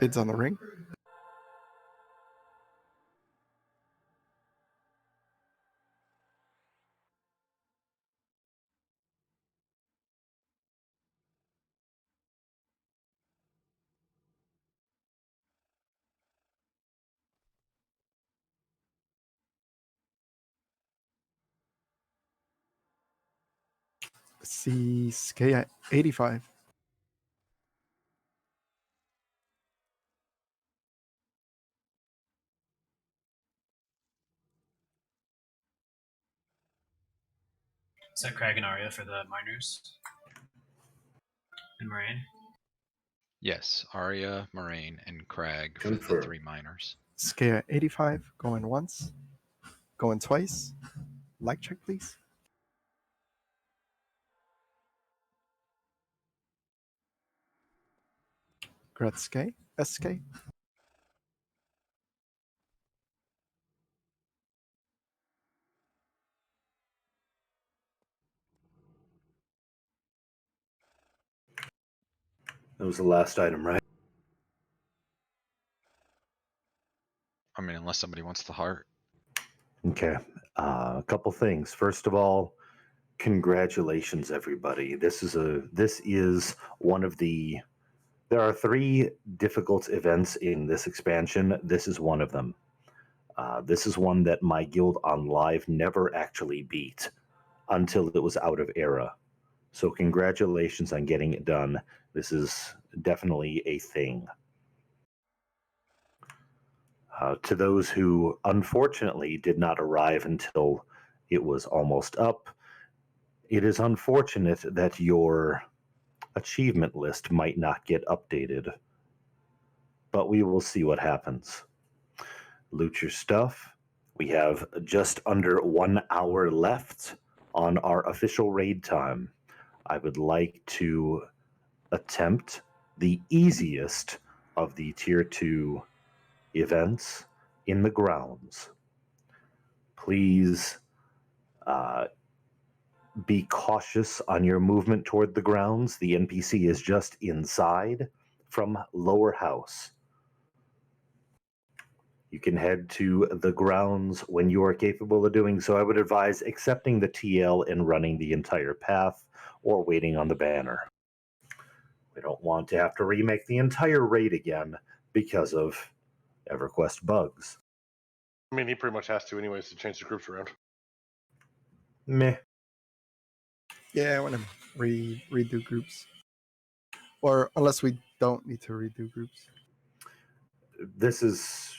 Bids on the ring. See Skay at 85. Is that Craig and Arya for the miners? And Moraine? Yes, Arya, Moraine, and Crag for the Confirm. 3 miners. Skay at 85. Going once, going twice. Like check, please. Gretzky, SK. That was the last item, right? I mean, unless somebody wants the heart. Okay. A couple things. First of all, congratulations, everybody. This is one of the. There are 3 difficult events in this expansion. This is one of them. This is one that my guild on live never actually beat until it was out of era. So congratulations on getting it done. This is definitely a thing. To those who unfortunately did not arrive until it was almost up, it is unfortunate that your achievement list might not get updated, but we will see what happens. Loot your stuff. We have just under 1 hour left on our official raid time. I would like to attempt the easiest of the tier 2 events in the grounds. Please be cautious on your movement toward the grounds. The NPC is just inside from lower house. You can head to the grounds when you are capable of doing so. I would advise accepting the TL and running the entire path or waiting on the banner. We don't want to have to remake the entire raid again because of EverQuest bugs. I mean, he pretty much has to anyways to change the groups around. Meh. Yeah, I want to redo groups. Or unless we don't need to redo groups. This is...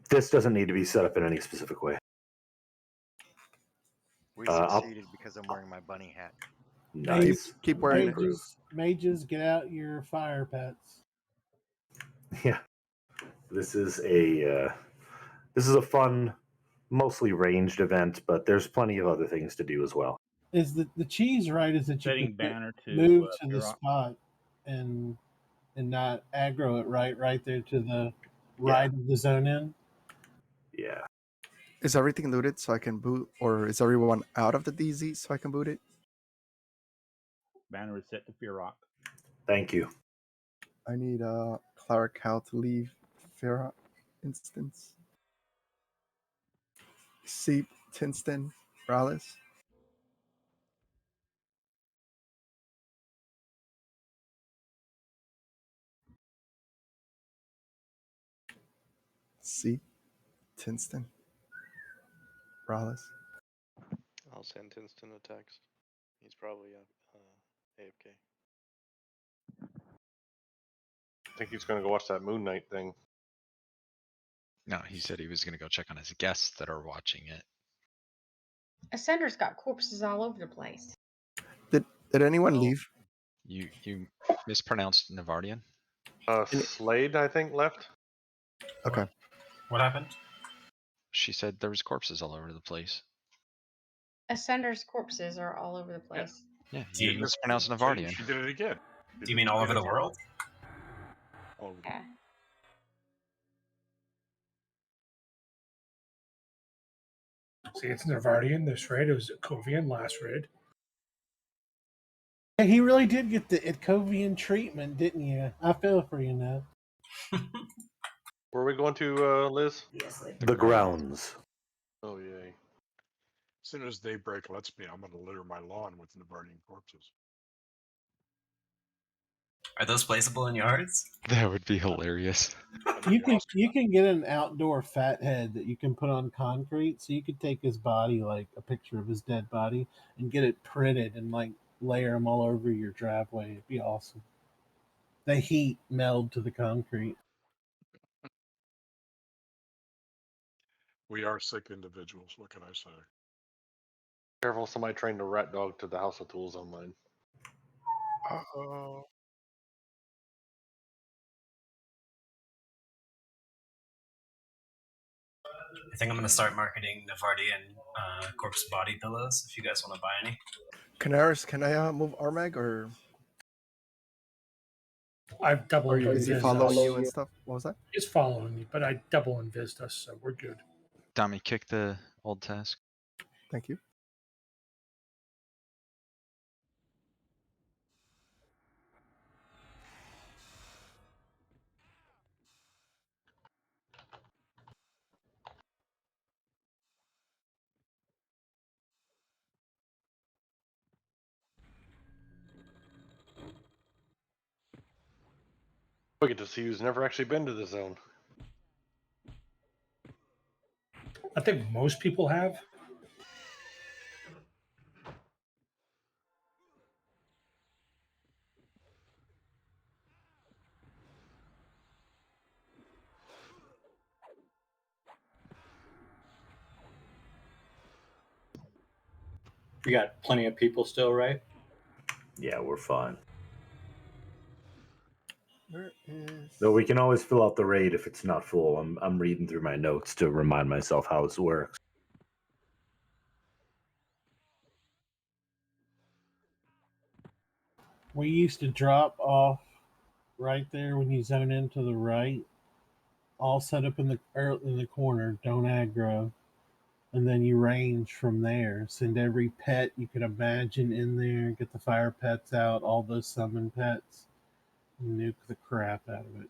this doesn't need to be set up in any specific way. We succeeded because I'm wearing my bunny hat. Nice. Keep wearing it. Mages, get out your fire pets. Yeah. This is a fun, mostly ranged event, but there's plenty of other things to do as well. Is the cheese right? Is that you Setting can banner to move to the Feerrott. spot and not aggro it right there to the right of the zone in? Yeah. Is everything looted so I can boot, or is everyone out of the DZ so I can boot it? Banner is set to Feerrott. Thank you. I need Clara Cal to leave Feerrott instance. Seep, Tinston, Rallis. See, Tinston, Rallis. I'll send Tinston a text. He's probably AFK. I think he's going to go watch that Moon Knight thing. No, he said he was going to go check on his guests that are watching it. Ascender's got corpses all over the place. Did anyone leave? You mispronounced Navardian? Slade, I think, left. Okay. What happened? She said there was corpses all over the place. Ascender's corpses are all over the place. Yeah, Do you you- mispronounced Navardian. She did it again. Do you mean all over the world? Yeah. See, it's Navardian this raid. It was Kovian last raid. Yeah, he really did get the Itcovian treatment, didn't you? I feel for you now. Where are we going to, Liz? The grounds. Oh, yay. As soon as daybreak lets me, I'm going to litter my lawn with Navardian corpses. Are those placeable in yards? That would be hilarious. You can get an outdoor fathead that you can put on concrete, so you could take his body, like a picture of his dead body, and get it printed and like layer them all over your driveway. It'd be awesome. The heat meld to the concrete. We are sick individuals. What can I say? Careful, somebody trained a rat dog to the House of Tools online. Uh-oh. I think I'm going to start marketing Navardian corpse body pillows if you guys want to buy any. Canaris, can I move Armag or I've double or is he invis following us. you and stuff? What was that? He's following me, but I double invis us, so we're good. Dami, kick the old task. Thank you. We get to see who's never actually been to the zone. I think most people have. We got plenty of people still, right? Yeah, we're fine. Where is? Though we can always fill out the raid if it's not full. I'm reading through my notes to remind myself how this works. We used to drop off right there when you zone into the right, all set up in the corner. Don't aggro, and then you range from there. Send every pet you could imagine in there. Get the fire pets out, all those summon pets. Nuke the crap out of it.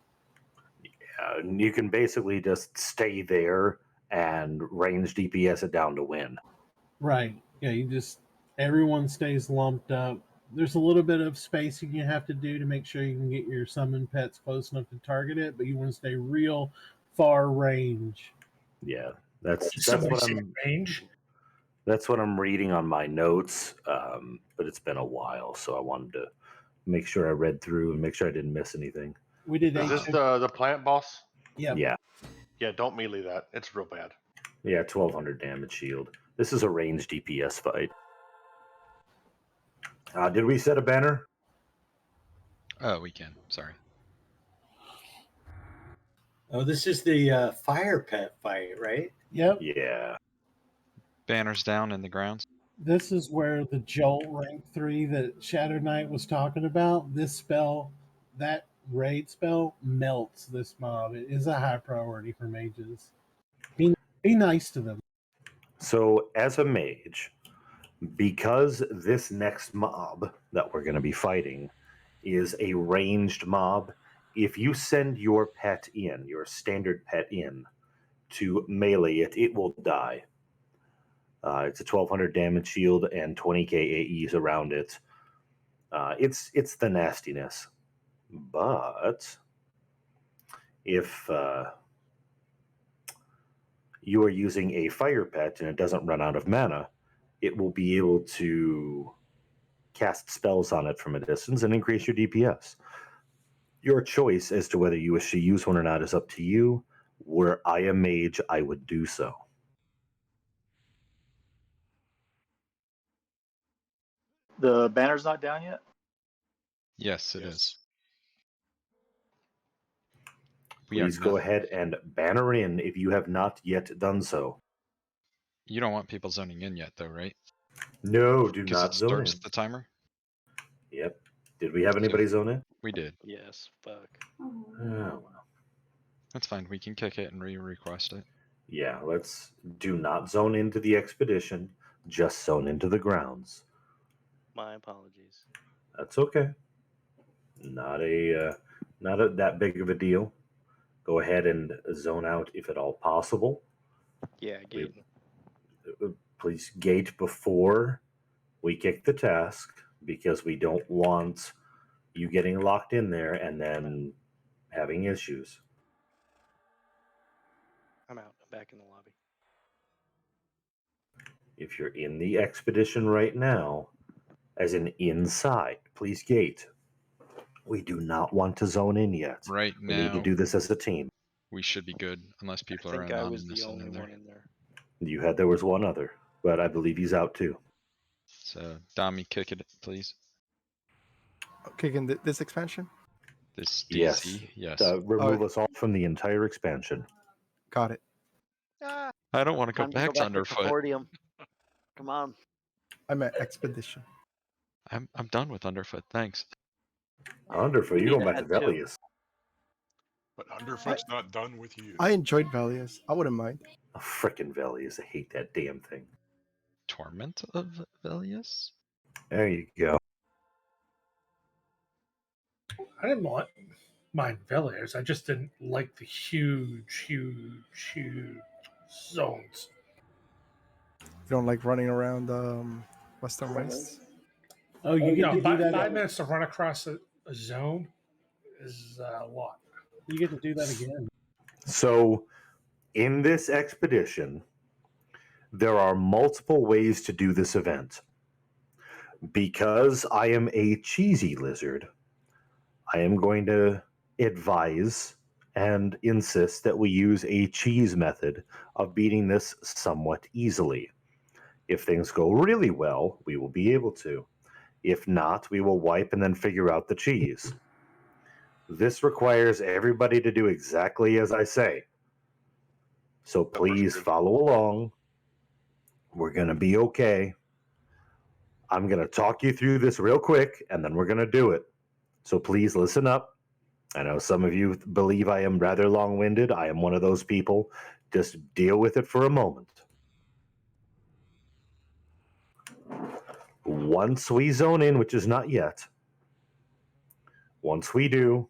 Yeah, and you can basically just stay there and range DPS it down to win. Right. Yeah, everyone stays lumped up. There's a little bit of spacing you have to do to make sure you can get your summon pets close enough to target it, but you want to stay real far range. Yeah, that's Somebody what say I'm range. that's what I'm reading on my notes. But it's been a while, so I wanted to make sure I read through and make sure I didn't miss anything. We did Is this the plant boss? Yeah. Yeah, don't melee that. It's real bad. Yeah, 1200 damage shield. This is a ranged DPS fight. Did we set a banner? Oh, we can. Sorry. Oh, this is the fire pet fight, right? Yep. Yeah. Banners down in the grounds. This is where the Jolt rank 3 that Shadow Knight was talking about, this spell, that raid spell melts this mob. It is a high priority for mages. Be nice to them. So, as a mage, because this next mob that we're going to be fighting is a ranged mob, if you send your pet in, your standard pet in, to melee it, it will die. It's a 1200 damage shield and 20k AEs around it. It's the nastiness. But if you are using a fire pet and it doesn't run out of mana, it will be able to cast spells on it from a distance and increase your DPS. Your choice as to whether you wish to use one or not is up to you. Were I a mage, I would do so. The banner's not down yet? Yes, it is. We Please are go not. ahead and banner in if you have not yet done so. You don't want people zoning in yet, though, right? No, do Because it not zone starts in. the timer. Yep. Did we have anybody zone in? We did. Yes, fuck. Oh, well. That's fine. We can kick it and re-request it. Yeah, let's do not zone into the expedition, just zone into the grounds. My apologies. That's okay. Not that big of a deal. Go ahead and zone out if at all possible. Yeah, gating. Please gate before we kick the task, because we don't want you getting locked in there and then having issues. I'm out. I'm back in the lobby. If you're in the expedition right now, as in inside, please gate. We do not want to zone in yet. Right We need to now, do this as a team. we should be good unless people I are think I was the anonymous only in there. one in there. There was one other, but I believe he's out too. So, Dami, kick it, please. Okay, can this expansion? This Yes. DC? Yes. Remove us all from the entire expansion. Got it. Ah, I don't want to go time to back go to back to Underfoot. Concordium. Come on. I'm at expedition. I'm done with Underfoot. Thanks. Underfoot, you're going back to Velius. But Underfoot's not done with you. I enjoyed Valius. I wouldn't mind. Oh, frickin' Velius. I hate that damn thing. Torment of Velius? There you go. I didn't mind Villiers. I just didn't like the huge zones. You don't like running around Western West? Oh, you get to do that 5 minutes to run across a zone is a lot. You get to do that again. So, in this expedition, there are multiple ways to do this event. Because I am a cheesy lizard, I am going to advise and insist that we use a cheese method of beating this somewhat easily. If things go really well, we will be able to. If not, we will wipe and then figure out the cheese. This requires everybody to do exactly as I say. So please follow along. We're going to be okay. I'm going to talk you through this real quick, and then we're going to do it. So please listen up. I know some of you believe I am rather long-winded. I am one of those people. Just deal with it for a moment. Once we zone in, which is not yet, once we do,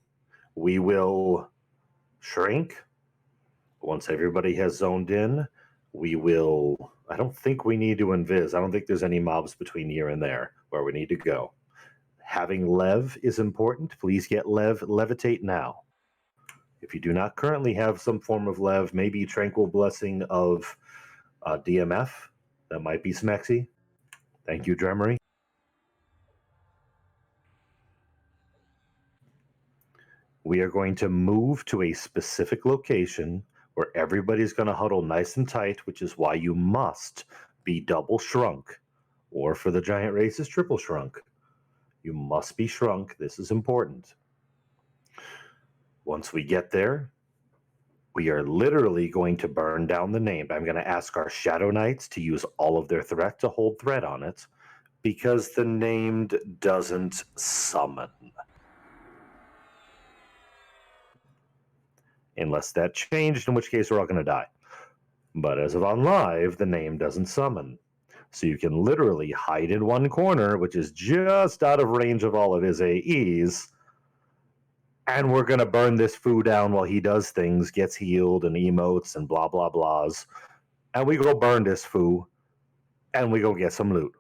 we will shrink. Once everybody has zoned in, we will... I don't think we need to invis. I don't think there's any mobs between here and there where we need to go. Having Lev is important. Please get Lev. Levitate now. If you do not currently have some form of Lev, maybe Tranquil Blessing of DMF. That might be Smexy. Thank you, Dremery. We are going to move to a specific location where everybody's going to huddle nice and tight, which is why you must be double shrunk, or for the giant races, triple shrunk. You must be shrunk. This is important. Once we get there, we are literally going to burn down the named. I'm going to ask our Shadow Knights to use all of their threat to hold threat on it, because the named doesn't summon. Unless that changed, in which case we're all going to die. But as of on live, the name doesn't summon. So you can literally hide in one corner, which is just out of range of all of his AEs, and we're going to burn this foo down while he does things, gets healed and emotes and blah, blah, blahs. And we go burn this foo, and we go get some loot.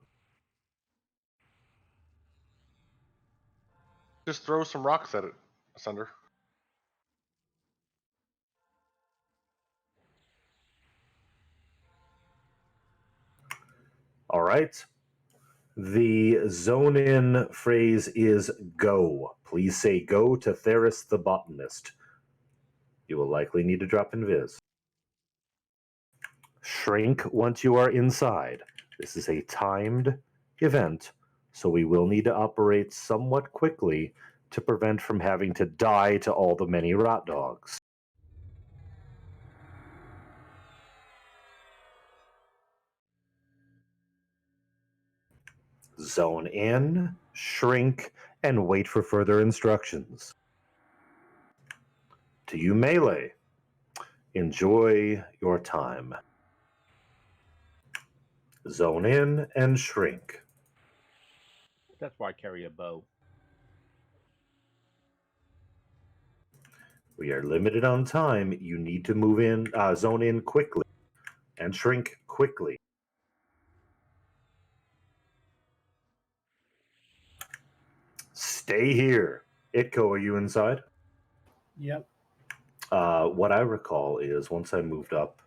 Just throw some rocks at it, Asunder. right. The zone in phrase is go. Please say go to Theris the botanist. You will likely need to drop invis. Shrink once you are inside. This is a timed event, so we will need to operate somewhat quickly to prevent from having to die to all the many rot dogs. Zone in, shrink, and wait for further instructions. To you, melee. Enjoy your time. Zone in and shrink. That's why I carry a bow. We are limited on time. You need to move in, zone in quickly, and shrink quickly. Stay here. Itko, are you inside? Yep. What I recall is once I moved up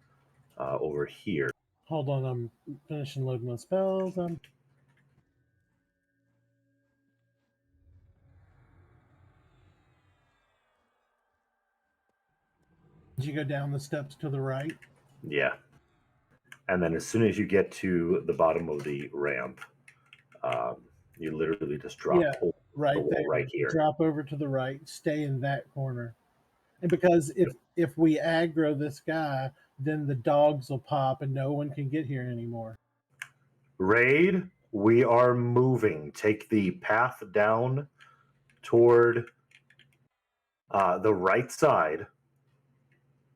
over here. Hold on, I'm finishing loading my spells. Did you go down the steps to the right? Yeah. And then as soon as you get to the bottom of the ramp, you literally just drop over right the wall there. right here. Drop over to the right. Stay in that corner. And because if we aggro this guy, then the dogs will pop and no one can get here anymore. Raid, we are moving. Take the path down toward the right side.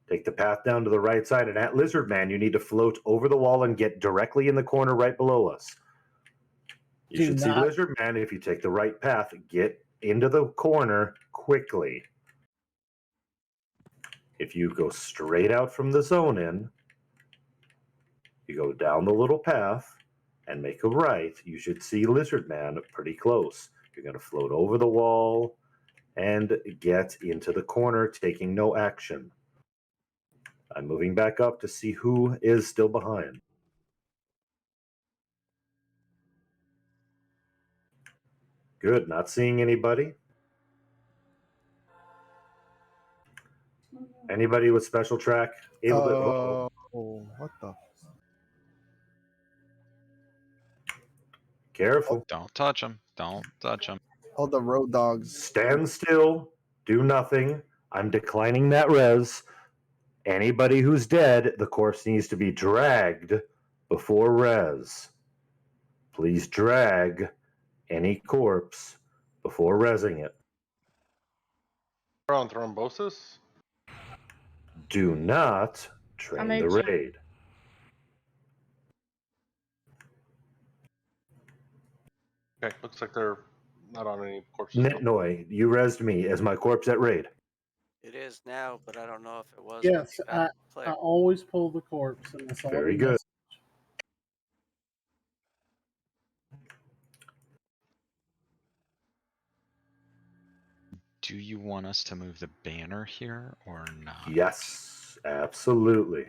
Take the path down to the right side, and at Lizard Man, you need to float over the wall and get directly in the corner right below us. You should see Lizard Man. If you take the right path, get into the corner quickly. If you go straight out from the zone in, you go down the little path and make a right, you should see Lizard Man pretty close. You're going to float over the wall and get into the corner, taking no action. I'm moving back up to see who is still behind. Good, not seeing anybody. Anybody with special track able to? Oh, what the? Careful. Don't touch them. Don't touch them. All the road dogs. Stand still. Do nothing. I'm declining that res. Anybody who's dead, the corpse needs to be dragged before res. Please drag any corpse before resing it. We're on thrombosis. Do not train the raid. Okay, looks like they're not on any corpses. Nitnoy, you resed me as my corpse at raid. It is now, but I don't know if it was. Yes, when you got I clear. always pull the corpse and I saw Very the good. message. Do you want us to move the banner here or not? Yes, absolutely.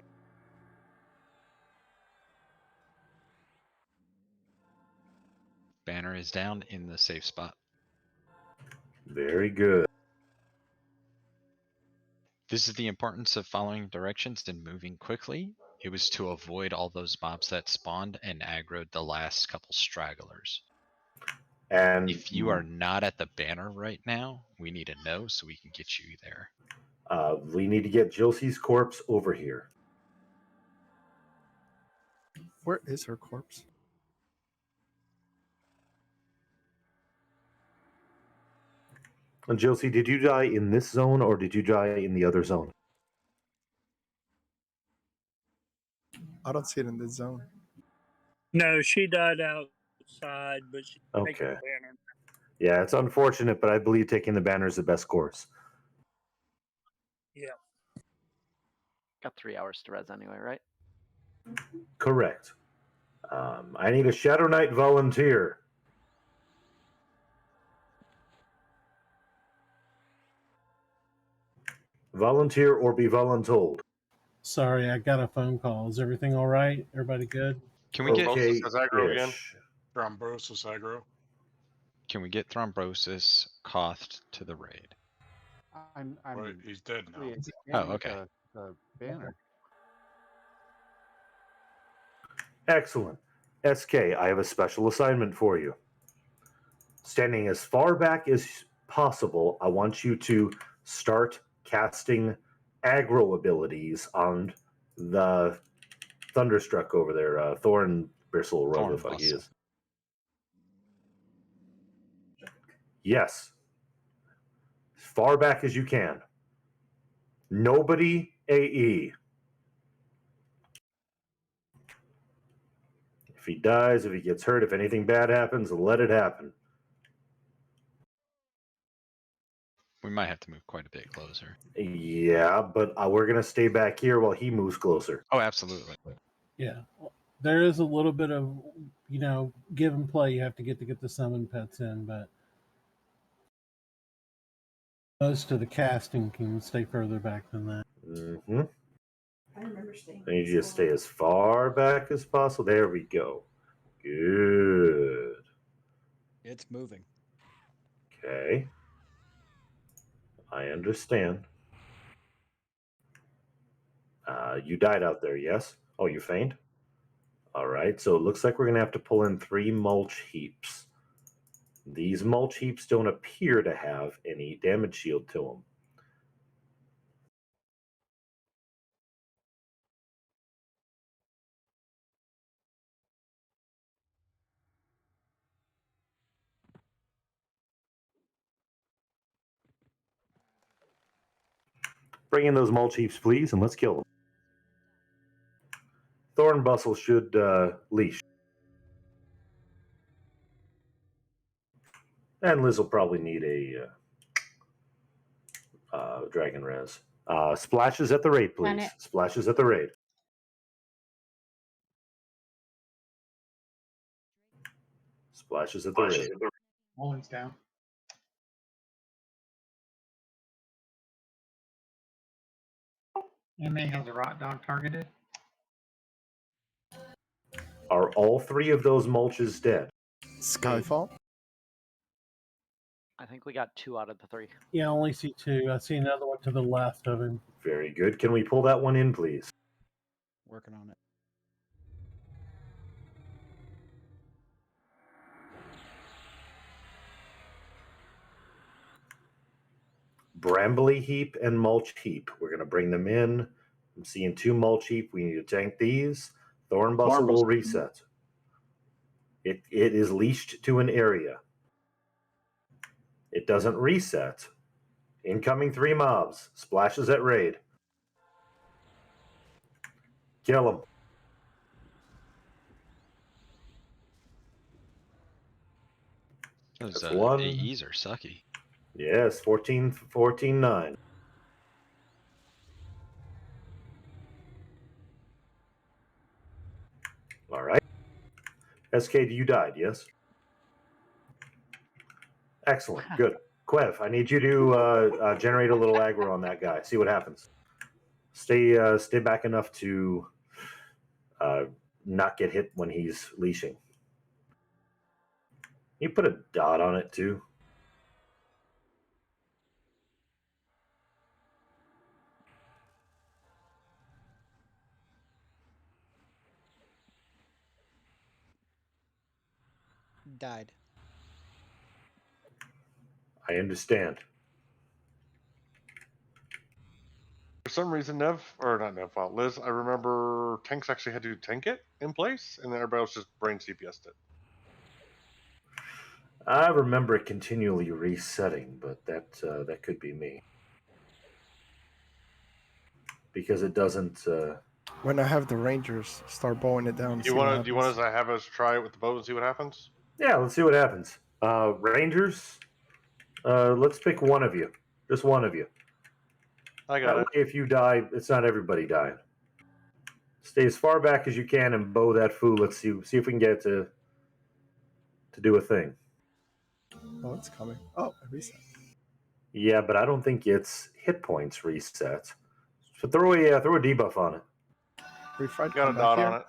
Banner is down in the safe spot. Very good. This is the importance of following directions and moving quickly. It was to avoid all those mobs that spawned and aggroed the last couple stragglers. And if you are not at the banner right now, we need to know so we can get you there. We need to get Jilcy's corpse over here. Where is her corpse? And Jilcy, did you die in this zone or did you die in the other zone? I don't see it in this zone. No, she died outside, but she taking Okay. the banner. Yeah, it's unfortunate, but I believe taking the banner is the best course. Yeah. Got 3 hours to res anyway, right? Correct. I need a Shadow Knight volunteer. Volunteer or be voluntold. Sorry, I got a phone call. Is everything all right? Everybody good? Can we get Thrombosis has aggro again. Thrombosis aggro. Can we get Thrombosis Koth to the raid? I'm Right, he's dead now. Oh, okay. The banner. Excellent. SK, I have a special assignment for you. Standing as far back as possible, I want you to start casting aggro abilities on the Thunderstruck over there, Thorn Bristle, whatever the fuck he is. Yes. As far back as you can. Nobody AE. If he dies, if he gets hurt, if anything bad happens, let it happen. We might have to move quite a bit closer. Yeah, but we're going to stay back here while he moves closer. Oh, absolutely. Yeah. There is a little bit of, give and play. You have to get the summon pets in, but most of the casting can stay further back than that. Mm-hmm. I remember staying. I need you to stay as far back as possible. There we go. Good. It's moving. Okay. I understand. You died out there, yes? Oh, you faint? All right, so it looks like we're going to have to pull in 3 mulch heaps. These mulch heaps don't appear to have any damage shield to them. Bring in those mulch heaps, please, and let's kill them. Thorn Bustle should leash. And Liz will probably need a Dragon Res. Splashes at the raid, please. Splashes at the raid. Splashes at the raid. Mullen's down. MA has a rot dog targeted. Are all 3 of those mulches dead? Skyfall? I think we got 2 out of the 3. Yeah, I only see 2. I see another one to the left of him. Very good. Can we pull that one in, please? Working on it. Brambly heap and mulch heap. We're going to bring them in. I'm seeing 2 mulch heap. We need to tank these. Thorn Bustle will reset. It is leashed to an area. It doesn't reset. Incoming 3 mobs. Splashes at raid. Kill them. Those That's 1. AEs are sucky. Yes, 14-9. All right. SK, you died, yes? Excellent. Good. Quev, I need you to generate a little aggro on that guy. See what happens. Stay back enough to not get hit when he's leashing. You put a dot on it too. Died. I understand. For some reason, Liz, I remember tanks actually had to tank it in place, and then everybody else just brain CPS'd it. I remember it continually resetting, but that could be me. Because it doesn't... When I have the Rangers start bowing it down. Do you want us to have us try it with the bow and see what happens? Yeah, let's see what happens. Rangers, let's pick one of you. Just one of you. I got it. If you die, it's not everybody dying. Stay as far back as you can and bow that foo. Let's see if we can get it to do a thing. Oh, it's coming. Oh, it reset. Yeah, but I don't think its hit points reset. So throw a debuff on it. Refried, got a dot on it.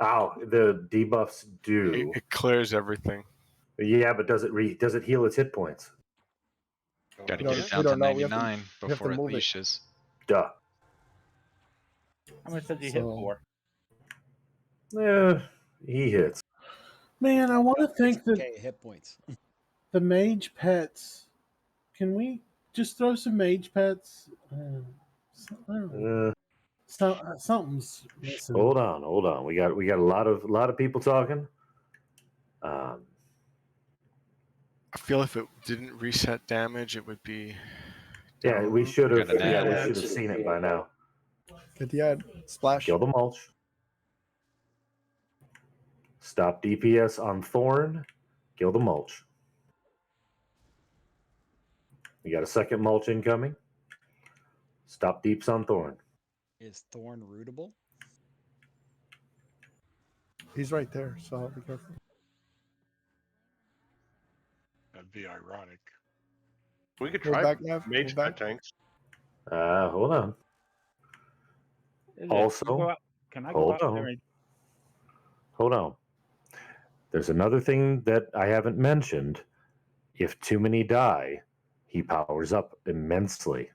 Oh, the debuffs do. It clears everything. Yeah, but does it heal its hit points? Gotta We get don't- it we down to don't know. We have to- 99 we have to before it move it. leashes. Duh. How much does he hit So- for? Yeah, he hits. Man, I want to think that 60K hit points. the mage pets. Can we just throw some mage pets? I don't know. Something's missing. Hold on. We got a lot of people talking. I feel if it didn't reset damage, it would be. Yeah, we down. should have. Got an Yeah, we ad. should have seen it by now. Get the ad. Splash. Kill the mulch. Stop DPS on Thorn. Kill the mulch. We got a second mulch incoming. Stop deeps on Thorn. Is Thorn rootable? He's right there, so be careful. That'd be ironic. We could Move try back, Nav. mage Move back. pet tanks. Hold on. Is it- Also, can I go out, can I go hold out on. there and Hold on. There's another thing that I haven't mentioned. If too many die, he powers up immensely.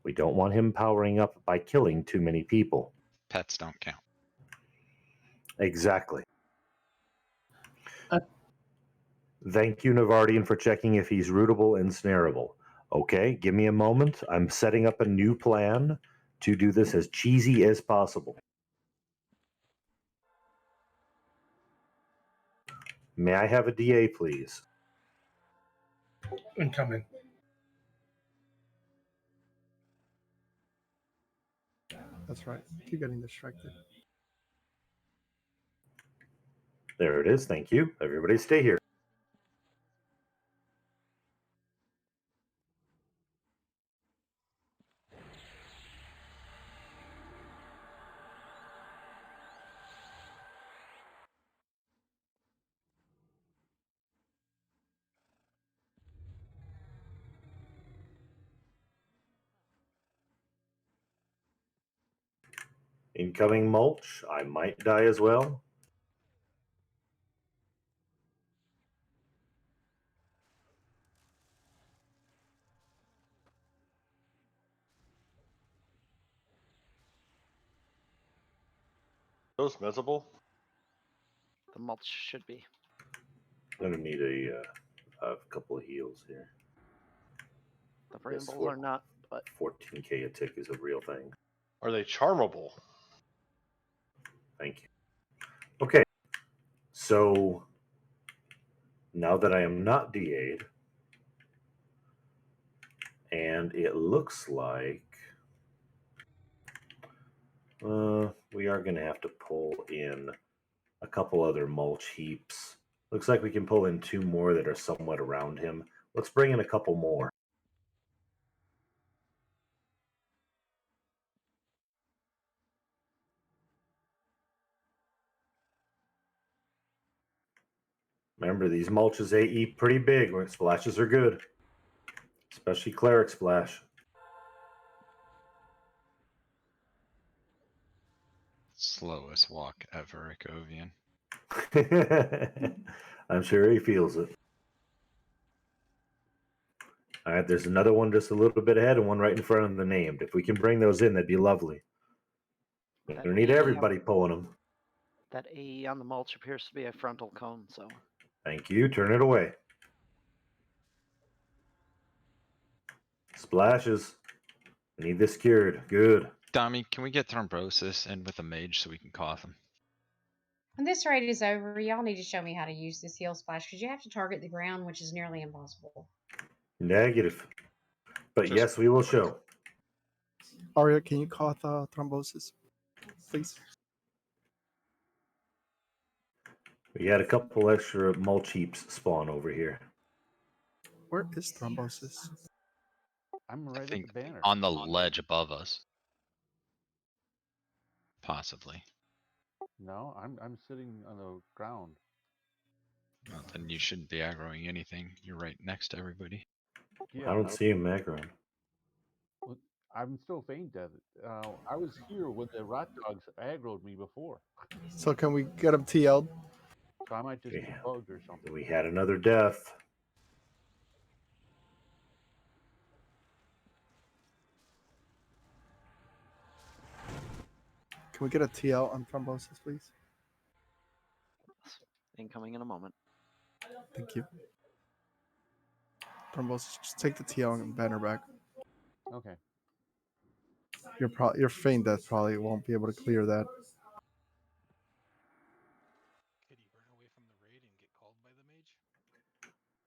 We don't want him powering up by killing too many people. Pets don't count. Exactly. Thank you, Navardian, for checking if he's rootable and snareable. Okay, give me a moment. I'm setting up a new plan to do this as cheesy as possible. May I have a DA, please? Incoming. That's right. Keep getting distracted. There it is. Thank you. Everybody stay here. Incoming mulch. I might die as well. Those miserable. The mulch should be. I'm gonna need a couple of heals here. The Yes, brambles are not, but 14k a tick is a real thing. Are they charmable? Thank you. Okay, so now that I am not DA'd, and it looks like we are going to have to pull in a couple other mulch heaps. Looks like we can pull in 2 more that are somewhat around him. Let's bring in a couple more. Remember, these mulches, they eat pretty big when splashes are good. Especially cleric splash. Slowest walk ever, Ecovian. I'm sure he feels it. All right, there's another one just a little bit ahead and one right in front of the named. If we can bring those in, that'd be lovely. We That don't need AE everybody pulling them. that AE on the mulch appears to be a frontal cone, so Thank you. Turn it away. Splashes. Need this cured. Good. Dami, can we get thrombosis in with a mage so we can cough him? When this raid is over, y'all need to show me how to use this heal splash because you have to target the ground, which is nearly impossible. Negative. But Just yes, we will show. Aria, can you call thrombosis, please? We had a couple extra mulch heaps spawn over here. Where is thrombosis? I'm I right at think the banner. on the ledge above us. Possibly. No, I'm sitting on the ground. Well, then you shouldn't be aggroing anything. You're right next to everybody. I don't see him macroing. I'm still feign dead. I was here when the rat dogs aggroed me before, So can we get him TL'd? so I might just be bugged or something. We had another death. Can we get a TL on thrombosis, please? Incoming in a moment. Thank you. Thrombosis, just take the TL and banner back. Okay. Your feign death probably won't be able to clear that.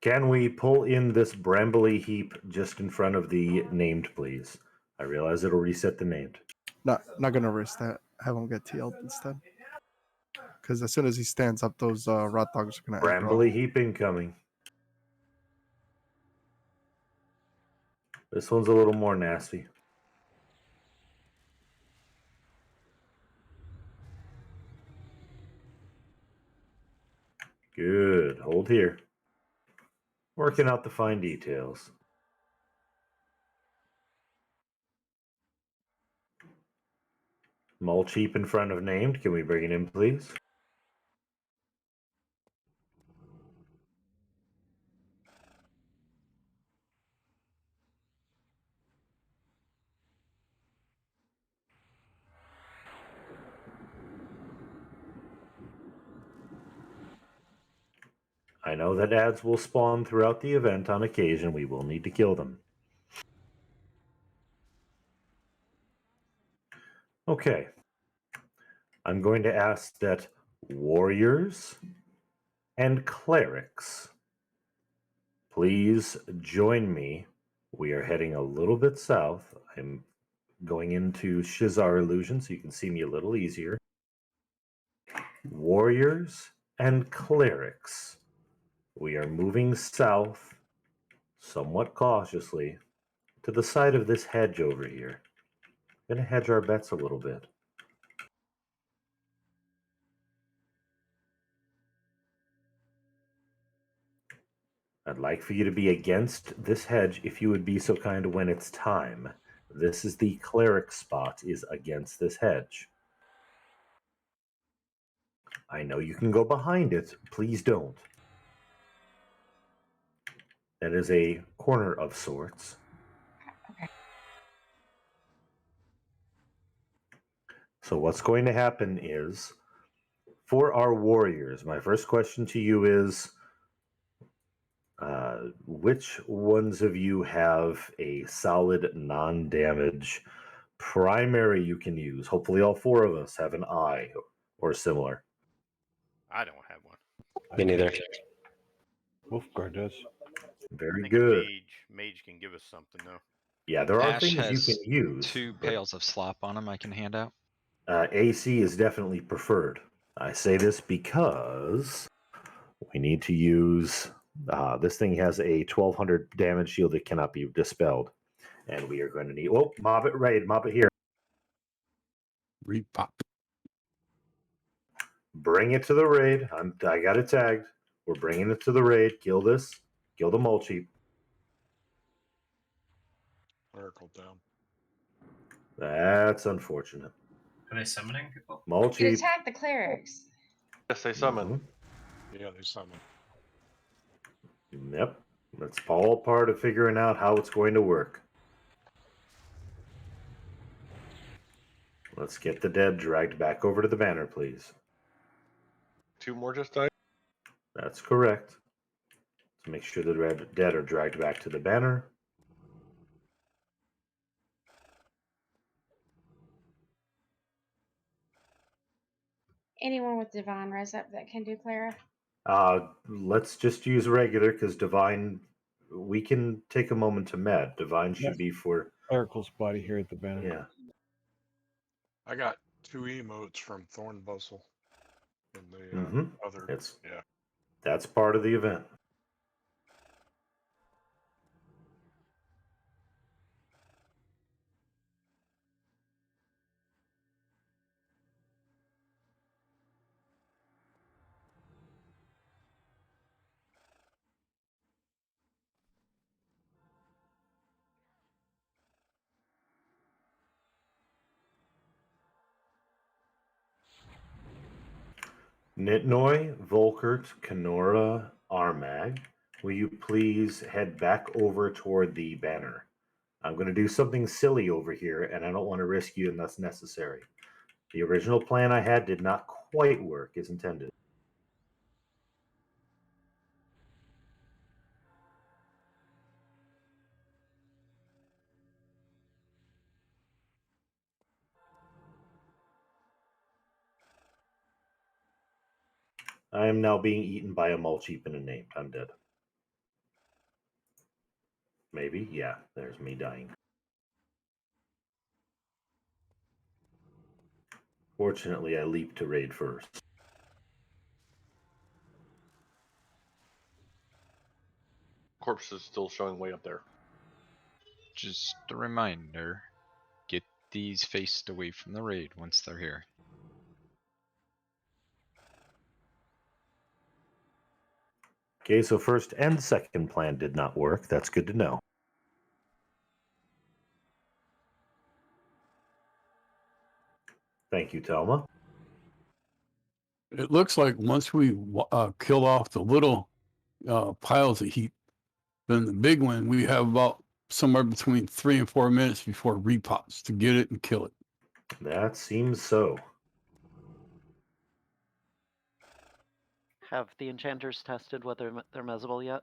Can we pull in this brambly heap just in front of the named, please? I realize it'll reset the named. Not gonna risk that. Have him get TL'd instead. Because as soon as he stands up, those rat dogs are gonna aggro. Brambly heap incoming. This one's a little more nasty. Good. Hold here. Working out the fine details. Mulch heap in front of named. Can we bring it in, please? I know that ads will spawn throughout the event on occasion. We will need to kill them. Okay. I'm going to ask that warriors and clerics please join me. We are heading a little bit south. I'm going into Shizar Illusion so you can see me a little easier. Warriors and clerics. We are moving south, somewhat cautiously, to the side of this hedge over here. Going to hedge our bets a little bit. I'd like for you to be against this hedge if you would be so kind when it's time. This is the cleric spot, is against this hedge. I know you can go behind it. Please don't. That is a corner of sorts. So what's going to happen is, for our warriors, my first question to you is, which ones of you have a solid non-damage primary you can use? Hopefully all four of us have an eye or similar. I don't have one. Me neither. Wolfguard does. Very I think good. mage can give us something though. Yeah, there are Ash things you has can use. 2 but, pails of slop on him I can hand out. AC is definitely preferred. I say this because we need to use... this thing has a 1200 damage shield that cannot be dispelled. And we are going to need... Oh, mob it raid, mob it here. Repop. Bring it to the raid. I got it tagged. We're bringing it to the raid. Kill this. Kill the mulch heap. Oracle down. That's unfortunate. Are they summoning people? Mulch It heap. attacked the clerics. Yes, they summon. Yeah, they summon. Yep. That's all part of figuring out how it's going to work. Let's get the dead dragged back over to the banner, please. 2 more just died. That's correct. Let's make sure the dead are dragged back to the banner. Anyone with divine res up that can do Clara? Let's just use regular because divine. We can take a moment to med. Divine should be for Clerical's body here at the banner. Yeah. I got 2 emotes from Thorn Bustle. And the other. Yeah. That's part of the event. Nitnoy, Volkert, Kenora, Armag, will you please head back over toward the banner? I'm going to do something silly over here, and I don't want to risk you unless necessary. The original plan I had did not quite work as intended. I am now being eaten by a mulch heap and a named. I'm dead. Maybe? Yeah, there's me dying. Fortunately, I leaped to raid first. Corpse is still showing way up there. Just a reminder, get these faced away from the raid once they're here. Okay, so first and second plan did not work. That's good to know. Thank you, Telma. It looks like once we kill off the little piles of heat, then the big one, we have about somewhere between 3 and 4 minutes before repops to get it and kill it. That seems so. Have the enchanters tested whether they're mezzable yet?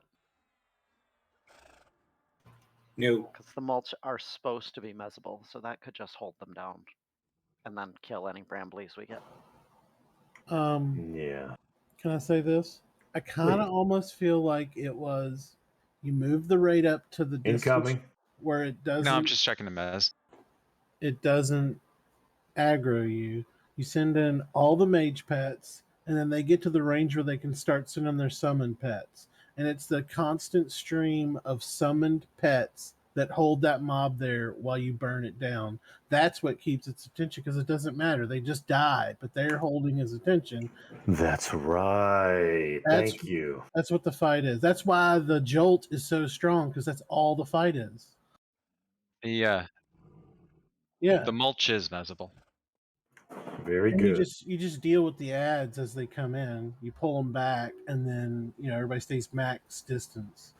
No. Because the mulch are supposed to be mezzable, so that could just hold them down and then kill any bramblies we get. Yeah. Can I say this? I kind of almost feel like it was you move the rate up to the distance Incoming. where it doesn't. No, I'm just checking the mez. It doesn't aggro you. You send in all the mage pets, and then they get to the range where they can start sending their summoned pets. And it's the constant stream of summoned pets that hold that mob there while you burn it down. That's what keeps its attention, because it doesn't matter. They just die, but they're holding his attention. That's right. Thank you. That's what the fight is. That's why the jolt is so strong, because that's all the fight is. Yeah. Yeah. The mulch is mezzable. Very And good. you just deal with the ads as they come in. You pull them back, and then everybody stays max distance.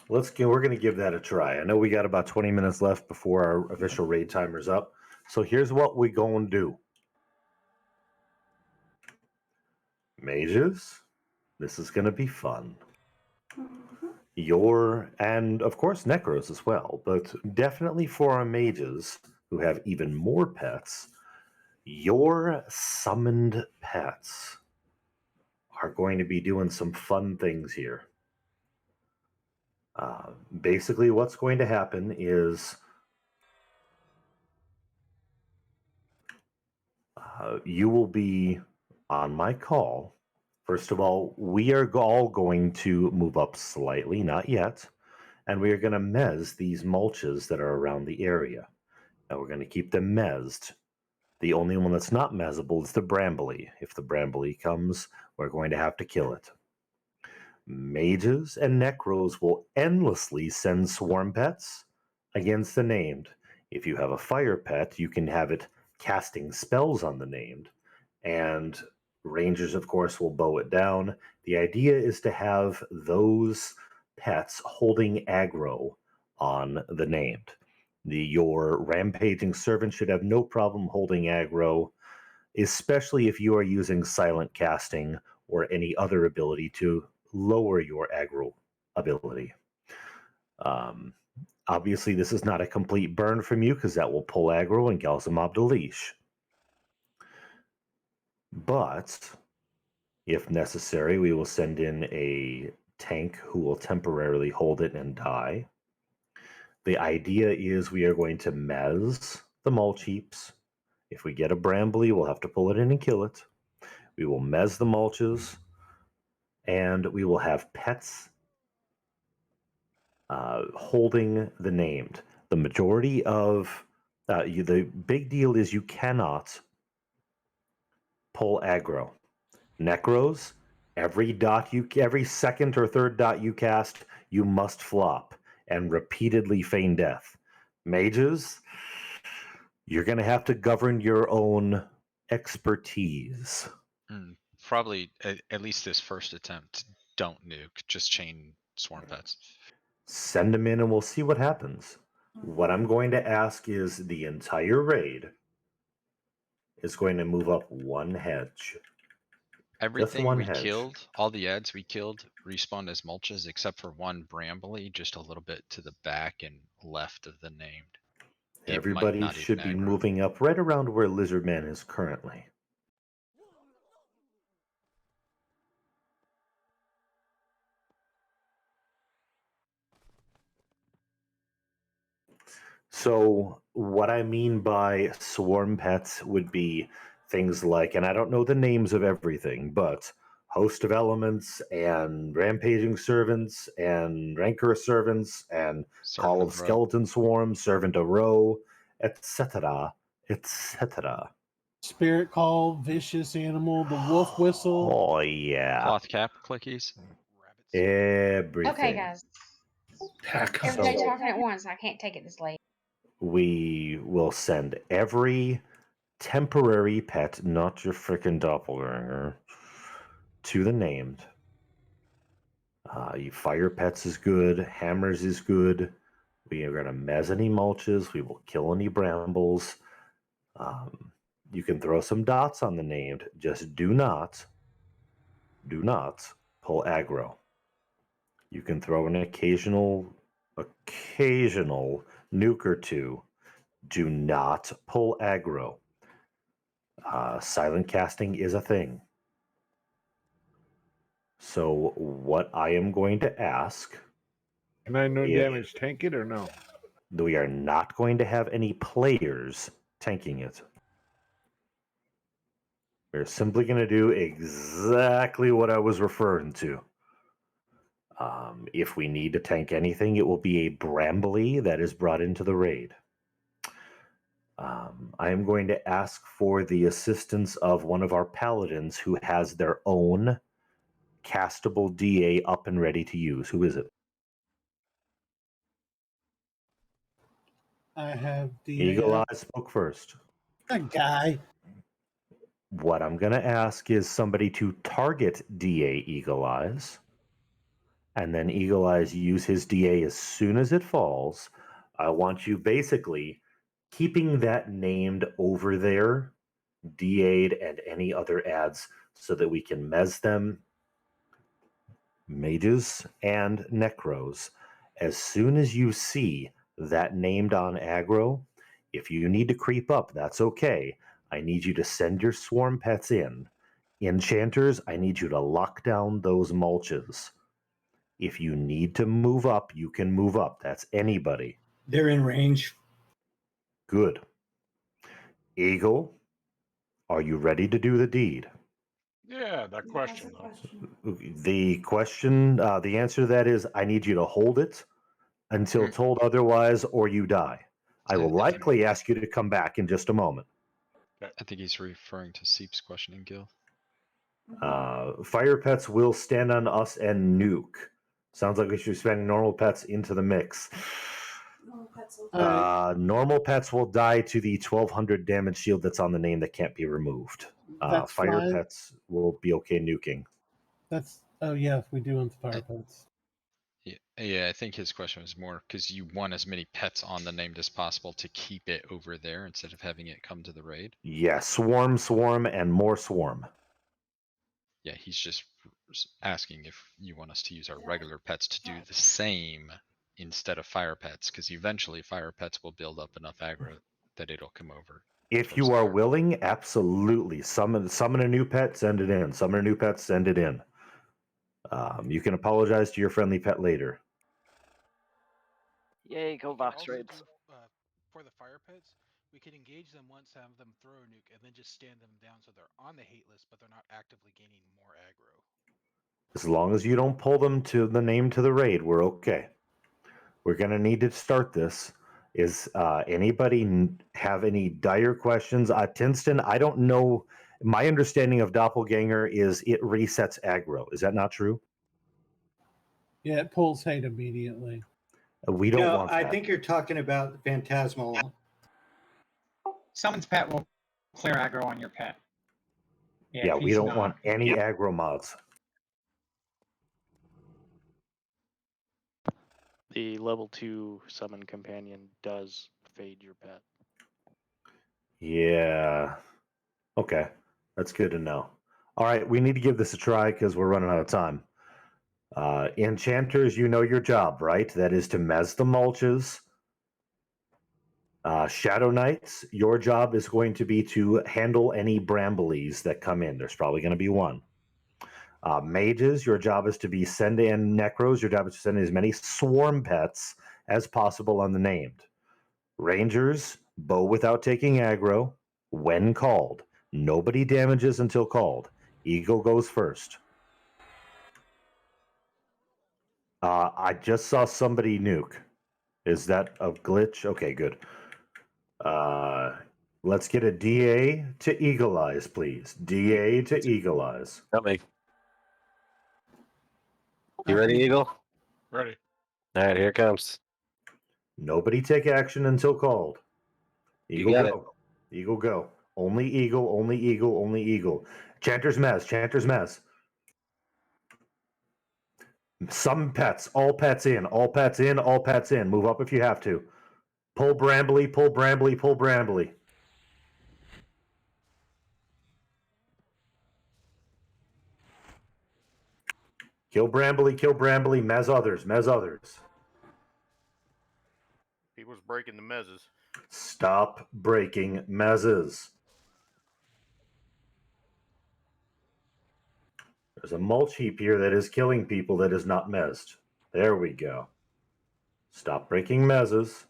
We're going to give that a try. I know we got about 20 minutes left before our official raid timer's up. So here's what we going to do. Mages, this is going to be fun. And of course necros as well, but definitely for our mages who have even more pets, your summoned pets are going to be doing some fun things here. Basically, what's going to happen is you will be on my call. First of all, we are all going to move up slightly, not yet, and we are going to mez these mulches that are around the area. Now we're going to keep them mezzed. The only one that's not mezzable is the Brambly. If the Brambly comes, we're going to have to kill it. Mages and Necros will endlessly send swarm pets against the named. If you have a fire pet, you can have it casting spells on the named. And Rangers, of course, will bow it down. The idea is to have those pets holding aggro on the named. Your rampaging servant should have no problem holding aggro, especially if you are using silent casting or any other ability to lower your aggro ability. Obviously, this is not a complete burn from you because that will pull aggro and cause a mob to leash. But if necessary, we will send in a tank who will temporarily hold it and die. The idea is we are going to mez the mulch heaps. If we get a Brambly, we'll have to pull it in and kill it. We will mez the mulches, and we will have pets holding the named. The majority of the big deal is you cannot pull aggro. Necros, every second or third dot you cast, you must flop and repeatedly feign death. Mages, you're going to have to govern your own expertise. probably at least this first attempt, don't nuke. Just chain swarm pets. Send them in and we'll see what happens. What I'm going to ask is the entire raid is going to move up one hedge. Everything one we hedge. killed, all the ads we killed, respawned as mulches except for one Brambly, just a little bit to the back and left of the named. It might Everybody not should even be aggro. moving up right around where Lizardman is currently. So what I mean by swarm pets would be things like, and I don't know the names of everything, but host of elements and rampaging servants and rancor servants and call of skeleton swarm, servant of row, etc., etc. Spirit call, vicious animal, the wolf whistle. Oh yeah, Cloth cap clickies. everything. Okay, guys. Everybody talking at once. I can't take it this late. We will send every temporary pet, not your frickin' doppelganger, to the named. You fire pets is good, hammers is good. We are gonna mez any mulches. We will kill any brambles. You can throw some dots on the named. Just do not pull aggro. You can throw an occasional nuke or two. Do not pull aggro. Silent casting is a thing. So what I am going to ask... Can I no is, damage tank it or no? we are not going to have any players tanking it. We're simply going to do exactly what I was referring to. If we need to tank anything, it will be a Brambly that is brought into the raid. I am going to ask for the assistance of one of our paladins who has their own castable DA up and ready to use. Who is it? I have the Eagle Eye spoke first. a guy. What I'm going to ask is somebody to target DA Eagle Eyes, and then Eagle Eyes use his DA as soon as it falls. I want you basically keeping that named over there, DA'd and any other ads, so that we can mez them, mages and necros. As soon as you see that named on aggro, if you need to creep up, that's okay. I need you to send your swarm pets in. Enchanters, I need you to lock down those mulches. If you need to move up, you can move up. That's anybody. They're in range. Good. Eagle, are you ready to do the deed? Yeah, that question though. The question, the answer to that is I need you to hold it until told otherwise or you die. I will likely ask you to come back in just a moment. I think he's referring to Seep's questioning, Gil. Fire pets will stand on us and nuke. Sounds like we should spend normal pets into the mix. Normal pets will die to the 1200 damage shield that's on the name that can't be removed. That's Fire fine. pets will be okay nuking. That's if we do want the fire pets. Yeah, I think his question was more because you want as many pets on the named as possible to keep it over there instead of having it come to the raid. Yeah, swarm, and more swarm. Yeah, he's just asking if you want us to use our regular pets to do the same instead of fire pets, because eventually fire pets will build up enough aggro that it'll come over. If you are willing, absolutely. Summon a new pet, send it in. Summon a new pet, send it in. You can apologize to your friendly pet later. Yay, go Vox raids. For the fire pits, we can engage them once, have them throw a nuke, and then just stand them down so they're on the hate list, but they're not actively gaining more aggro. As long as you don't pull them to the name to the raid, we're okay. We're going to need to start this. Is anybody have any dire questions? Tinston, I don't know. My understanding of Doppelganger is it resets aggro. Is that not true? Yeah, it pulls hate immediately. We don't No, want I that. think you're talking about Phantasmal. Someone's pet will clear aggro on your pet. Yeah, we he's don't not. want any Yeah. aggro mods. The level 2 summon companion does fade your pet. Yeah. Okay. That's good to know. All right, we need to give this a try because we're running out of time. Enchanters, you know your job, right? That is to mez the mulches. Shadow Knights, your job is going to be to handle any bramblies that come in. There's probably going to be one. Mages, your job is to be send in necros. Your job is to send in as many swarm pets as possible on the named. Rangers, bow without taking aggro when called. Nobody damages until called. Eagle goes first. I just saw somebody nuke. Is that a glitch? Okay, good. Let's get a DA to Eagle Eyes, please. DA to Eagle Eyes. Help me. You ready, Eagle? Ready. All right, here it comes. Nobody take action until called. Eagle got go. Eagle go. Only Eagle, only Eagle, only Eagle. Chanter's Mess, Chanter's Mess. Some pets, all pets in, all pets in, all pets in. Move up if you have to. Pull Brambly, pull Brambly, pull Brambly. Kill Brambly, mez others, mez others. He was breaking the mezzes. Stop breaking mezzes. There's a mulch heap here that is killing people that is not mezzed. There we go. Stop breaking mezzes.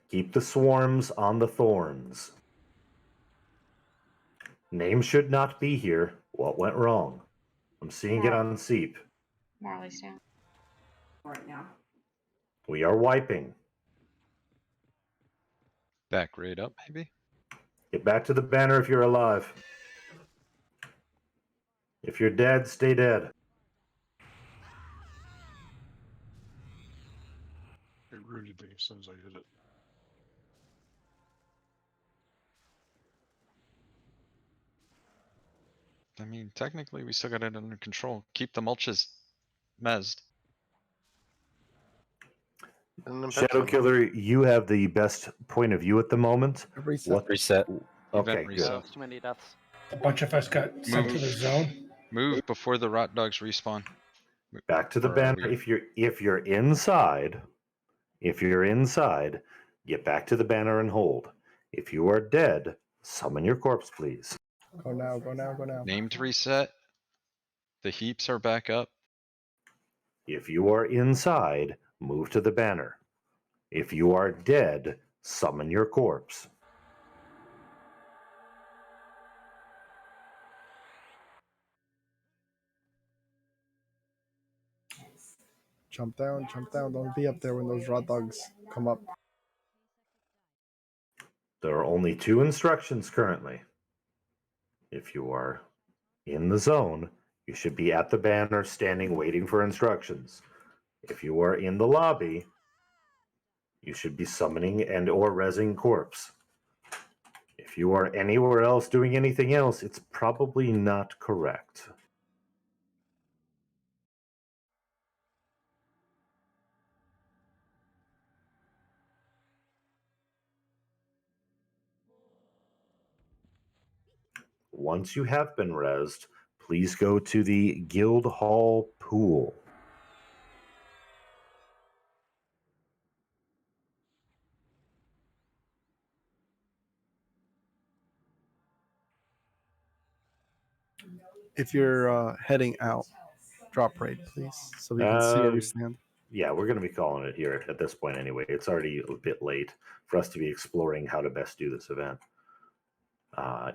Keep the swarms on the thorns. Name should not be here. What went wrong? I'm seeing it on Seep. Marley's down. Right now. We are wiping. Back right up, maybe? Get back to the banner if you're alive. If you're dead, stay dead. It rooted me as soon as I hit it. I mean, technically, we still got it under control. Keep the mulches mezzed. Shadow Killer, you have the best point of view at the moment. Reset. Reset. Okay, Event good. reset. Too many deaths. A bunch of us got sent to the zone. Move before the rot dogs respawn. Back to the Or are banner. we- If you're inside, get back to the banner and hold. If you are dead, summon your corpse, please. Go now, go now, go now. Named reset. The heaps are back up. If you are inside, move to the banner. If you are dead, summon your corpse. Jump down, jump down. Don't be up there when those raw dogs come up. There are only 2 instructions currently. If you are in the zone, you should be at the banner standing waiting for instructions. If you are in the lobby, you should be summoning and or rezzing corpse. If you are anywhere else doing anything else, it's probably not correct. Once you have been rezzed, please go to the Guild Hall pool. If you're heading out, drop raid, please, so we can see where we stand. Yeah, we're going to be calling it here at this point anyway. It's already a bit late for us to be exploring how to best do this event.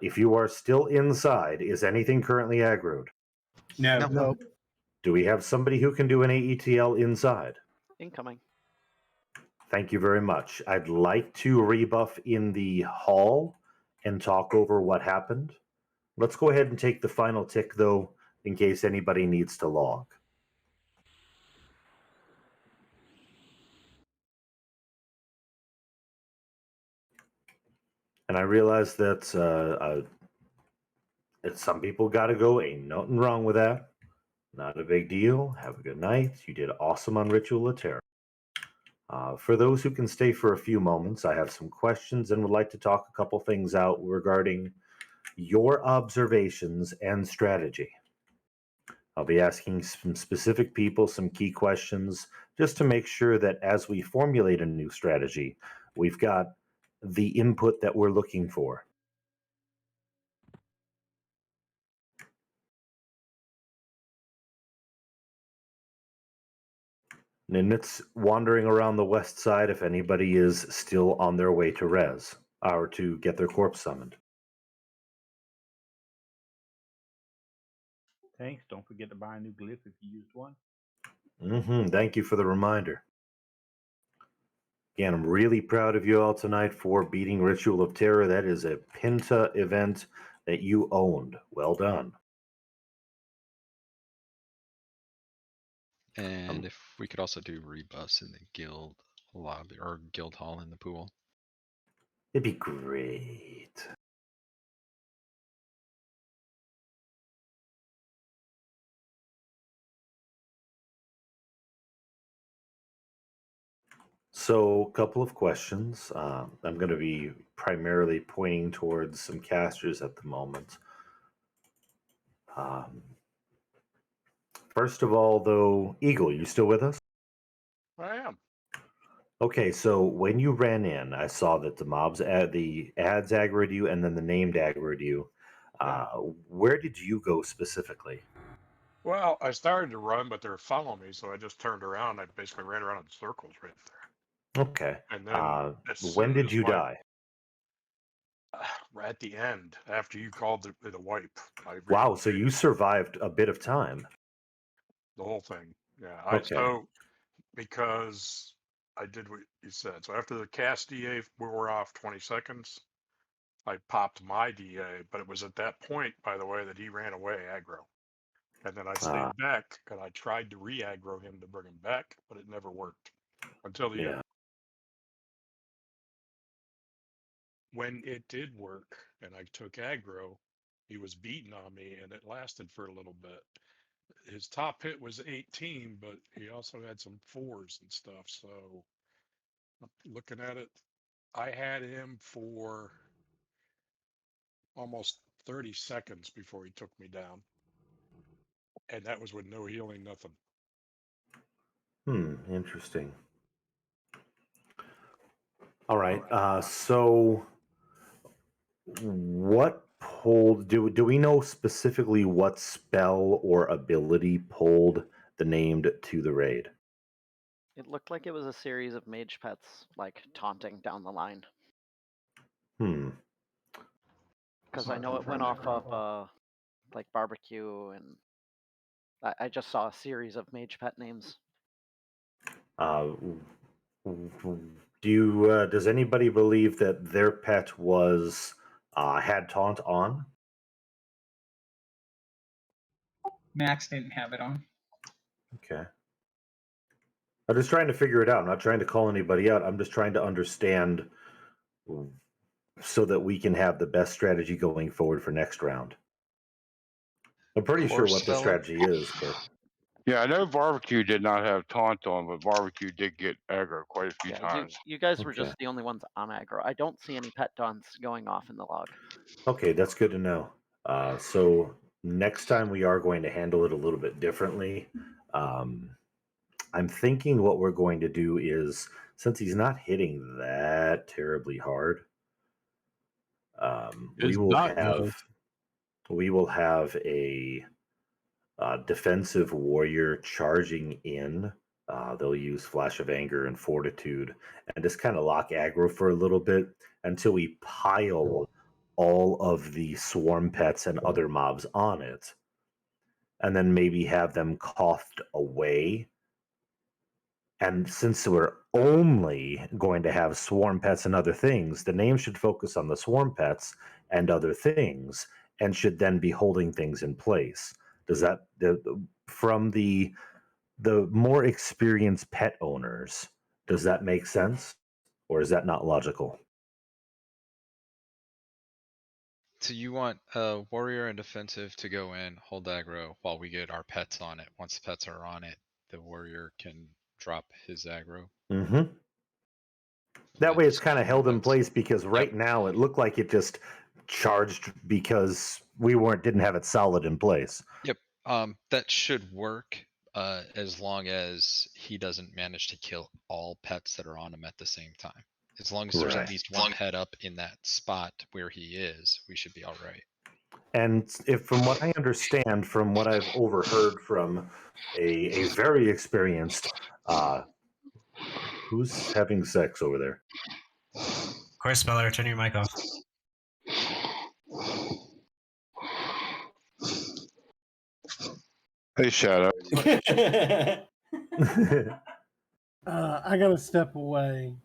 If you are still inside, is anything currently aggroed? No. Nope. Do we have somebody who can do an AETL inside? Incoming. Thank you very much. I'd like to rebuff in the hall and talk over what happened. Let's go ahead and take the final tick, though, in case anybody needs to log. And I realize that some people got to go. Ain't nothing wrong with that. Not a big deal. Have a good night. You did awesome on Ritual of Terror. For those who can stay for a few moments, I have some questions and would like to talk a couple things out regarding your observations and strategy. I'll be asking some specific people some key questions just to make sure that as we formulate a new strategy, we've got the input that we're looking for. Ninit's wandering around the west side if anybody is still on their way to res or to get their corpse summoned. Thanks. Don't forget to buy a new glyph if you used one. Thank you for the reminder. Again, I'm really proud of you all tonight for beating Ritual of Terror. That is a Pinta event that you owned. Well done. And if we could also do rebuffs in the guild lobby or guild hall in the pool. It'd be great. So, a couple of questions. I'm going to be primarily pointing towards some casters at the moment. First of all, though, Eagle, you still with us? I am. Okay, so when you ran in, I saw that the ads aggroed you, and then the named aggroed you. Where did you go specifically? Well, I started to run, but they were following me, so I just turned around. I basically ran around in circles right there. Okay. And then as When soon did as you my die? at the end, after you called the wipe, Wow, so you survived a bit of time. the whole thing. Yeah. Okay. Because I did what you said. So after the cast DA wore off 20 seconds, I popped my DA, but it was at that point, by the way, that he ran away aggro. And then I stayed back and I tried to re-aggro him to bring him back, but it never worked until the end. When it did work and I took aggro, he was beating on me and it lasted for a little bit. His top hit was 18, but he also had some 4s and stuff. So looking at it, I had him for almost 30 seconds before he took me down. And that was with no healing, nothing. Interesting. All right. So what pulled do we know specifically what spell or ability pulled the named to the raid? It looked like it was a series of mage pets, like taunting down the line. Because I know it went off of like barbecue, and I just saw a series of mage pet names. Does anybody believe that their pet was had taunt on? Max didn't have it on. Okay. I'm just trying to figure it out. I'm not trying to call anybody out. I'm just trying to understand so that we can have the best strategy going forward for next round. I'm pretty sure what the strategy is, but yeah, I know barbecue did not have taunt on, but barbecue did get aggro quite a few times. You guys were just the only ones on aggro. I don't see any pet taunts going off in the log. Okay, that's good to know. So next time we are going to handle it a little bit differently. I'm thinking what we're going to do is, since he's not hitting that terribly hard, we will have a defensive warrior charging in. They'll use Flash of Anger and Fortitude and just kind of lock aggro for a little bit until we pile all of the swarm pets and other mobs on it. And then maybe have them coughed away. And since we're only going to have swarm pets and other things, the name should focus on the swarm pets and other things and should then be holding things in place. Does that, from the more experienced pet owners, does that make sense? Or is that not logical? So you want warrior and defensive to go in, hold aggro while we get our pets on it. Once the pets are on it, the warrior can drop his aggro. Mm-hmm. That way it's kind of held in place because right now it looked like it just charged because we didn't have it solid in place. Yep. That should work as long as he doesn't manage to kill all pets that are on him at the same time. As long as there's Right. at least one pet up in that spot where he is, we should be all right. And if, from what I understand, from what I've overheard from a very experienced, who's having sex over there? Core Speller, turn your mic off. Hey, Shadow. I gotta step away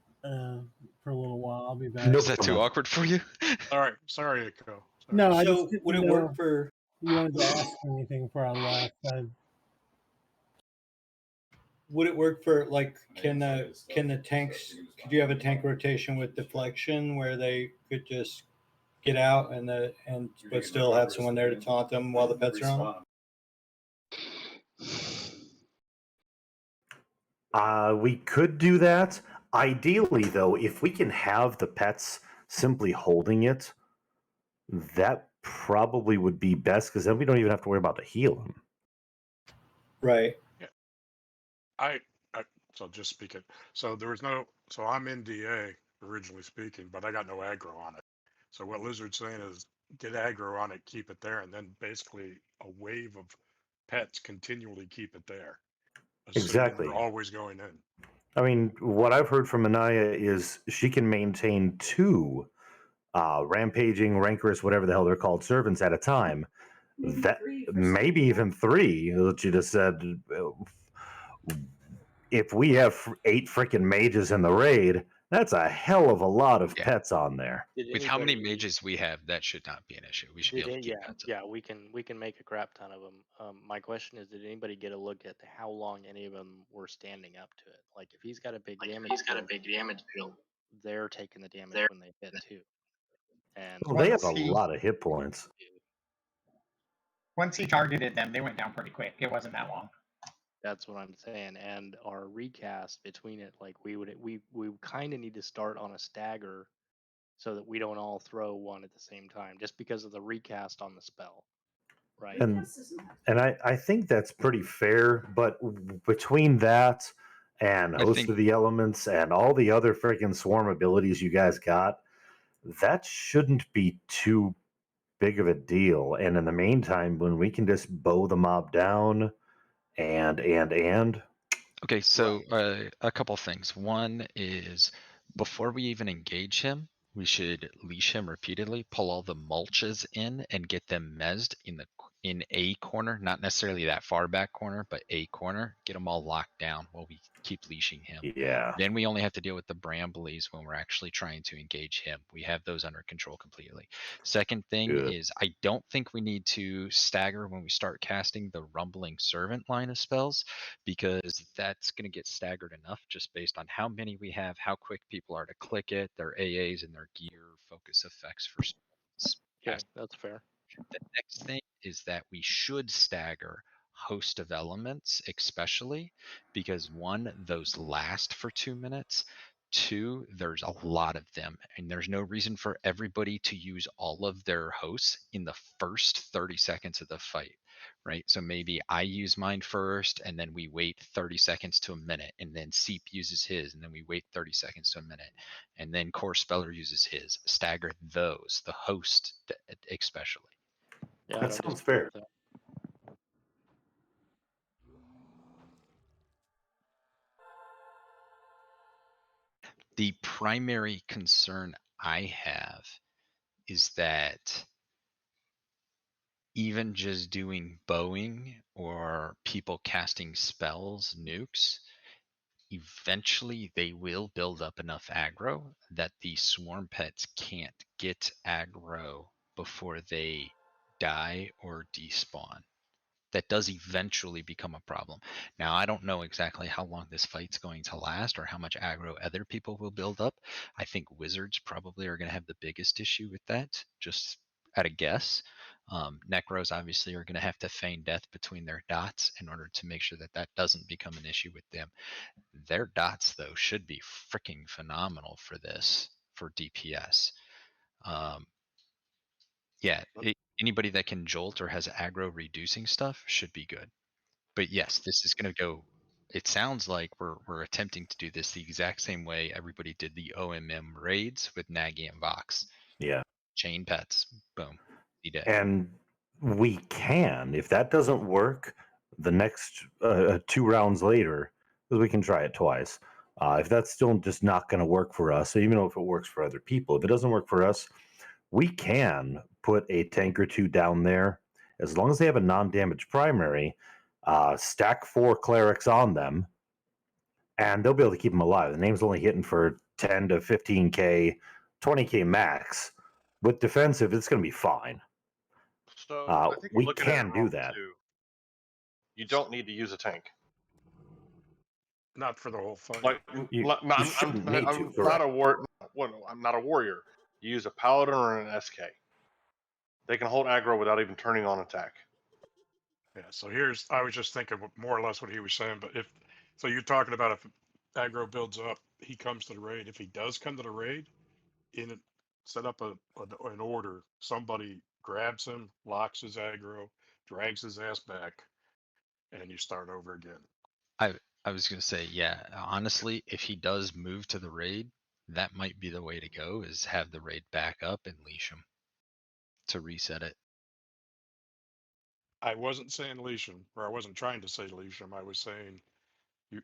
for a little while. I'll be back. Is that too awkward for you? All right, sorry, Echo. No, I So just didn't would it know work for? you wanted to ask me anything before I left. Would it work for like? Can the tanks? Could you have a tank rotation with deflection where they could just get out but still have someone there to taunt them while the pets are on? We could do that. Ideally, though, if we can have the pets simply holding it, that probably would be best because then we don't even have to worry about the healing. Right. I so just speak it. So there was no. So I'm in DA originally speaking, but I got no aggro on it. So what Lizard's saying is get aggro on it, keep it there, and then basically a wave of pets continually keep it there. Exactly. You're always going in. I mean, what I've heard from Anaya is she can maintain 2 rampaging, rancorous, whatever the hell they're called, servants at a time. Maybe even 3. That you just said. If we have 8 freaking mages in the raid, that's a hell of a lot of pets on there. With how many mages we have, that should not be an issue. We should be able to keep pets. Yeah, we can make a crap ton of them. My question is, did anybody get a look at how long any of them were standing up to it? Like, if he's got a big damage field, they're taking the damage when they hit too. And Well, they have a lot of hit points. Once he targeted them, they went down pretty quick. It wasn't that long. That's what I'm saying. And our recast between it, like we kind of need to start on a stagger so that we don't all throw one at the same time, just because of the recast on the spell, right? And I think that's pretty fair, but between that and Host of the Elements and all the other freaking swarm abilities you guys got, that shouldn't be too big of a deal. And in the meantime, when we can just bow the mob down and Okay, so a couple things. One is before we even engage him, we should leash him repeatedly, pull all the mulches in, and get them mezzed in a corner, not necessarily that far back corner, but a corner. Get them all locked down while we keep leashing him. Yeah. Then we only have to deal with the Bramblies when we're actually trying to engage him. We have those under control completely. Second thing is I don't think we need to stagger when we start casting the Rumbling Servant line of spells, because that's going to get staggered enough just based on how many we have, how quick people are to click it, their AAs and their gear focus effects for spells. Yeah, that's fair. The next thing is that we should stagger Host of Elements, especially because 1, those last for 2 minutes. 2, there's a lot of them, and there's no reason for everybody to use all of their hosts in the first 30 seconds of the fight, right? So maybe I use mine first, and then we wait 30 seconds to a minute, and then Seep uses his, and then we wait 30 seconds to a minute, and then Core Speller uses his. Stagger those, the host especially. Yeah, that sounds fair. The primary concern I have is that even just doing bowing or people casting spells, nukes, eventually they will build up enough aggro that the swarm pets can't get aggro before they die or despawn. That does eventually become a problem. Now, I don't know exactly how long this fight's going to last or how much aggro other people will build up. I think wizards probably are going to have the biggest issue with that, just at a guess. Necros obviously are going to have to feign death between their dots in order to make sure that that doesn't become an issue with them. Their dots, though, should be freaking phenomenal for this, for DPS. Yeah, anybody that can jolt or has aggro reducing stuff should be good. But yes, this is going to go. It sounds like we're attempting to do this the exact same way everybody did the OMM raids with Nagy and Vox. Yeah. Chain pets, boom, be dead. And we can, if that doesn't work, the next 2 rounds later, because we can try it twice. If that's still just not going to work for us, even though if it works for other people, if it doesn't work for us, we can put a tank or 2 down there. As long as they have a non-damage primary, stack 4 clerics on them, and they'll be able to keep them alive. The name's only hitting for 10 to 15k, 20k max. With defensive, it's going to be fine. So I think you're We looking at it can do wrong, that. too. You don't need to use a tank. Not for the whole fight. Like, You shouldn't need to, I'm not correct. a I'm not a warrior. You use a paladin or an SK. They can hold aggro without even turning on attack. Yeah, so I was just thinking more or less what he was saying, but so you're talking about if aggro builds up, he comes to the raid. If he does come to the raid, set up an order. Somebody grabs him, locks his aggro, drags his ass back, and you start over again. I was going to say, yeah, honestly, if he does move to the raid, that might be the way to go, is have the raid back up and leash him to reset it. I wasn't saying leash him, or I wasn't trying to say leash him. I was saying you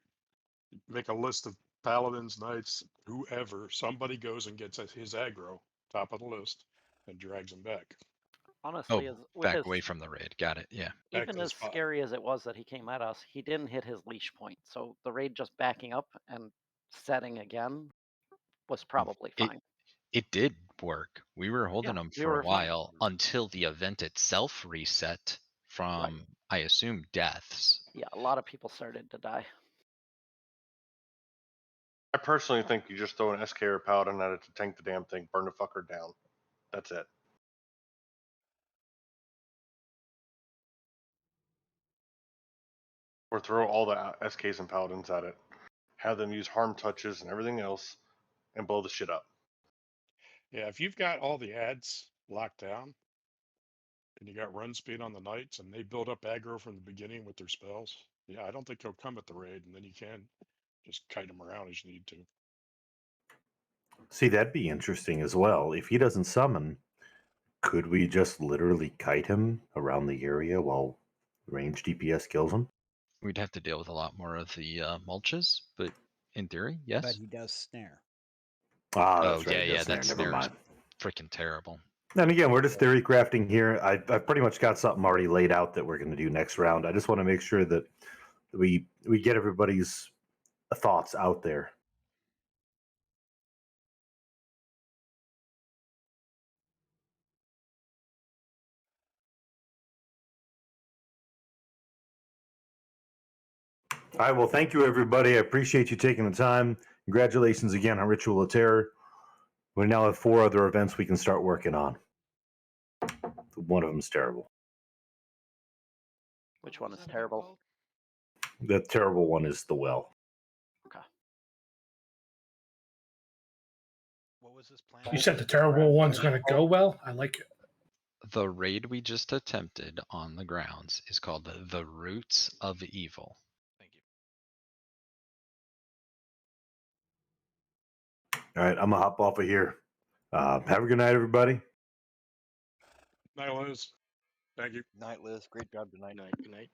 make a list of paladins, knights, whoever. Somebody goes and gets his aggro, top of the list, and drags him back. Honestly, with back his, away from the raid. Got it. Yeah. Back even to the as spot. scary as it was that he came at us, he didn't hit his leash point. So the raid just backing up and setting again was probably fine. It did work. We were holding Yeah, them we for a were fine. while until the event itself reset from, I assume, deaths. Yeah, a lot of people started to die. I personally think you just throw an SK or a paladin at it to tank the damn thing, burn the fucker down. That's it. Or throw all the SKs and paladins at it. Have them use harm touches and everything else, and blow the shit up. Yeah, if you've got all the ads locked down, and you got run speed on the knights, and they build up aggro from the beginning with their spells, yeah, I don't think he'll come at the raid, and then you can just kite him around as you need to. See, that'd be interesting as well. If he doesn't summon, could we just literally kite him around the area while range DPS kills him? We'd have to deal with a lot more of the mulches, but in theory, yes. But he does snare. That's right. Yeah, That's that never snare is mind. freaking terrible. And again, we're just theory crafting here. I've pretty much got something already laid out that we're going to do next round. I just want to make sure that we get everybody's thoughts out there. All right. Well, thank you, everybody. I appreciate you taking the time. Congratulations again on Ritual of Terror. We now have 4 other events we can start working on. One of them's terrible. Which one is terrible? The terrible one is the well. Okay. What was this plan? You said the terrible one's going to go well. I like it. The raid we just attempted on the grounds is called the Roots of Evil. Thank you. All right. I'm going to hop off of here. Have a good night, everybody. Night, Liz. Thank you. Night, Liz. Great job tonight. Good night.